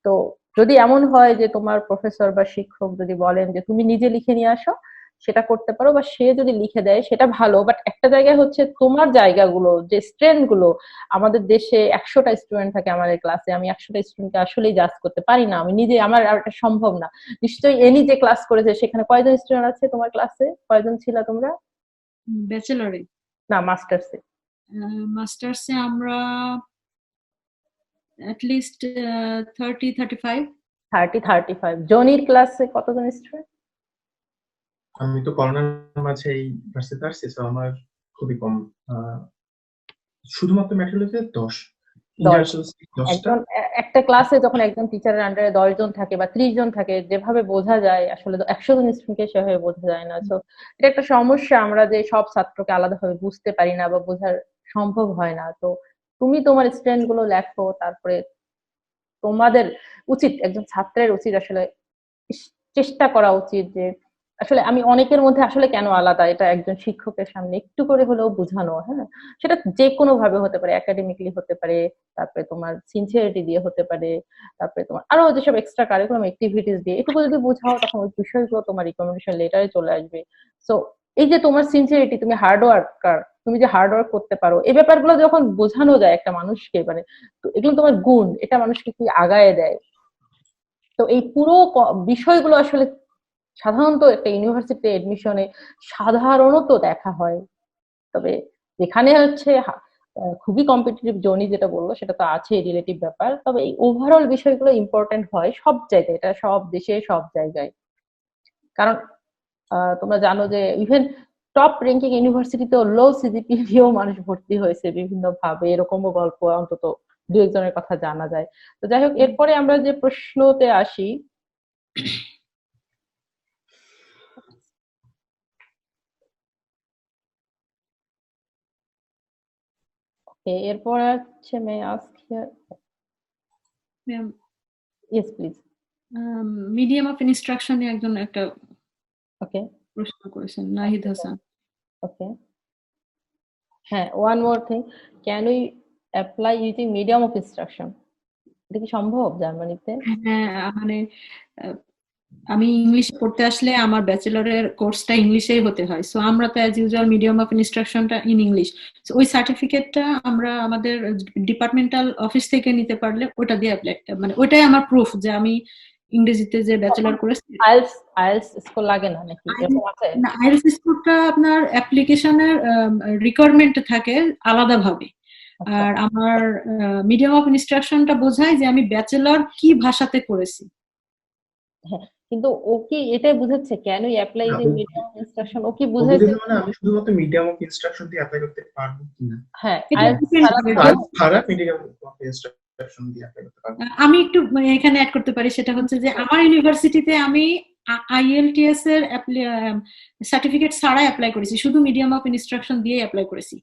তো যদি এমন হয় যে তোমার প্রফেসর বা শিক্ষক যদি বলেন যে তুমি নিজে লিখে নিয়ে আসো, সেটা করতে পারো, বা সে যদি লিখে দেয় সেটা ভালো, বাট একটা জায়গায় হচ্ছে তোমার জায়গাগুলো, যে স্ট্রেন্থ গুলো, আমাদের দেশে 100টা স্টুডেন্ট থাকে আমাদের ক্লাসে, আমি 100টা স্টুডেন্টকে আসলেই জাজ করতে পারি না, আমি নিজে, আমার আর এটা সম্ভব না। নিশ্চয়ই এনি যে ক্লাস করেছে সেখানে কয়জন স্টুডেন্ট আছে তোমার ক্লাসে, কয়জন ছিল তোমরা? ব্যাচেলরে, না, মাস্টার্সে। মাস্টার্সে আমরা অ্যাটলিস্ট 30-35। 35। জনির ক্লাসে কতজন স্টুডেন্ট? আমি তো করোনার মাঝে এই ভার্সিটিতে আসছি, তো আমার খুবই কম। শুধুমাত্র মেট্রোলজিতে 10, 10। ইন্টারন্যাশনাল 10টা। একজন একটা ক্লাসে যখন একজন টিচারের আন্ডারে 10 জন থাকে বা 30 জন থাকে, যেভাবে বোঝা যায় আসলে 100 জন স্টুডেন্টকে সেভাবে বোঝা যায় না। তো এটা একটা সমস্যা, আমরা যে সব ছাত্রকে আলাদাভাবে বুঝতে পারি না বা বোঝার সম্ভব হয় না। তো তুমি তোমার স্ট্রেন্থ গুলো লেখো, তারপরে তোমাদের উচিত, একজন ছাত্রের উচিত আসলে চেষ্টা করা উচিত যে আসলে আমি অনেকের মধ্যে আসলে কেন আলাদা, এটা একজন শিক্ষকের সামনে একটু করে হলেও বোঝানো। হ্যাঁ, সেটা যে কোনো ভাবে হতে পারে, একাডেমিকলি হতে পারে, তারপরে তোমার সিনসিয়ারিটি দিয়ে হতে পারে, তারপরে তোমার আরো যেসব এক্সট্রা কারিকুলাম অ্যাক্টিভিটিস দিয়ে এটুকু যদি বোঝাও, তখন ওই বিষয়গুলো তোমার রিকমেন্ডেশন লেটারে চলে আসবে। সো এই যে তোমার সিনসিয়ারিটি, তুমি হার্ড ওয়ার্কার, তুমি যে হার্ড ওয়ার্ক করতে পারো, এই ব্যাপারগুলো যখন বোঝানো যায় একটা মানুষকে, মানে তো এগুলো তোমার গুণ, এটা মানুষকে কি আগায় দেয়। তো এই পুরো বিষয়গুলো আসলে সাধারণত একটা ইউনিভার্সিটি এডমিশনে সাধারণত দেখা হয়। তবে যেখানে হচ্ছে খুবই কম্পিটিটিভ জোনই যেটা বললো সেটা তো আছে রিলেটিভ ব্যাপার, তবে এই ওভারঅল বিষয়গুলো ইম্পর্টেন্ট হয় সব জায়গায়, এটা সব দেশে সব জায়গায়। কারণ তোমরা জানো যে ইভেন টপ র্যাঙ্কিং ইউনিভার্সিটিতেও লো সিজিপি দিয়েও মানুষ ভর্তি হয়েছে বিভিন্ন ভাবে, এরকমও গল্প অন্তত দু একজনের কথা জানা যায়। তো যাই হোক, এরপরে আমরা যে প্রশ্নতে আসি, এরপর হচ্ছে মে ask here, yes please. Medium of instruction নিয়ে একজন একটা ওকে, প্রশ্ন করেছেন, নাহিদ হাসান। ওকে, হ্যাঁ, one more thing, can we apply using medium of instruction? এটা কি সম্ভব জার্মানিতে? হ্যাঁ, মানে আহ, আমি ইংলিশে পড়তে আসলে আমার ব্যাচেলরের কোর্সটা ইংলিশেই হতে হয়, সো আমরা তো অ্যাজ ইউজুয়াল মিডিয়াম অফ ইনস্ট্রাকশনটা ইন ইংলিশ, ওই সার্টিফিকেটটা আমরা আমাদের ডিপার্টমেন্টাল অফিস থেকে নিতে পারলে ওটা দিয়ে অ্যাপ্লাই, মানে ওইটাই আমার প্রুফ যে আমি ইংরেজিতে যে ব্যাচেলর করেছি। আইএলটিএস, আইএলটিএস স্কোর লাগে না নাকি, এরকম আছে? আইএলটিএস স্কোরটা আপনার অ্যাপ্লিকেশনের রিকোয়ারমেন্ট থাকে আলাদাভাবে। আচ্ছা, আর আমার মিডিয়াম অফ ইনস্ট্রাকশনটা বোঝায় যে আমি ব্যাচেলর কি ভাষাতে করেছি। হ্যাঁ, কিন্তু ও কি এটাই বুঝাচ্ছে ক্যান উই অ্যাপ্লাই না, ইউজিং মিডিয়াম অফ ইনস্ট্রাকশন, ও কি অবুঝে বুঝাইছে? মানে আমি শুধুমাত্র মিডিয়াম অফ ইনস্ট্রাকশন দিয়ে অ্যাপ্লাই করতে পারবো কিনা। হ্যাঁ, এটা আইএলটিএস depend ছাড়া করে। তো আর ছাড়া মিডিয়াম অফ ইনস্ট্রাকশন দিয়ে অ্যাপ্লাই করতে পারবো। আমি একটু এখানে অ্যাড করতে পারি, সেটা হচ্ছে যে আমার ইউনিভার্সিটিতে আমি আইএলটিএস এর সার্টিফিকেট ছাড়াই অ্যাপ্লাই করেছি, শুধু মিডিয়াম অফ ইনস্ট্রাকশন দিয়ে অ্যাপ্লাই করেছি।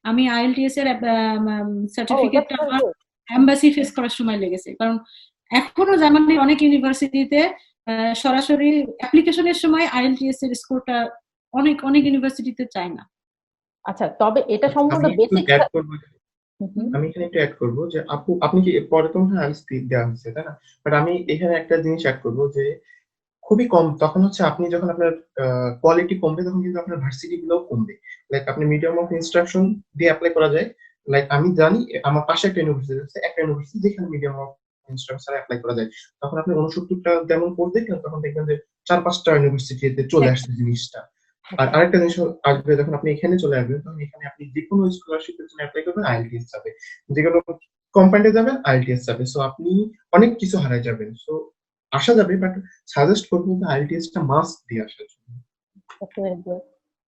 আমি আইএলটিএস এর ও দ্যাটস সার্টিফিকেটটা ভেরি আমার গুড। এমবাসি ফেস করার সময় লেগেছে, কারণ এখনো জার্মানির অনেক ইউনিভার্সিটিতে সরাসরি অ্যাপ্লিকেশনের সময় আইএলটিএস এর স্কোরটা অনেক অনেক ইউনিভার্সিটিতে চায় না। আচ্ছা, তবে এটা আচ্ছা, সম্পূর্ণ আমি একটু বেসিক। অ্যাড করবো, আমি এখানে একটু অ্যাড করবো যে আপু, আপনি কি পরে তো হ্যাঁ স্পিড দেওয়া হয়েছে তাই না, বাট আমি এখানে একটা জিনিস অ্যাড করবো যে খুবই কম, তখন হচ্ছে আপনি যখন আপনার কোয়ালিটি কমবে তখন কিন্তু আপনার ভার্সিটি গুলো কমবে। লাইক আপনি মিডিয়াম অফ ইনস্ট্রাকশন দিয়ে অ্যাপ্লাই করা যায়। লাইক আমি জানি আমার পাশে একটা ইউনিভার্সিটি আছে, একটা ইউনিভার্সিটি যেখানে মিডিয়াম অফ ইনস্ট্রাকশন অ্যাপ্লাই করা যায়, তখন আপনি 69টা যেমন পড়তে কিন্তু তখন দেখবেন যে 4-5টা ইউনিভার্সিটিতে চলে আসছে জিনিসটা। আর আরেকটা জিনিস আসবে, যখন আপনি এখানে চলে আসবেন তখন এখানে আপনি যে কোনো স্কলারশিপের জন্য অ্যাপ্লাই করবেন আইএলটিএস যাবে, যে কোনো কোম্পানিতে যাবেন আইএলটিএস যাবে, সো আপনি অনেক কিছু হারাই যাবেন। সো আসা যাবে, বাট সাজেস্ট করবো যে আইএলটিএস টা মাস্ট দিয়ে আসার জন্য।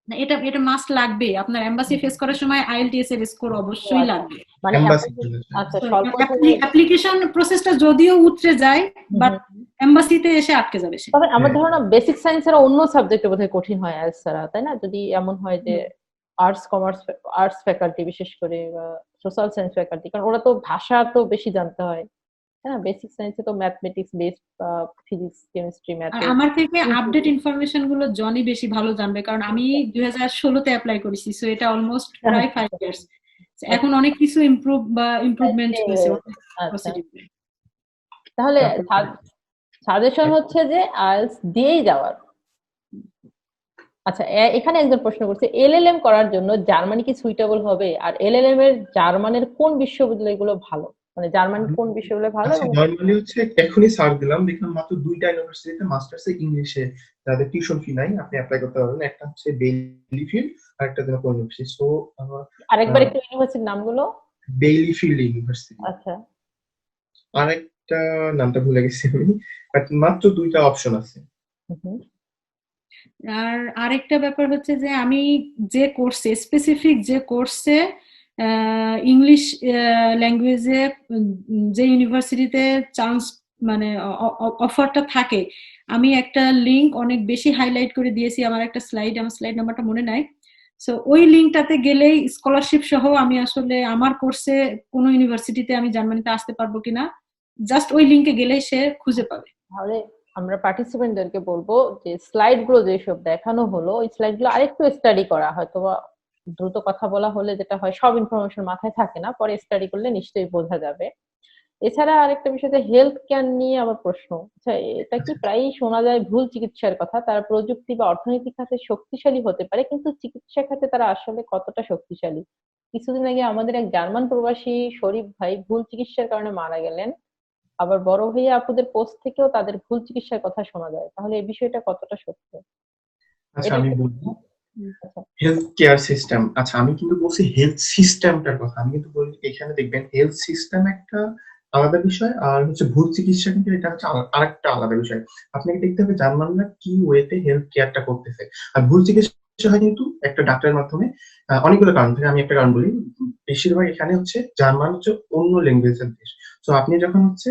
না, এটা এটা মাস্ট লাগবে, আপনার এমবাসি ফেস করার সময় আইএলটিএস এর স্কোর অবশ্যই লাগবে। মানে এমবাসি। আচ্ছা, স্বল্প অ্যাপ্লিকেশন প্রসেসটা যদিও উতরে যায়, বাট এমবাসিতে এসে আটকে যাবে সে। তবে আমার ধারণা বেসিক সায়েন্সের অন্য সাবজেক্টে বোধহয় কঠিন হয় আইএলটিএস ছাড়া, তাই না? যদি এমন হয় যে আর্টস কমার্স, আর্টস ফ্যাকাল্টি বিশেষ করে, বা সোশ্যাল সায়েন্স ফ্যাকাল্টি, কারণ ওরা তো ভাষা তো বেশি জানতে হয়, তাই না? বেসিক সায়েন্সে তো ম্যাথমেটিক্স বেসড, ফিজিক্স, কেমিস্ট্রি, আর ম্যাথে। আমার থেকে আপডেট ইনফরমেশন গুলো জনি বেশি ভালো জানবে, কারণ আমি 2016-তে অ্যাপ্লাই করেছি, সো এটা অলমোস্ট প্রায় 5 ইয়ার্স। এখন অনেক কিছু ইমপ্রুভ বা ইমপ্রুভমেন্ট হয়েছে আচ্ছা, প্রসিডিউরে। তাহলে সাজেশন হচ্ছে যে আইএলটিএস দিয়েই যাওয়ার। আচ্ছা, এখানে একজন প্রশ্ন করছে, এলএলএম করার জন্য জার্মানি কি সুইটেবল হবে? আর এলএলএম এর জার্মানের কোন বিশ্ববিদ্যালয়গুলো ভালো? মানে জার্মানির কোন বিশ্ববিদ্যালয় ভালো আচ্ছা, এবং নর্মালি হচ্ছে এখনই সার্চ দিলাম, দেখলাম মাত্র 2টা ইউনিভার্সিটিতে মাস্টার্স ইংলিশে যাদের টিউশন ফি নাই আপনি অ্যাপ্লাই করতে পারবেন। একটা হচ্ছে বেইলি ফিল্ড আর একটা যেন কোন ইউনিভার্সিটি, সো আরেকবার একটু ইউনিভার্সিটির নামগুলো। বেইলি ফিল্ড ইউনিভার্সিটি, আচ্ছা। আরেকটা নামটা ভুলে গেছি আমি, বাট মাত্র 2টা অপশন আছে। হুম। আর আরেকটা ব্যাপার হচ্ছে যে আমি যে কোর্সে স্পেসিফিক যে কোর্সে ইংলিশ ল্যাঙ্গুয়েজে যে ইউনিভার্সিটিতে চান্স মানে অফারটা থাকে, আমি একটা লিংক অনেক বেশি হাইলাইট করে দিয়েছি আমার একটা স্লাইড, আমার স্লাইড নাম্বারটা মনে নাই। সো ওই লিঙ্কটাতে গেলেই স্কলারশিপ সহ আমি আসলে আমার কোর্সে কোনো ইউনিভার্সিটিতে আমি জার্মানিতে আসতে পারবো কিনা জাস্ট ওই লিঙ্কে গেলেই সে খুঁজে পাবে। তাহলে আমরা পার্টিসিপেন্টদেরকে বলবো যে স্লাইড গুলো যেসব দেখানো হলো ওই স্লাইড গুলো আরেকটু স্টাডি করা, হয়তো বা দ্রুত কথা বলা হলে যেটা হয় সব ইনফরমেশন মাথায় থাকে না, পরে স্টাডি করলে নিশ্চয়ই বোঝা যাবে। এছাড়া আরেকটা বিষয় যে হেলথ কেয়ার নিয়ে আবার প্রশ্ন। আচ্ছা, এটা কি প্রায়ই শোনা যায় ভুল চিকিৎসার কথা, তারা প্রযুক্তি বা অর্থনৈতিক খাতে শক্তিশালী হতে পারে কিন্তু চিকিৎসা খাতে তারা আসলে কতটা শক্তিশালী? কিছুদিন আগে আমাদের এক জার্মান প্রবাসী শরীফ ভাই ভুল চিকিৎসার কারণে মারা গেলেন, আবার বড় ভাইয়া আপুদের পোস্ট থেকেও তাদের ভুল চিকিৎসার কথা শোনা যায়, তাহলে এই বিষয়টা কতটা সত্য? আচ্ছা, এটা আমি একটু। বলবো আচ্ছা। Health care system. আচ্ছা, আমি কিন্তু বলছি হেলথ সিস্টেমটার কথা, আমি কিন্তু বলি এখানে দেখবেন হেলথ সিস্টেম একটা আলাদা বিষয়, আর হচ্ছে ভুল চিকিৎসা কিন্তু এটা হচ্ছে আরেকটা আলাদা বিষয়। আপনাকে দেখতে হবে জার্মানরা কি ওয়েতে হেলথ কেয়ারটা করতেছে। আর ভুল চিকিৎসা হয় কিন্তু একটা ডাক্তারের মাধ্যমে, অনেকগুলো কারণ থেকে। আমি একটা কারণ বলি, বেশিরভাগ এখানে হচ্ছে জার্মান হচ্ছে অন্য ল্যাঙ্গুয়েজের দেশ। তো আপনি যখন হচ্ছে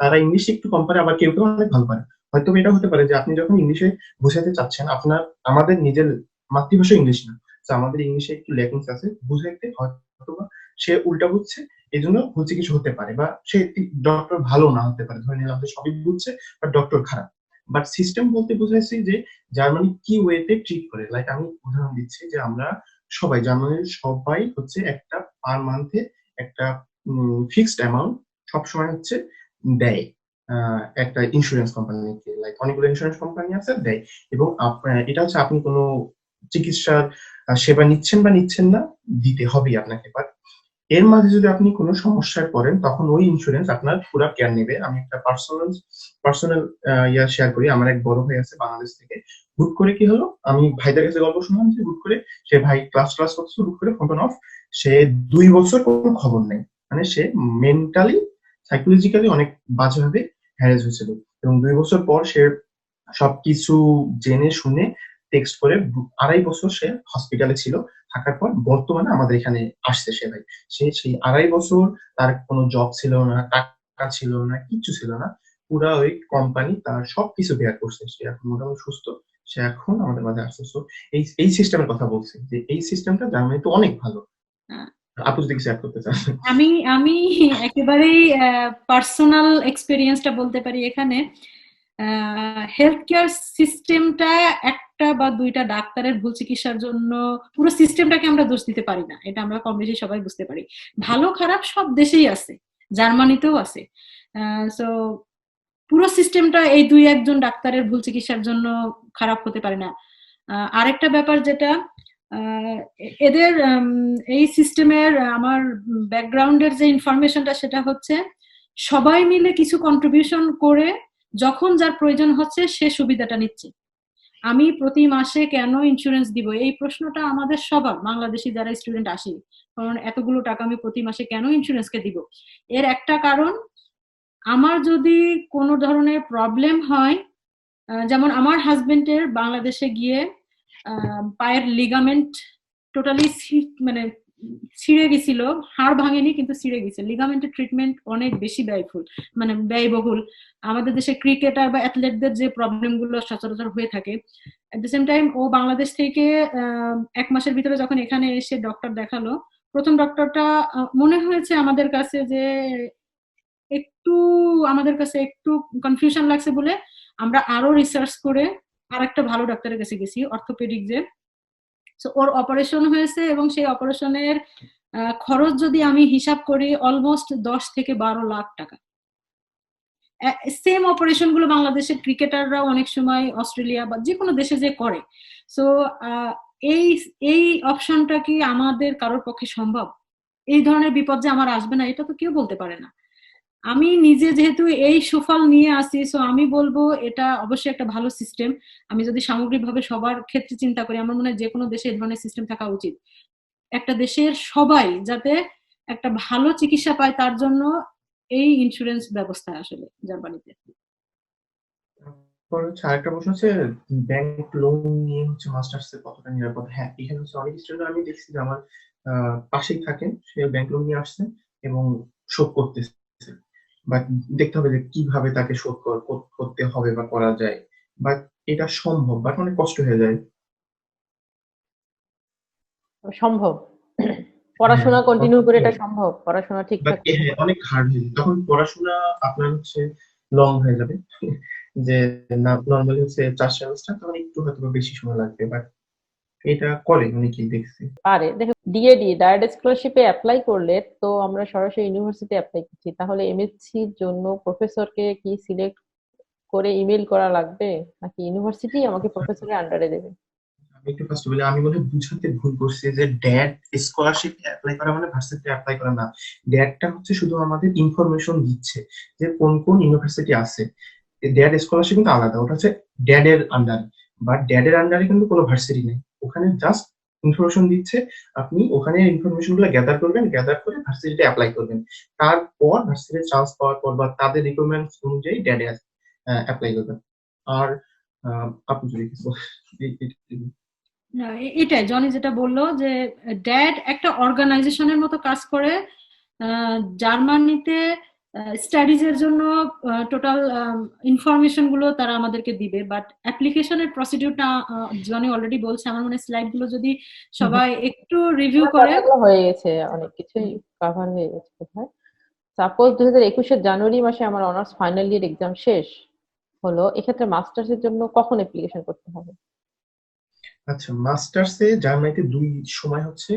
তারা ইংলিশ একটু কম পারে, আবার কেউ কেউ অনেক ভালো পারে। হয়তো এটা হতে পারে যে আপনি যখন ইংলিশে বোঝাতে চাচ্ছেন, আপনার আমাদের নিজের মাতৃভাষা ইংলিশ না, তো আমাদের ইংলিশে একটু ল্যাকিংস আছে, বুঝাইতে হয়তো বা সে উল্টা বুঝছে, এই জন্য হচ্ছে কিছু হতে পারে, বা সে ডক্টর ভালো না হতে পারে। ধরে নিলাম যে সবই বুঝছে বাট ডক্টর খারাপ। বাট সিস্টেম বলতে বুঝাইছি যে জার্মানি কি ওয়েতে ট্রিট করে। লাইক আমি উদাহরণ দিচ্ছি যে আমরা সবাই জার্মানির সবাই হচ্ছে একটা পার মান্থে একটা ফিক্সড অ্যামাউন্ট সবসময় হচ্ছে দেয় একটা ইন্স্যুরেন্স কোম্পানিকে। লাইক অনেকগুলো ইন্স্যুরেন্স কোম্পানি আছে, দেয়। এবং এটা হচ্ছে আপনি কোনো চিকিৎসার সেবা নিচ্ছেন বা নিচ্ছেন না, দিতে হবেই আপনাকে। বাট এর মাঝে যদি আপনি কোনো সমস্যায় পড়েন তখন ওই ইন্স্যুরেন্স আপনার পুরো কেয়ার নেবে। আমি একটা পার্সোনাল ইয়া শেয়ার করি। আমার এক বড় ভাই আছে বাংলাদেশ থেকে। হুট করে কি হলো, আমি ভাইদের কাছে গল্প শুনলাম যে হুট করে সে ভাই ক্লাস করছে, হুট করে ফোন অফ। সে 2 বছর কোনো খবর নেই, মানে সে মেন্টালি সাইকোলজিক্যালি অনেক বাজেভাবে হ্যারেস হয়েছিল। এবং 2 বছর পর সে সবকিছু জেনে শুনে টেক্সট করে 2.5 বছর সে হসপিটালে ছিল। থাকার পর বর্তমানে আমাদের এখানে আসছে সে ভাই। সে সেই 2.5 বছর তার কোনো জব ছিল না, টাকা ছিল না, কিচ্ছু ছিল না। পুরা ওই কোম্পানি তার সবকিছু বেয়ার করছে। সে এখন মোটামুটি সুস্থ। সে এখন আমাদের মাঝে আসছে। So, এই সিস্টেমের কথা বলছি যে এই সিস্টেমটা জার্মানিতে অনেক ভালো। আপু যদি কিছু add করতে চান। আমি আমি একেবারেই পার্সোনাল এক্সপেরিয়েন্সটা বলতে পারি এখানে। হেলথ কেয়ার সিস্টেমটা একটা বা দুইটা ডাক্তারের ভুল চিকিৎসার জন্য পুরো সিস্টেমটাকে আমরা দোষ দিতে পারি না, এটা আমরা কম বেশি সবাই বুঝতে পারি। ভালো খারাপ সব দেশেই আছে, জার্মানিতেও আছে। সো পুরো সিস্টেমটা এই দুই একজন ডাক্তারের ভুল চিকিৎসার জন্য খারাপ হতে পারে না। আরেকটা ব্যাপার যেটা এদের এই সিস্টেমের আমার ব্যাকগ্রাউন্ডের যে ইনফরমেশনটা সেটা হচ্ছে সবাই মিলে কিছু কন্ট্রিবিউশন করে যখন যার প্রয়োজন হচ্ছে সে সুবিধাটা নিচ্ছে। আমি প্রতি মাসে কেন ইন্স্যুরেন্স দিব, এই প্রশ্নটা আমাদের সবার বাংলাদেশি যারা স্টুডেন্ট আসি, কারণ এতগুলো টাকা আমি প্রতি মাসে কেন ইন্স্যুরেন্সকে দিব। এর একটা কারণ, আমার যদি কোনো ধরনের প্রবলেম হয়, যেমন আমার হাজবেন্ডের বাংলাদেশে গিয়ে পায়ের লিগামেন্ট টোটালি মানে ছিঁড়ে গেছিল, হাড় ভাঙেনি কিন্তু ছিঁড়ে গেছে। লিগামেন্টের ট্রিটমেন্ট অনেক বেশি ব্যয়বহুল, মানে ব্যয়বহুল। আমাদের দেশে ক্রিকেটার বা অ্যাথলেটদের যে প্রবলেম গুলো সচরাচর হয়ে থাকে, এট দ্য সেম টাইম ও বাংলাদেশ থেকে 1 মাসের ভিতরে যখন এখানে এসে ডক্টর দেখালো, প্রথম ডক্টরটা মনে হয়েছে আমাদের কাছে যে একটু আমাদের কাছে একটু কনফিউশন লাগছে বলে আমরা আরো রিসার্চ করে আরেকটা ভালো ডাক্তারের কাছে গেছি, অর্থোপেডিক যে। সো ওর অপারেশন হয়েছে এবং সেই অপারেশনের খরচ যদি আমি হিসাব করি অলমোস্ট 10 থেকে 12 লাখ টাকা। সেম অপারেশন গুলো বাংলাদেশের ক্রিকেটাররা অনেক সময় অস্ট্রেলিয়া বা যে কোনো দেশে যে করে। সো এই এই অপশনটা কি আমাদের কারোর পক্ষে সম্ভব? এই ধরনের বিপদ যে আমার আসবে না এটা তো কেউ বলতে পারে না। আমি নিজে যেহেতু এই সুফল নিয়ে আসি, সো আমি বলবো এটা অবশ্যই একটা ভালো সিস্টেম। আমি যদি সামগ্রিকভাবে সবার ক্ষেত্রে চিন্তা করি, আমার মনে হয় যে কোনো দেশে এই ধরনের সিস্টেম থাকা উচিত। একটা দেশের সবাই যাতে একটা ভালো চিকিৎসা পায় তার জন্য এই ইন্স্যুরেন্স ব্যবস্থা আসলে জার্মানিতে। তারপর হচ্ছে আরেকটা প্রশ্ন হচ্ছে ব্যাংক লোন নিয়ে হচ্ছে মাস্টার্স এ কতটা নিরাপদ? হ্যাঁ, এখানে হচ্ছে অনেক স্টুডেন্ট আমি দেখছি যে আমার পাশেই থাকেন, সে ব্যাংক লোন নিয়ে আসছে এবং শোধ করতেছে, বাট দেখতে হবে যে কিভাবে তাকে শোধ করতে হবে বা করা যায়, বাট এটা সম্ভব, বাট অনেক কষ্ট হয়ে যায়। সম্ভব। হ্যাঁ, পড়াশোনা কন্টিনিউ করে কষ্ট এটা সম্ভব, পড়াশোনা বাট ঠিকঠাক হ্যাঁ অনেক হার্ড হয়ে যায় তখন পড়াশোনা আপনার হচ্ছে লং হয়ে যাবে যে নর্মালি হচ্ছে 4 সেমিস্টার, তখন একটু হয়তো বা বেশি সময় লাগবে, বাট এটা করে অনেকেই দেখছি। পারে। দেখো, ডিএডি ডায়ারেক্ট স্কলারশিপে অ্যাপ্লাই করলে তো আমরা সরাসরি ইউনিভার্সিটি অ্যাপ্লাই করছি, তাহলে এমএসসির জন্য প্রফেসরকে কি সিলেক্ট করে ইমেল করা লাগবে, নাকি ইউনিভার্সিটি আমাকে প্রফেসরের আন্ডারে দেবে? আমি একটু ফার্স্ট বলি, আমি মনে হয় বুঝাতে ভুল করছি যে ড্যাড স্কলারশিপ অ্যাপ্লাই করা মানে ভার্সিটিতে অ্যাপ্লাই করা না। ড্যাডটা হচ্ছে শুধু আমাদের ইনফরমেশন দিচ্ছে যে কোন কোন ইউনিভার্সিটি আছে। ড্যাড স্কলারশিপ কিন্তু আলাদা, ওটা হচ্ছে ড্যাডের আন্ডারে, বাট ড্যাডের আন্ডারে কিন্তু কোনো ভার্সিটি নেই, ওখানে জাস্ট ইনফরমেশন দিচ্ছে। আপনি ওখানে ইনফরমেশন গুলো গ্যাদার করবেন, গ্যাদার করে ভার্সিটিতে অ্যাপ্লাই করবেন। তারপর ভার্সিটিতে চান্স পাওয়ার পর বা তাদের রিকোয়ারমেন্টস অনুযায়ী ড্যাডে অ্যাপ্লাই করবেন। আর আপনি যদি কিছু না, এটাই জনি যেটা বললো যে ড্যাড একটা অর্গানাইজেশনের মতো কাজ করে। জার্মানিতে স্টাডিজ এর জন্য টোটাল ইনফরমেশন গুলো তারা আমাদেরকে দিবে, বাট অ্যাপ্লিকেশনের প্রসিডিউরটা জনি অলরেডি বলছে। আমার মনে হয় স্লাইড গুলো যদি সবাই একটু রিভিউ আমার করে। কথাগুলো হয়ে গেছে, অনেক কিছুই কভার হয়ে গেছে কোথায়। সাপোজ 2021-এর জানুয়ারি মাসে আমার অনার্স ফাইনাল ইয়ার এক্সাম শেষ হলো, এক্ষেত্রে মাস্টার্স এর জন্য কখন অ্যাপ্লিকেশন করতে হবে? আচ্ছা, মাস্টার্সে জার্মানিতে দুই সময় হচ্ছে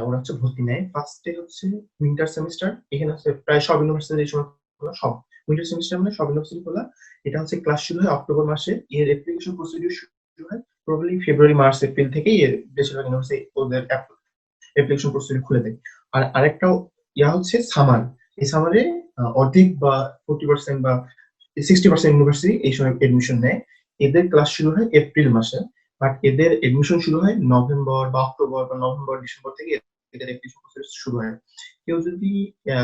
ওরা হচ্ছে ভর্তি নেয়। ফার্স্টে হচ্ছে উইন্টার সেমিস্টার, এখানে হচ্ছে প্রায় সব ইউনিভার্সিটি এই সময় খোলা, সব উইন্টার সেমিস্টার মানে সব ইউনিভার্সিটি খোলা। এটা হচ্ছে ক্লাস শুরু হয় অক্টোবর মাসে, এর অ্যাপ্লিকেশন প্রসিডিউর শুরু হয় প্রবাবলি ফেব্রুয়ারি মার্চ এপ্রিল থেকেই এর বেশিরভাগ ইউনিভার্সিটি ওদের অ্যাপ্লিকেশন প্রসিডিউর খুলে দেয়। আর আরেকটা ইয়া হচ্ছে সামার, এই সামারে অর্ধেক বা 40% বা 60% ইউনিভার্সিটি এই সময় এডমিশন নেয়। এদের ক্লাস শুরু হয় এপ্রিল মাসে, বাট এদের এডমিশন শুরু হয় নভেম্বর বা অক্টোবর বা নভেম্বর ডিসেম্বর থেকে এদের এডমিশন প্রসেস শুরু হয়। কেউ যদি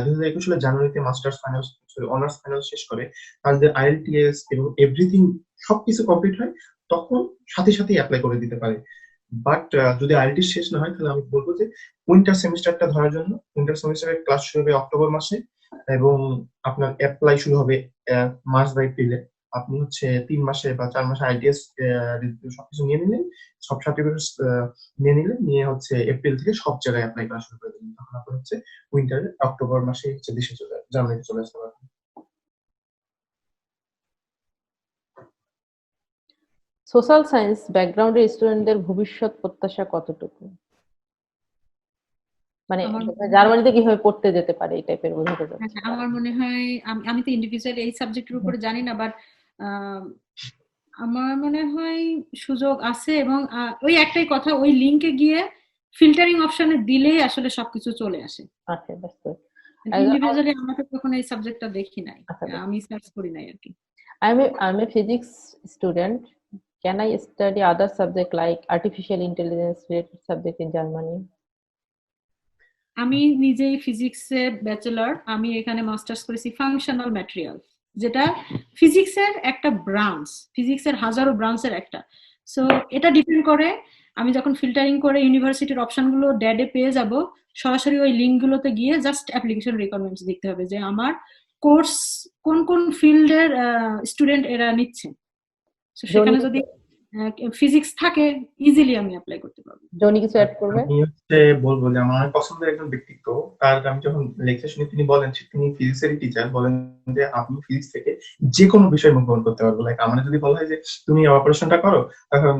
2021 সালে জানুয়ারিতে masters final sorry honours final শেষ করে, তাদের আইএলটিএস এবং এভরিথিং সবকিছু কমপ্লিট হয়, তখন সাথে সাথে অ্যাপ্লাই করে দিতে পারে। বাট যদি আইএলটিএস শেষ না হয়, তাহলে আমি বলবো যে উইন্টার সেমিস্টারটা ধরার জন্য। উইন্টার সেমিস্টারের ক্লাস শুরু হবে অক্টোবর মাসে এবং আপনার অ্যাপ্লাই শুরু হবে মার্চ বা এপ্রিলে। আপনি হচ্ছে 3 মাসে বা 4 মাসে আইটিএস সবকিছু নিয়ে নিলেন, সব সার্টিফিকেট নিয়ে নিলেন, নিয়ে হচ্ছে এপ্রিল থেকে সব জায়গায় অ্যাপ্লাই করা শুরু করে দিলেন, তখন আপনার হচ্ছে উইন্টারে অক্টোবর মাসে হচ্ছে দেশে জার্মানিতে চলে আসতে পারবেন। সোশ্যাল সায়েন্স ব্যাকগ্রাউন্ডের স্টুডেন্টদের ভবিষ্যৎ প্রত্যাশা কতটুকু, মানে আমার জার্মানিতে কিভাবে পড়তে যেতে পারে এই টাইপের বোঝাতে যাচ্ছে? আমার মনে হয় আমি তো ইন্ডিভিজুয়াল এই সাবজেক্টের উপরে জানি না, বাট আমার মনে হয় সুযোগ আছে। এবং ওই একটাই কথা, ওই লিংকে গিয়ে ফিল্টারিং অপশনে দিলেই আসলে সবকিছু চলে আসে। আচ্ছা, বুঝতে পেরেছি। ইন্ডিভিজুয়ালি আমরা তো কখনো এই সাবজেক্টটা দেখি নাই, আচ্ছা, আমি সার্চ করি নাই আর কি। I'm a physics student. Can I study other subject like artificial intelligence related subject in Germany? আমি নিজেই ফিজিক্সের ব্যাচেলর, আমি এখানে মাস্টার্স করেছি ফাংশনাল ম্যাটেরিয়াল, যেটা ফিজিক্সের একটা ব্রাঞ্চ, ফিজিক্সের হাজারো ব্রাঞ্চের একটা। সো এটা ডিপেন্ড করে আমি যখন ফিল্টারিং করে ইউনিভার্সিটির অপশনগুলো ড্যাডে পেয়ে যাব, সরাসরি ওই লিঙ্কগুলোতে গিয়ে জাস্ট অ্যাপ্লিকেশন রিকোয়ারমেন্টস দেখতে হবে যে আমার কোর্স কোন কোন ফিল্ডের স্টুডেন্ট এরা নিচ্ছে। সেখানে যদি ফিজিক্স থাকে ইজিলি আমি অ্যাপ্লাই করতে পারবো। জনি কিছু অ্যাড করবে? আমি হচ্ছে বলবো যে আমার পছন্দের একজন ব্যক্তিত্ব, তার আমি যখন লেকচার শুনি তিনি বলেন, তিনি ফিজিক্সের টিচার, বলেন যে আপনি ফিজিক্স থেকে যে কোনো বিষয় মুখগ্রহণ করতে পারবো। লাইক আমার যদি বলা হয় যে তুমি অপারেশনটা করো, তখন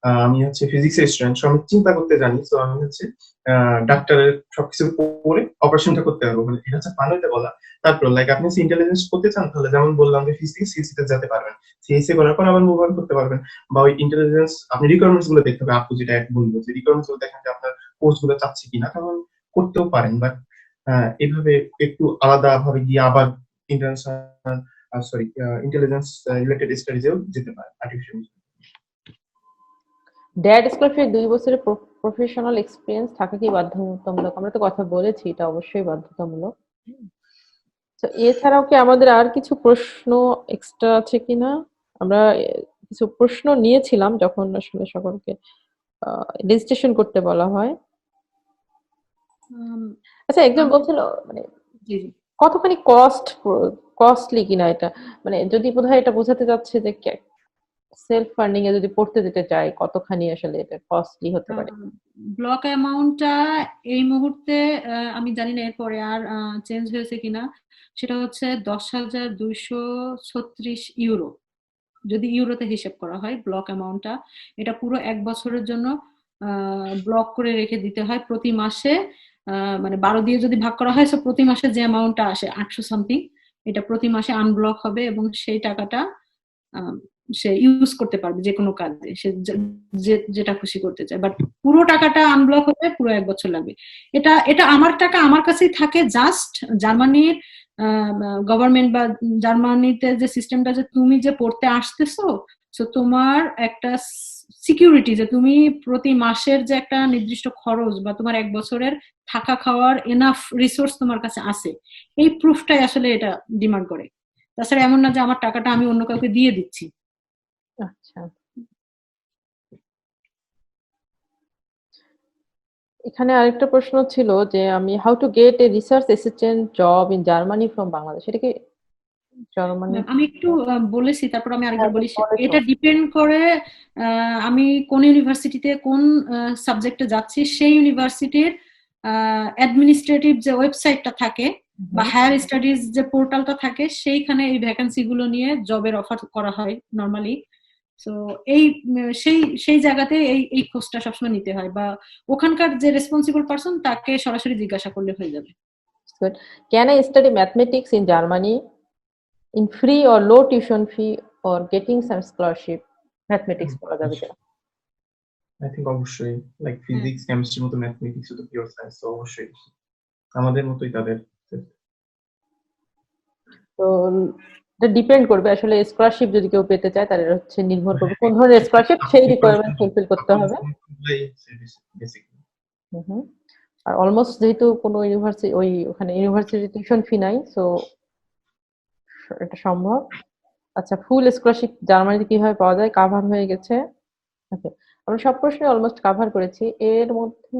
আমি হচ্ছে ফিজিক্সের স্টুডেন্ট, আমি চিন্তা করতে জানি। তো আমি হচ্ছে ডাক্তারের সবকিছু পড়ে অপারেশনটা করতে পারবো, মানে এটা হচ্ছে ফান হইতে বলা। তারপর লাইক আপনি হচ্ছে ইন্টেলিজেন্স করতে চান, তাহলে যেমন বললাম যে ফিজিক্স সিএসসি তে যেতে পারবেন, সিএসসি করার পর আবার মুভ অন করতে পারবেন। বা ওই ইন্টেলিজেন্স আপনি রিকোয়ারমেন্টস গুলো দেখতে হবে, আপু যেটা এক বলবো যে রিকোয়ারমেন্টস গুলো দেখেন যে আপনার কোর্স গুলো চাচ্ছে কিনা, তখন করতেও পারেন। বাট এভাবে একটু আলাদা ভাবে গিয়ে আবার ইন্টারন্যাশনাল সরি ইন্টেলিজেন্স রিলেটেড স্টাডিজেও যেতে পারেন আর্টিফিশিয়াল। ড্যাড স্কলারশিপ 2 বছরের প্রফেশনাল এক্সপিরিয়েন্স থাকা কি বাধ্যতামূলক? আমরা তো কথা বলেছি এটা অবশ্যই বাধ্যতামূলক। তো এছাড়াও কি আমাদের আর কিছু প্রশ্ন এক্সট্রা আছে কিনা? আমরা কিছু প্রশ্ন নিয়েছিলাম যখন আসলে সকলকে রেজিস্ট্রেশন করতে বলা হয়। আচ্ছা, একজন বলছিল মানে জি জি কতখানি কস্টলি কিনা এটা, মানে যদি বোধহয় এটা বোঝাতে চাচ্ছে যে সেলফ ফান্ডিং এ যদি পড়তে যেতে চাই কতখানি আসলে এটা কস্টলি হতে পারে। ব্লক অ্যামাউন্টটা এই মুহূর্তে আমি জানি না এরপরে আর চেঞ্জ হয়েছে কিনা, সেটা হচ্ছে 10,236 ইউরো, যদি ইউরোতে হিসেব করা হয় ব্লক অ্যামাউন্টটা। এটা পুরো 1 বছরের জন্য ব্লক করে রেখে দিতে হয় প্রতি মাসে। মানে 12 দিয়ে যদি ভাগ করা হয়, প্রতি মাসে যে অ্যামাউন্টটা আসে 800 সামথিং, এটা প্রতি মাসে আনব্লক হবে এবং সেই টাকাটা সে ইউজ করতে পারবে যে কোনো কাজে, সে যেটা খুশি করতে চায়। বাট পুরো টাকাটা আনব্লক হতে পুরো 1 বছর লাগবে। এটা এটা আমার টাকা আমার কাছেই থাকে। জাস্ট জার্মানির গভর্নমেন্ট বা জার্মানিতে যে সিস্টেমটা, যে তুমি যে পড়তে আসতেছো, তো তোমার একটা সিকিউরিটি যে তুমি প্রতি মাসের যে একটা নির্দিষ্ট খরচ বা তোমার 1 বছরের থাকা খাওয়ার এনাফ রিসোর্স তোমার কাছে আছে, এই প্রুফটাই আসলে এটা ডিমান্ড করে। তাছাড়া এমন না যে আমার টাকাটা আমি অন্য কাউকে দিয়ে দিচ্ছি। আচ্ছা, এখানে আরেকটা প্রশ্ন ছিল যে আমি how to get a research assistant job in Germany from Bangladesh, এটা কি জার্মানি? আমি একটু বলেছি, তারপর আমি হ্যাঁ, আরেকবার তুমি বলি। বলেছো। এটা ডিপেন্ড করে আমি কোন ইউনিভার্সিটিতে কোন সাবজেক্টে যাচ্ছি, সেই ইউনিভার্সিটির অ্যাডমিনিস্ট্রেটিভ যে ওয়েবসাইটটা থাকে বা হুম। হায়ার স্টাডিজ যে পোর্টালটা থাকে, সেইখানে এই ভ্যাকেন্সি গুলো নিয়ে জবের অফার করা হয় নর্মালি। তো এই সেই সেই জায়গাতে এই খোঁজটা সবসময় নিতে হয়, বা ওখানকার যে রেসপন্সিবল পারসন তাকে সরাসরি জিজ্ঞাসা করলে হয়ে যাবে। Good. Can I study mathematics in Germany in free or low tuition fee or getting some scholarship? Mathematics পড়া যাবে কিনা? আই থিঙ্ক অবশ্যই, লাইক হ্যাঁ ফিজিক্স কেমিস্ট্রির মতো ম্যাথমেটিক্স তো পিওর সায়েন্স, তো অবশ্যই আমাদের মতোই তাদের। তো এটা ডিপেন্ড করবে আসলে, স্কলারশিপ যদি কেউ পেতে চায় তাহলে হচ্ছে নির্ভর করবে কোন ধরনের স্কলারশিপ, সেই রিকোয়ারমেন্ট ফুলফিল করতে হবে। হুম। আর অলমোস্ট যেহেতু কোনো ইউনিভার্সিটি ওখানে ইউনিভার্সিটি টিউশন ফি নাই, সো এটা সম্ভব। আচ্ছা, ফুল স্কলারশিপ জার্মানিতে কিভাবে পাওয়া যায়, কাভার হয়ে গেছে। ওকে, আমরা সব প্রশ্নই অলমোস্ট কাভার করেছি এর মধ্যে।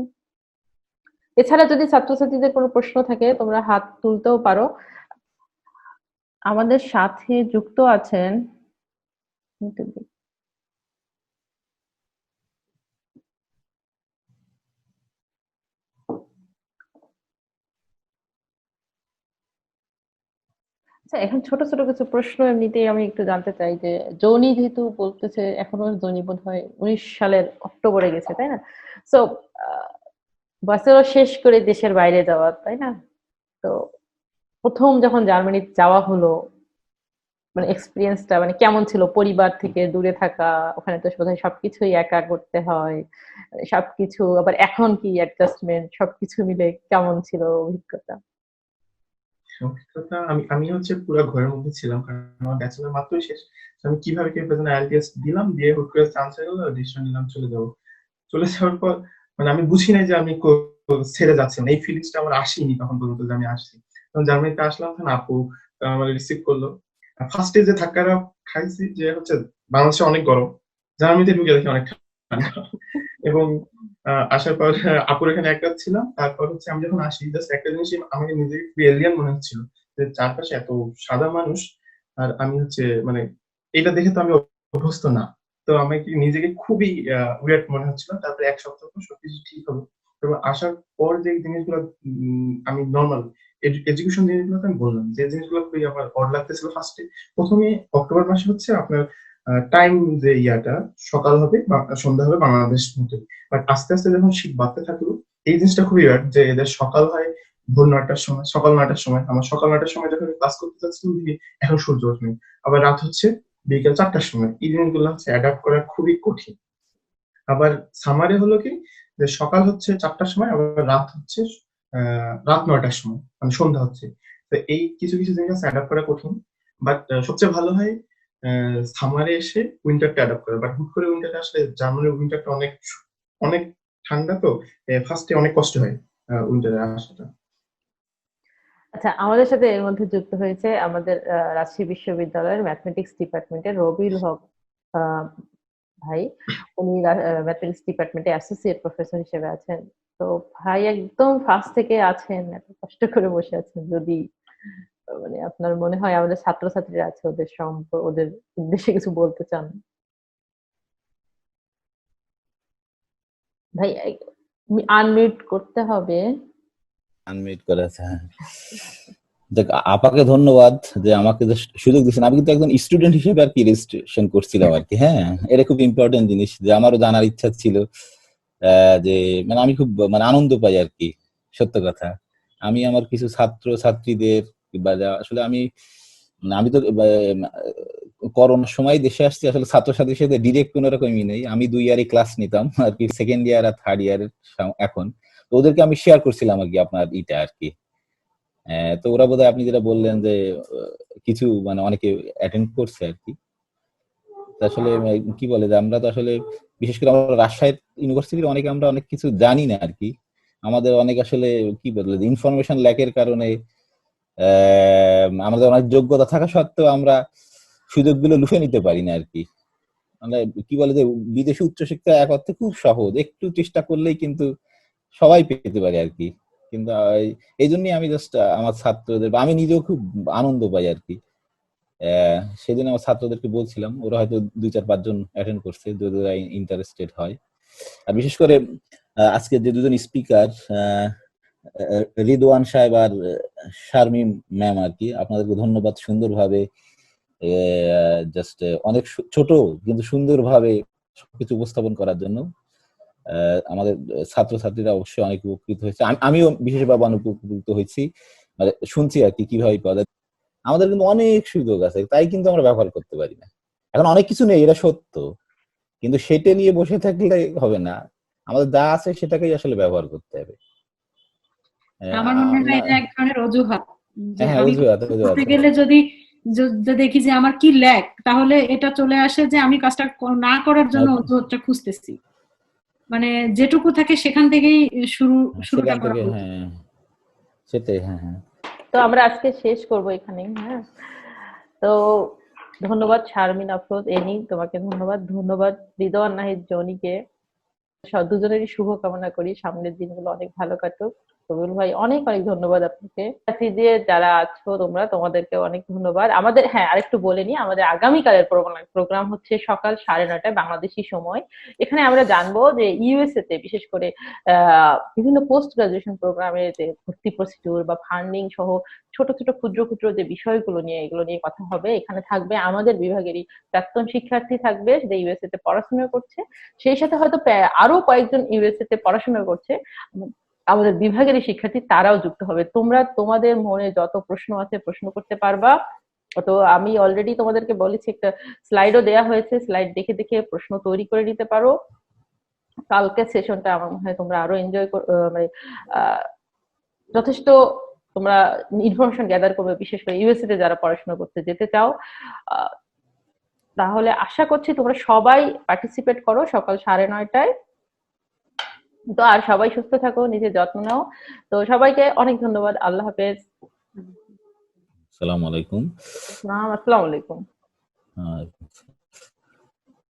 এছাড়া যদি ছাত্রছাত্রীদের কোনো প্রশ্ন থাকে তোমরা হাত তুলতেও পারো। আমাদের সাথে যুক্ত আছেন, আচ্ছা এখন ছোট ছোট কিছু প্রশ্ন এমনিতেই আমি একটু জানতে চাই যে জনি যেহেতু বলতেছে এখনো জনি বোধ হয় 19 সালের অক্টোবরে গেছে, তাই না? সো বছর শেষ করে দেশের বাইরে যাওয়া, তাই না? তো প্রথম যখন জার্মানি যাওয়া হলো, মানে এক্সপিরিয়েন্সটা মানে কেমন ছিল? পরিবার থেকে দূরে থাকা, ওখানে তো বোধহয় সবকিছুই একা করতে হয়, মানে সবকিছু আবার এখন কি অ্যাডজাস্টমেন্ট, সবকিছু মিলে কেমন ছিল অভিজ্ঞতা? অভিজ্ঞতা, আমি হচ্ছে পুরো ঘরের মধ্যে ছিলাম, কারণ আমার ব্যাচেলর মাত্রই শেষ। তো আমি কিভাবে কি প্রেজেন্ট আইএলটিএস দিলাম, দিয়ে হুট করে চান্স হয়ে গেল, ডিসিশন নিলাম চলে যাবো। চলে যাওয়ার পর মানে আমি বুঝি নাই যে আমি ছেড়ে যাচ্ছি না, এই ফিলিংসটা আমার আসেনি তখন পর্যন্ত যে আমি আসছি। তখন জার্মানিতে আসলাম, তখন আপু আমার রিসিভ করলো। ফার্স্টে যে ধাক্কাটা খাইছি যে হচ্ছে বাংলাদেশে অনেক গরম, জার্মানিতে ঢুকে দেখি অনেক ঠান্ডা। এবং আসার পর আপুর এখানে এক রাত ছিলাম। তারপর হচ্ছে আমি যখন আসি, জাস্ট একটা জিনিস আমাকে নিজেকে খুবই এলিয়ান মনে হচ্ছিল, যে চারপাশে এত সাদা মানুষ, আর আমি হচ্ছে মানে এটা দেখে তো আমি অভ্যস্ত না। তো আমাকে নিজেকে খুবই উইয়ার্ড মনে হচ্ছিল। তারপরে এক সপ্তাহ পর সবকিছু ঠিক হলো। এবং আসার পর যে জিনিসগুলো আমি নর্মাল এডুকেশন জিনিসগুলো আমি বললাম, যে জিনিসগুলো খুবই আমার অড লাগতেছিল ফার্স্টে। প্রথমে অক্টোবর মাসে হচ্ছে আপনার টাইম যে ইয়াটা সকাল হবে বা সন্ধ্যা হবে বাংলাদেশ মতো। বাট আস্তে আস্তে যখন শীত বাড়তে থাকলো, এই জিনিসটা খুবই ওয়ার্ড যে এদের সকাল হয় ভোর 9টার সময়, সকাল 9টার সময়। আমার সকাল 9টার সময় যখন ক্লাস করতে যাচ্ছিলাম দেখি এখন সূর্য ওঠেনি। আবার রাত হচ্ছে বিকেল 4টার সময়। এই জিনিসগুলো হচ্ছে অ্যাডাপ্ট করা খুবই কঠিন। আবার সামারে হলো কি যে সকাল হচ্ছে 4টার সময়, আবার রাত হচ্ছে রাত 9টার সময়, মানে সন্ধ্যা হচ্ছে। তো এই কিছু কিছু জিনিস অ্যাডাপ্ট করা কঠিন। বাট সবচেয়ে ভালো হয় সামারে এসে উইন্টারটা অ্যাডাপ্ট করা। বাট হুট করে উইন্টারটা আসলে জার্মানির উইন্টারটা অনেক অনেক ঠান্ডা, তো ফার্স্টে অনেক কষ্ট হয় উইন্টারে আসাটা। আচ্ছা, আমাদের সাথে এর মধ্যে যুক্ত হয়েছে আমাদের রাজশাহী বিশ্ববিদ্যালয়ের ম্যাথমেটিক্স ডিপার্টমেন্টের রবিউল হক আহ, ভাই। উনি ম্যাথমেটিক্স ডিপার্টমেন্টে অ্যাসোসিয়েট প্রফেসর হিসেবে আছেন। তো ভাই একদম ফার্স্ট থেকে আছেন, এত কষ্ট করে বসে আছেন। যদি মানে আপনার মনে হয় আমাদের ছাত্রছাত্রীরা আছে, ওদের উদ্দেশ্যে কিছু বলতে চান ভাই, আনমিউট করতে হবে। আনমিউট করা আছে, হ্যাঁ। দেখ, আপাকে ধন্যবাদ যে আমাকে যে সুযোগ দিচ্ছেন। আমি কিন্তু একজন স্টুডেন্ট হিসেবে আর কি রেজিস্ট্রেশন করছিলাম আর কি, হ্যাঁ। এটা খুব ইম্পর্টেন্ট জিনিস যে আমারও জানার ইচ্ছা ছিল। যে মানে আমি খুব মানে আনন্দ পাই আর কি, সত্য কথা। আমি আমার কিছু ছাত্র ছাত্রীদের বা আসলে আমি তো করোনার সময় দেশে আসছি, আসলে ছাত্রছাত্রীর সাথে ডিরেক্ট কোনো রকমই নেই। আমি 2 ইয়ারে ক্লাস নিতাম আর কি, সেকেন্ড ইয়ার আর থার্ড ইয়ারের এখন। তো ওদেরকে আমি শেয়ার করছিলাম আর কি আপনার ইটা আর কি। তো ওরা বোধহয় আপনি যেটা বললেন যে কিছু মানে অনেকে অ্যাটেন্ড করছে আর কি। আসলে কি বলে যে আমরা তো আসলে বিশেষ করে আমরা রাজশাহী ইউনিভার্সিটির অনেকে আমরা অনেক কিছু জানি না আর কি। আমাদের অনেক আসলে কি বলে ইনফরমেশন ল্যাকের কারণে আমাদের অনেক যোগ্যতা থাকা সত্ত্বেও আমরা সুযোগগুলো লুফে নিতে পারি না আর কি। মানে কি বলে যে বিদেশি উচ্চশিক্ষা এক অর্থে খুব সহজ, একটু চেষ্টা করলেই কিন্তু সবাই পেতে পারে আর কি। কিন্তু এই জন্যই আমি জাস্ট আমার ছাত্রদের বা আমি নিজেও খুব আনন্দ পাই আর কি। সেদিন আমার ছাত্রদেরকে বলছিলাম, ওরা হয়তো 2-4-5 জন অ্যাটেন্ড করছে যদি ইন্টারেস্টেড হয়। আর বিশেষ করে আজকে যে দুজন স্পিকার রিদওয়ান সাহেব আর শারমিন ম্যাম আর কি, আপনাদেরকে ধন্যবাদ সুন্দরভাবে জাস্ট অনেক ছোট কিন্তু সুন্দরভাবে সবকিছু উপস্থাপন করার জন্য। আমাদের ছাত্রছাত্রীরা অবশ্যই অনেক উপকৃত হয়েছে, আমিও বিশেষভাবে অনেক উপকৃত হয়েছি। মানে শুনছি আর কি কিভাবে পাওয়া যায়। আমাদের কিন্তু অনেক সুযোগ আছে, তাই কিন্তু আমরা ব্যবহার করতে পারি না। এখন অনেক কিছু নেই, এটা সত্য, কিন্তু সেটা নিয়ে বসে থাকলে হবে না। আমাদের যা আছে সেটাকেই আসলে ব্যবহার করতে হবে। আমার মনে হয় এটা এক ধরনের অজুহাত যে হ্যাঁ, আমি অজুহাত করতে গেলে যদি দেখি যে আমার কি ল্যাক, তাহলে এটা চলে আসে যে আমি কাজটা না করার জন্য অজুহাতটা খুঁজতেছি। মানে যেটুকু থাকে সেখান থেকেই শুরুটা করা উচিত। হ্যাঁ, সেটাই। হ্যাঁ, হ্যাঁ। তো আমরা আজকে শেষ করব এখানেই। হ্যাঁ, তো ধন্যবাদ শারমিন আফরোজ, এনি তোমাকে ধন্যবাদ। ধন্যবাদ রিদওয়ান নাহিদ জনিকে। দুজনেরই শুভ কামনা করি, সামনের দিনগুলো অনেক ভালো কাটুক। রবিউল ভাই অনেক অনেক ধন্যবাদ আপনাকে। যে যারা আছো তোমরা, তোমাদেরকে অনেক ধন্যবাদ। আমাদের হ্যাঁ আরেকটু বলে নি, আমাদের আগামীকালের প্রোগ্রাম হচ্ছে সকাল 9:30টায় বাংলাদেশি সময়। এখানে আমরা জানবো যে ইউএসএ তে বিশেষ করে বিভিন্ন পোস্ট গ্রাজুয়েশন প্রোগ্রামে যে ভর্তি প্রসিডিউর বা ফান্ডিং সহ ছোট ছোট ক্ষুদ্র ক্ষুদ্র যে বিষয়গুলো নিয়ে, এগুলো নিয়ে কথা হবে। এখানে থাকবে আমাদের বিভাগেরই প্রাক্তন শিক্ষার্থী থাকবে, যে ইউএসএ তে পড়াশোনা করছে। সেই সাথে হয়তো আরো কয়েকজন ইউএসএ তে পড়াশোনা করছে আমাদের বিভাগেরই শিক্ষার্থী, তারাও যুক্ত হবে। তোমরা তোমাদের মনে যত প্রশ্ন আছে প্রশ্ন করতে পারবা। তো আমি অলরেডি তোমাদেরকে বলেছি, একটা স্লাইডও দেয়া হয়েছে, স্লাইড দেখে দেখে প্রশ্ন তৈরি করে নিতে পারো। কালকের সেশনটা আমার মনে হয় তোমরা আরো এনজয় মানে যথেষ্ট তোমরা ইনফরমেশন গ্যাদার করবে, বিশেষ করে ইউএসএ তে যারা পড়াশোনা করতে যেতে চাও। তাহলে আশা করছি তোমরা সবাই পার্টিসিপেট করো সকাল 9:30টায়। তো আর সবাই সুস্থ থাকো, নিজের যত্ন নাও। তো সবাইকে অনেক ধন্যবাদ। আল্লাহ হাফেজ। আসসালামু আলাইকুম। আসসালামু আলাইকুম।